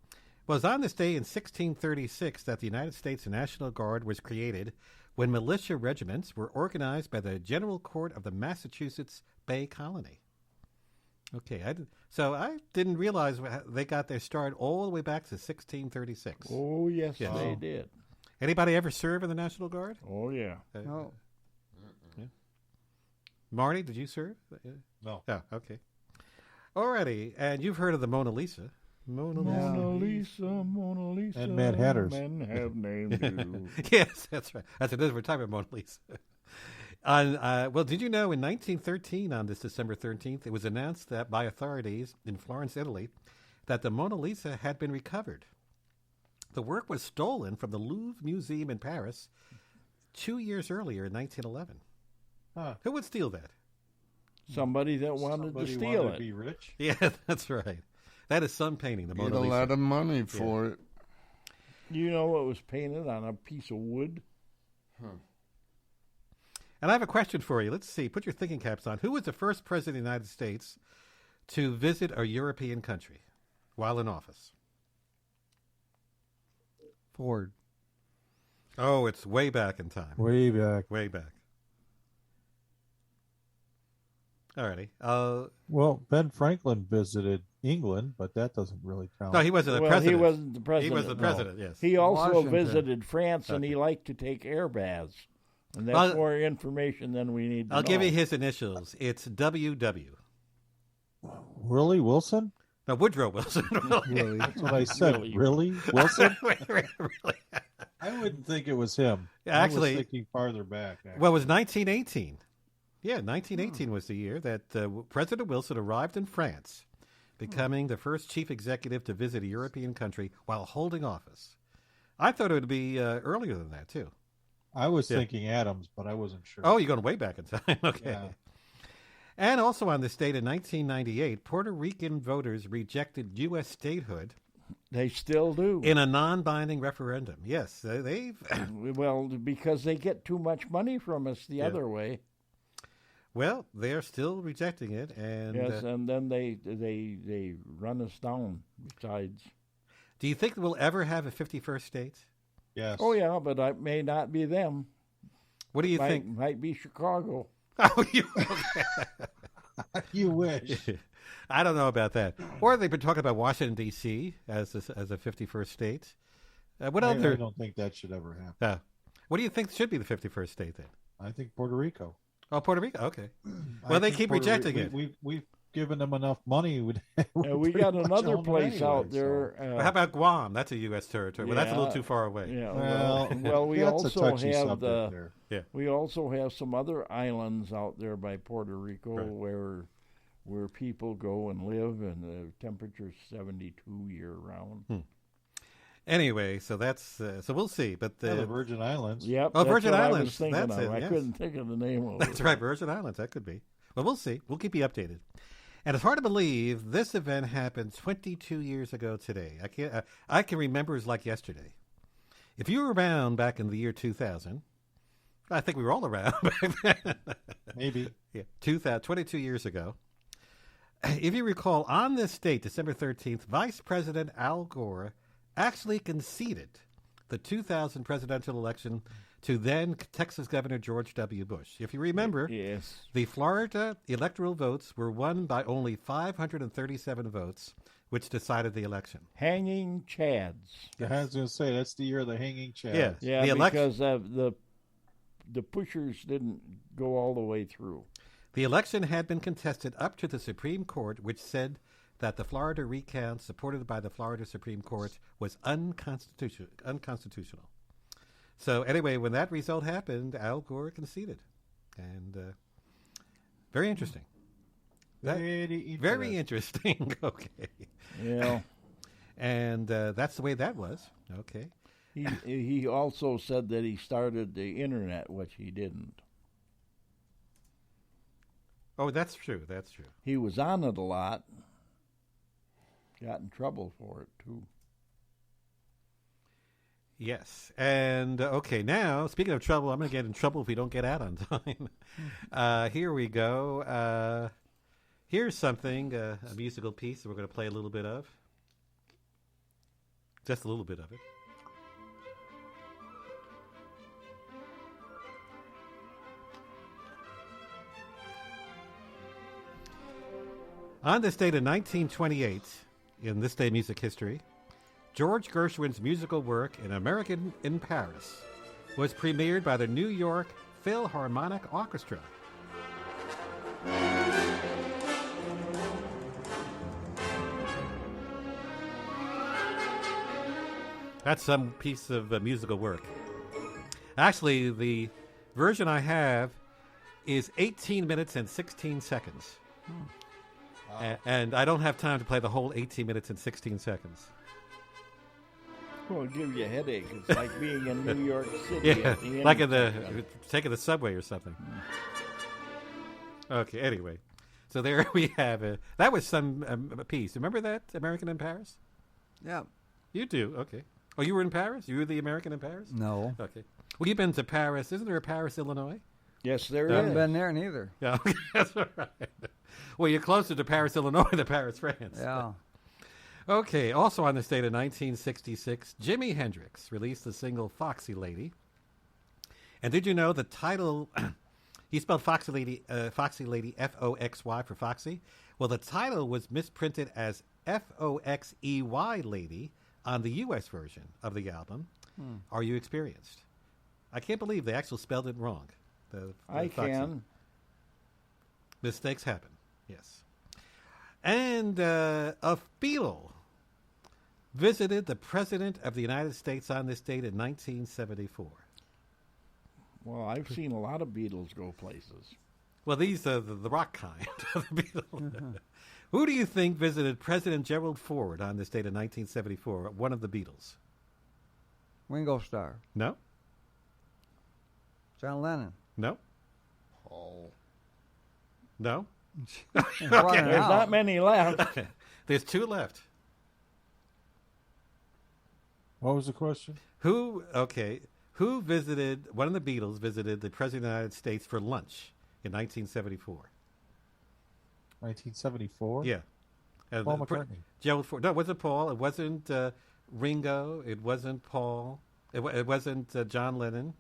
was on this day in 1636 that the United States National Guard was created when militia regiments were organized by the General Court of the Massachusetts Bay Colony. Okay, so I didn't realize they got their start all the way back to 1636. Oh, yes. They did. Anybody ever serve in the National Guard? Oh, yeah. No. Yeah. Marty, did you serve? No. Oh, okay. Alrighty, and you've heard of the Mona Lisa. Mona Lisa. And Mad Hatters. Men have named you. Yes, that's right. That's it. We're talking about Mona Lisa. Well, did you know in 1913, on this December 13th, it was announced that by authorities in Florence, Italy, that the Mona Lisa had been recovered. The work was stolen from the Louvre Museum in Paris 2 years earlier in 1911. Huh. Who would steal that? Somebody that wanted to steal it. Be rich. Yeah, that's right. That is some painting, the Get Mona a Lisa. lot of money for it. You know what was painted on a piece of wood? And I have a question for you. Let's see. Put your thinking caps on. Who was the first president of the United States to visit a European country while in office? Ford. Oh, it's way back in time. Way back. Way back. Alrighty. Well, Ben Franklin visited England, but that doesn't really count. No, he wasn't the president. He wasn't the president. He was the president, yes. He also Washington. visited France, and he liked to take air baths. And that's more information than we need to I'll know. give you his initials. It's WW. Really, Wilson? No, Woodrow Wilson. Really? That's what I said. Really? Wilson? Really? I wouldn't think it was him. Actually, I was thinking farther back. Actually. Well, it was 1918. Yeah, 1918 was the year that President Wilson arrived in France, becoming the first chief executive to visit a European country while holding office. I thought it would be earlier than that, too. I was thinking Adams, but I wasn't sure. Oh, you're going way back in time. Okay. Yeah. And also on this date in 1998, Puerto Rican voters rejected U.S. statehood. They still do. In a non-binding referendum. Yes, they've... Well, because they get too much money from us the other way. Well, they're still rejecting it, and yes, and then they run us down. Besides, do you think we'll ever have a 51st state? Yes. Oh yeah, but it may not be them. What do you think? Might be Chicago. Oh, you wish. I don't know about that. Or they've been talking about Washington D.C. as a 51st state. What other? I don't think that should ever happen. What do you think should be the 51st state then? I think Puerto Rico. Oh, Puerto Rico. Okay. Well, they keep rejecting it. We've given them enough money. We got another place out there. Well, how about Guam? That's a U.S. territory. Well, that's a little too far away. Yeah. Well, we that's also a touchy have subject there. Yeah. We also have some other islands out there by Puerto Rico where people go and live, and the temperature's 72 year round. Anyway, so that's so we'll see. But the Virgin Islands. Yep. Oh, that's Virgin what Islands. I was thinking That's of. it. I Yes. couldn't think of the name of it. That's right, Virgin Islands. That could be. Well, we'll see. We'll keep you updated. And it's hard to believe this event happened 22 years ago today. I can remember it like yesterday. If you were around back in the year 2000, I think we were all around back then. Maybe. Yeah, 22 years ago. If you recall, on this date, December 13th, Vice President Al Gore actually conceded the 2000 presidential election to then Texas Governor George W. Bush. If you remember, yes, the Florida electoral votes were won by only 537 votes, which decided the election. Hanging Chads. Yes. I was going to say, that's the year of the Hanging Chads. Yeah, because the pushers didn't go all the way through. The election had been contested up to the Supreme Court, which said that the Florida recount supported by the Florida Supreme Court was unconstitutional. So anyway, when that result happened, Al Gore conceded. And very interesting. Very interesting. Okay. Yeah. And that's the way that was. Okay. He also said that he started the internet, which he didn't. Oh, that's true. That's true. He was on it a lot. Got in trouble for it, too. Yes. And, okay, now, speaking of trouble, I'm going to get in trouble if we don't get out on time. Here we go. Here's something, a musical piece that we're going to play a little bit of. Just a little bit of it. On this date in 1928, in this day music history, George Gershwin's musical work, An American in Paris, was premiered by the New York Philharmonic Orchestra. That's some piece of musical work. Actually, the version I have is 18 minutes and 16 seconds. And I don't have time to play the whole 18 minutes and 16 seconds. Well, it'll give you a headache. It's like being in New York City. Yeah, at the end like of taking the subway or something. Okay, anyway. So there we have it. That was some piece. Remember that, American in Paris? Yeah. You do? Okay. Oh, you were in Paris? You were the American in Paris? No. Okay. Well, you've been to Paris. Isn't there a Paris, Illinois? Yes, there I haven't is. been there neither. Yeah, that's all right. Well, you're closer to Paris, Illinois than Paris, France. Yeah. Okay, also on this date in 1966, Jimi Hendrix released the single Foxy Lady. And did you know the title, he spelled Foxy Lady F-O-X-Y for Foxy. Well, the title was misprinted as F-O-X-E-Y Lady on the U.S. version of the album. Are you experienced? I can't believe they actually spelled it wrong. I Foxy. can. Mistakes happen, yes. And a Beatle visited the President of the United States on this date in 1974. Well, I've seen a lot of Beatles go places. Well, these are the rock kind of the Beatles. Who do you think visited President Gerald Ford on this date in 1974, one of the Beatles? Ringo Starr. No. John Lennon. No. Paul. No. There's not many left. There's two left. What was the question? Who visited, one of the Beatles visited the President of the United States for lunch in 1974? 1974? Yeah. Paul McCartney. Gerald Ford. No, it wasn't Paul. It wasn't Ringo. It wasn't Paul. It wasn't John Lennon.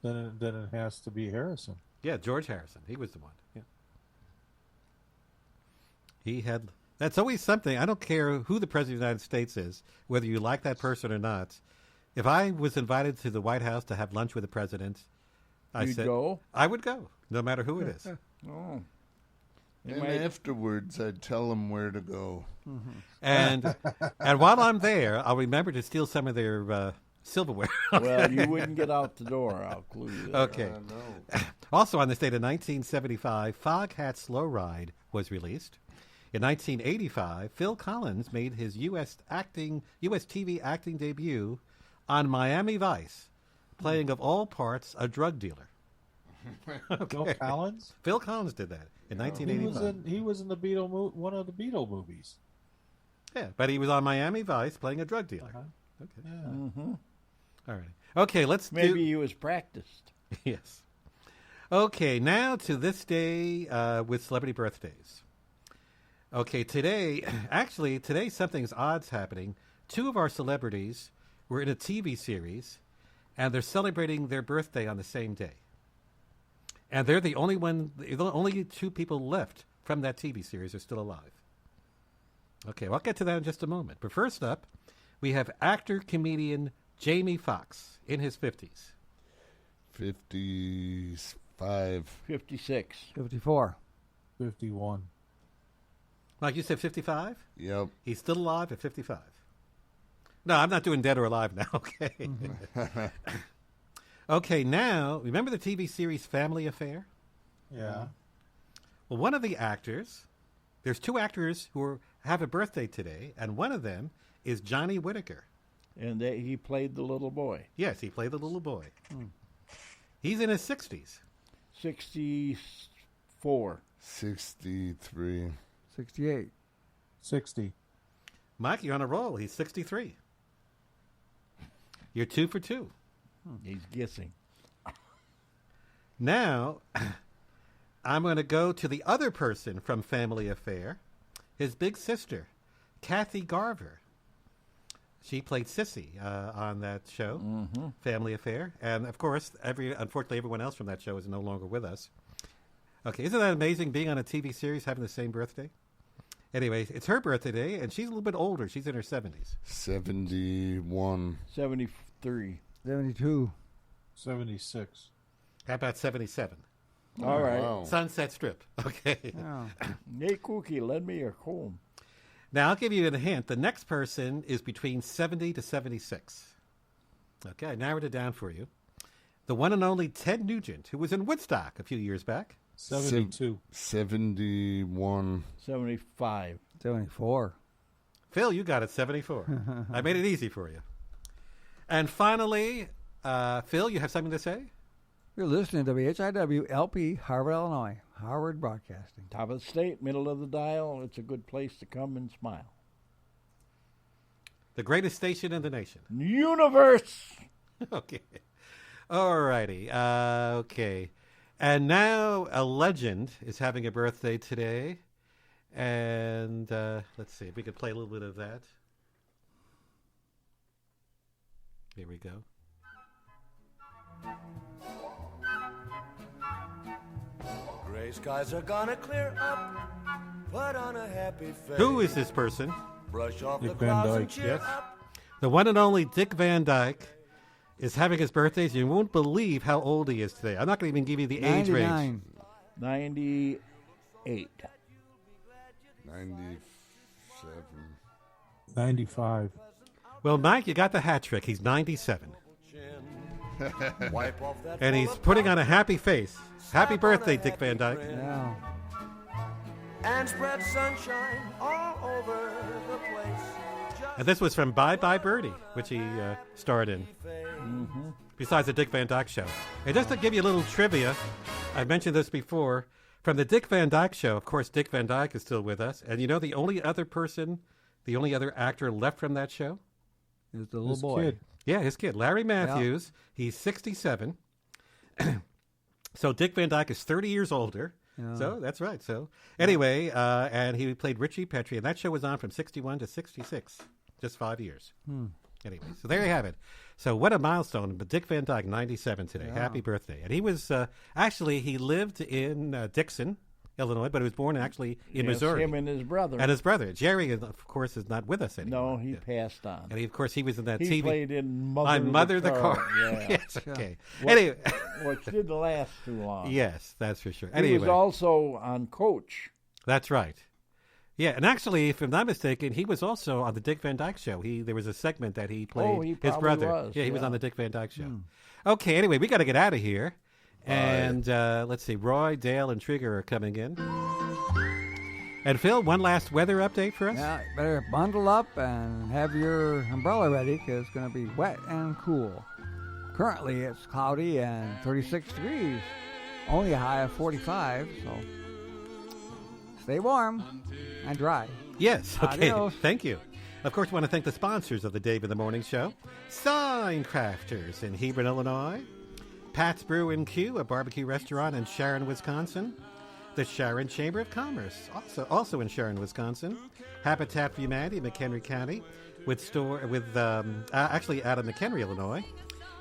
Then it has to be Harrison. Yeah, George Harrison. He was the one. Yeah. He had. That's always something. I don't care who the President of the United States is, whether you like that person or not. If I was invited to the White House to have lunch with the president, You'd go? I would go, no matter who it is. Oh. And afterwards, I'd tell them where to go. And while I'm there, I'll remember to steal some of their silverware. Well, you wouldn't get out the door. I'll clue you there. Okay. Also on this date in 1975, Foghat Slow Ride was released. In 1985, Phil Collins made his U.S. TV acting debut on Miami Vice, playing of all parts a drug dealer. Phil Collins? Phil Collins did that in 1985. He was in the one of the Beatle movies. Yeah, but he was on Miami Vice playing a drug dealer. Okay. Yeah. Mm-hmm. All right. Okay, Maybe he was practiced. Yes. Okay, now to this day with celebrity birthdays. Okay, today something's odd's happening. Two of our celebrities were in a TV series, and they're celebrating their birthday on the same day. And they're the only two people left from that TV series are still alive. Okay, well, I'll get to that in just a moment. But first up, we have actor-comedian Jamie Foxx in his 50s. 55. 56. 54. 51. Like you said, 55? Yep. He's still alive at 55. No, I'm not doing dead or alive now, okay? Okay, now, remember the TV series Family Affair? Yeah. Well, one of the actors there's two actors who have a birthday today, and one of them is Johnny Whitaker. And he played the little boy. Yes, he played the little boy. He's in his 60s. 64. 63. 68. 60. Mike, you're on a roll. He's 63. You're 2 for 2. He's guessing. Now, I'm going to go to the other person from Family Affair, his big sister, Kathy Garver. She played Sissy on that show, Family Affair. And, of course, unfortunately, everyone else from that show is no longer with us. Okay, isn't that amazing, being on a TV series, having the same birthday? Anyway, it's her birthday today, and she's a little bit older. She's in her 70s. 71. 73. 72. 76. How about 77? All right. Wow. Sunset Strip. Okay. Hey, Cookie, lend me your comb. Now, I'll give you a hint. The next person is between 70 to 76. Okay, I narrowed it down for you. The one and only Ted Nugent, who was in Woodstock a few years back. 72. 71. 75. 74. Phil, you got it, 74. I made it easy for you. And finally, Phil, you have something to say? You're listening to WHIW LP, Harvard, Illinois. Harvard Broadcasting. Top of the state, middle of the dial. It's a good place to come and smile. The greatest station in the nation. Universe! Okay. All righty. Okay. And now a legend is having a birthday today. And let's see if we could play a little bit of that. Here we go. Gray skies are gonna clear up. Put on a happy face. Who is this person? Brush off Dick the Van clouds and Dyke. cheer Yes. up. The one and only Dick Van Dyke is having his birthday. You won't believe how old he is today. I'm not going to even give you the age range. 99. 98. 97. 95. Well, Mike, you got the hat trick. He's 97. Wipe off that And he's full of putting on a pride. happy face. Happy birthday, Dick Van Dyke. Yeah. And spread sunshine all over the place. And this was from Bye Bye Birdie, which he starred in. Besides the Dick Van Dyke Show. And just to give you a little trivia, I've mentioned this before. From the Dick Van Dyke Show, of course, Dick Van Dyke is still with us. And you know the only other actor left from that show? Is the little His boy. kid. Yeah, his kid, Larry Matthews. He's 67. So Dick Van Dyke is 30 years older. Yeah. So that's right. So anyway, and he played Richie Petrie, and that show was on from 61 to 66, just 5 years. Anyway, so there you have it. So what a milestone. But Dick Van Dyke, 97 today. Yeah. Happy birthday. And he was, actually, he lived in Dixon, Illinois, but he was born actually in Missouri. Him and his brother. And his brother. Jerry, of course, is not with us anymore. No, he passed on. And of course, he was in that He TV. played in My Mother the Car. Yeah. Yes, okay. What- Anyway. Which didn't last too long. Yes, that's for sure. He Anyway. was also on Coach. That's right. Yeah, and actually, if I'm not mistaken, he was also on the Dick Van Dyke Show. There was a segment that he played he his probably brother. was, He was yeah. on the Dick Van Dyke Show. Okay, anyway, we got to get out of here. And let's see, Roy, Dale, and Trigger are coming in. And Phil, one last weather update for us? Yeah, better bundle up and have your umbrella ready because it's going to be wet and cool. Currently, it's cloudy and 36 degrees. Only a high of 45, so stay warm and dry. Yes, okay. Adios. Thank you. Of course, we want to thank the sponsors of the Dave in the Morning Show. Sign Crafters in Hebron, Illinois. Pat's Brew and Q, a barbecue restaurant in Sharon, Wisconsin. The Sharon Chamber of Commerce, also in Sharon, Wisconsin. Habitat for Humanity, McHenry County, actually out of McHenry, Illinois.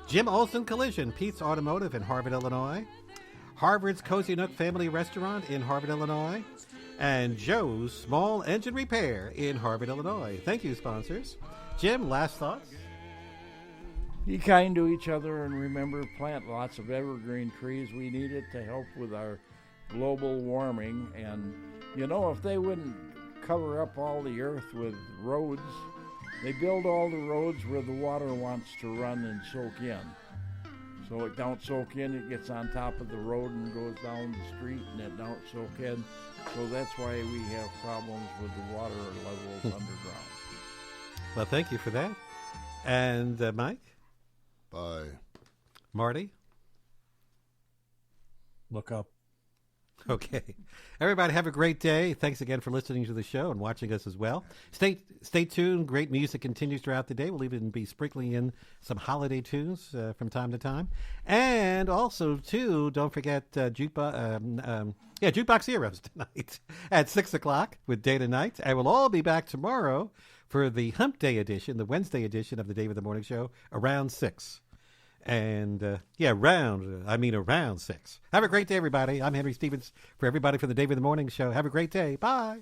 Jim Olson Collision, Pete's Automotive in Harvard, Illinois. Harvard's Cozy Nook Family Restaurant in Harvard, Illinois. And Joe's Small Engine Repair in Harvard, Illinois. Thank you, sponsors. Jim, last thoughts? Be kind to each other and remember, plant lots of evergreen trees. We need it to help with our global warming. And, if they wouldn't cover up all the earth with roads, they build all the roads where the water wants to run and soak in. So it don't soak in. It gets on top of the road and goes down the street, and it don't soak in. So that's why we have problems with the water levels underground. Well, thank you for that. And Mike? Bye. Marty? Look up. Okay. Everybody have a great day. Thanks again for listening to the show and watching us as well. Stay tuned. Great music continues throughout the day. We'll even be sprinkling in some holiday tunes from time to time. And also, too, don't forget Jukebox Heroes tonight at 6 o'clock with Dana Knight. And we'll all be back tomorrow for the Hump Day edition, the Wednesday edition of the Dave in the Morning Show, around 6. And, around 6. Have a great day, everybody. I'm Henry Stevens for everybody from the Dave in the Morning Show. Have a great day. Bye.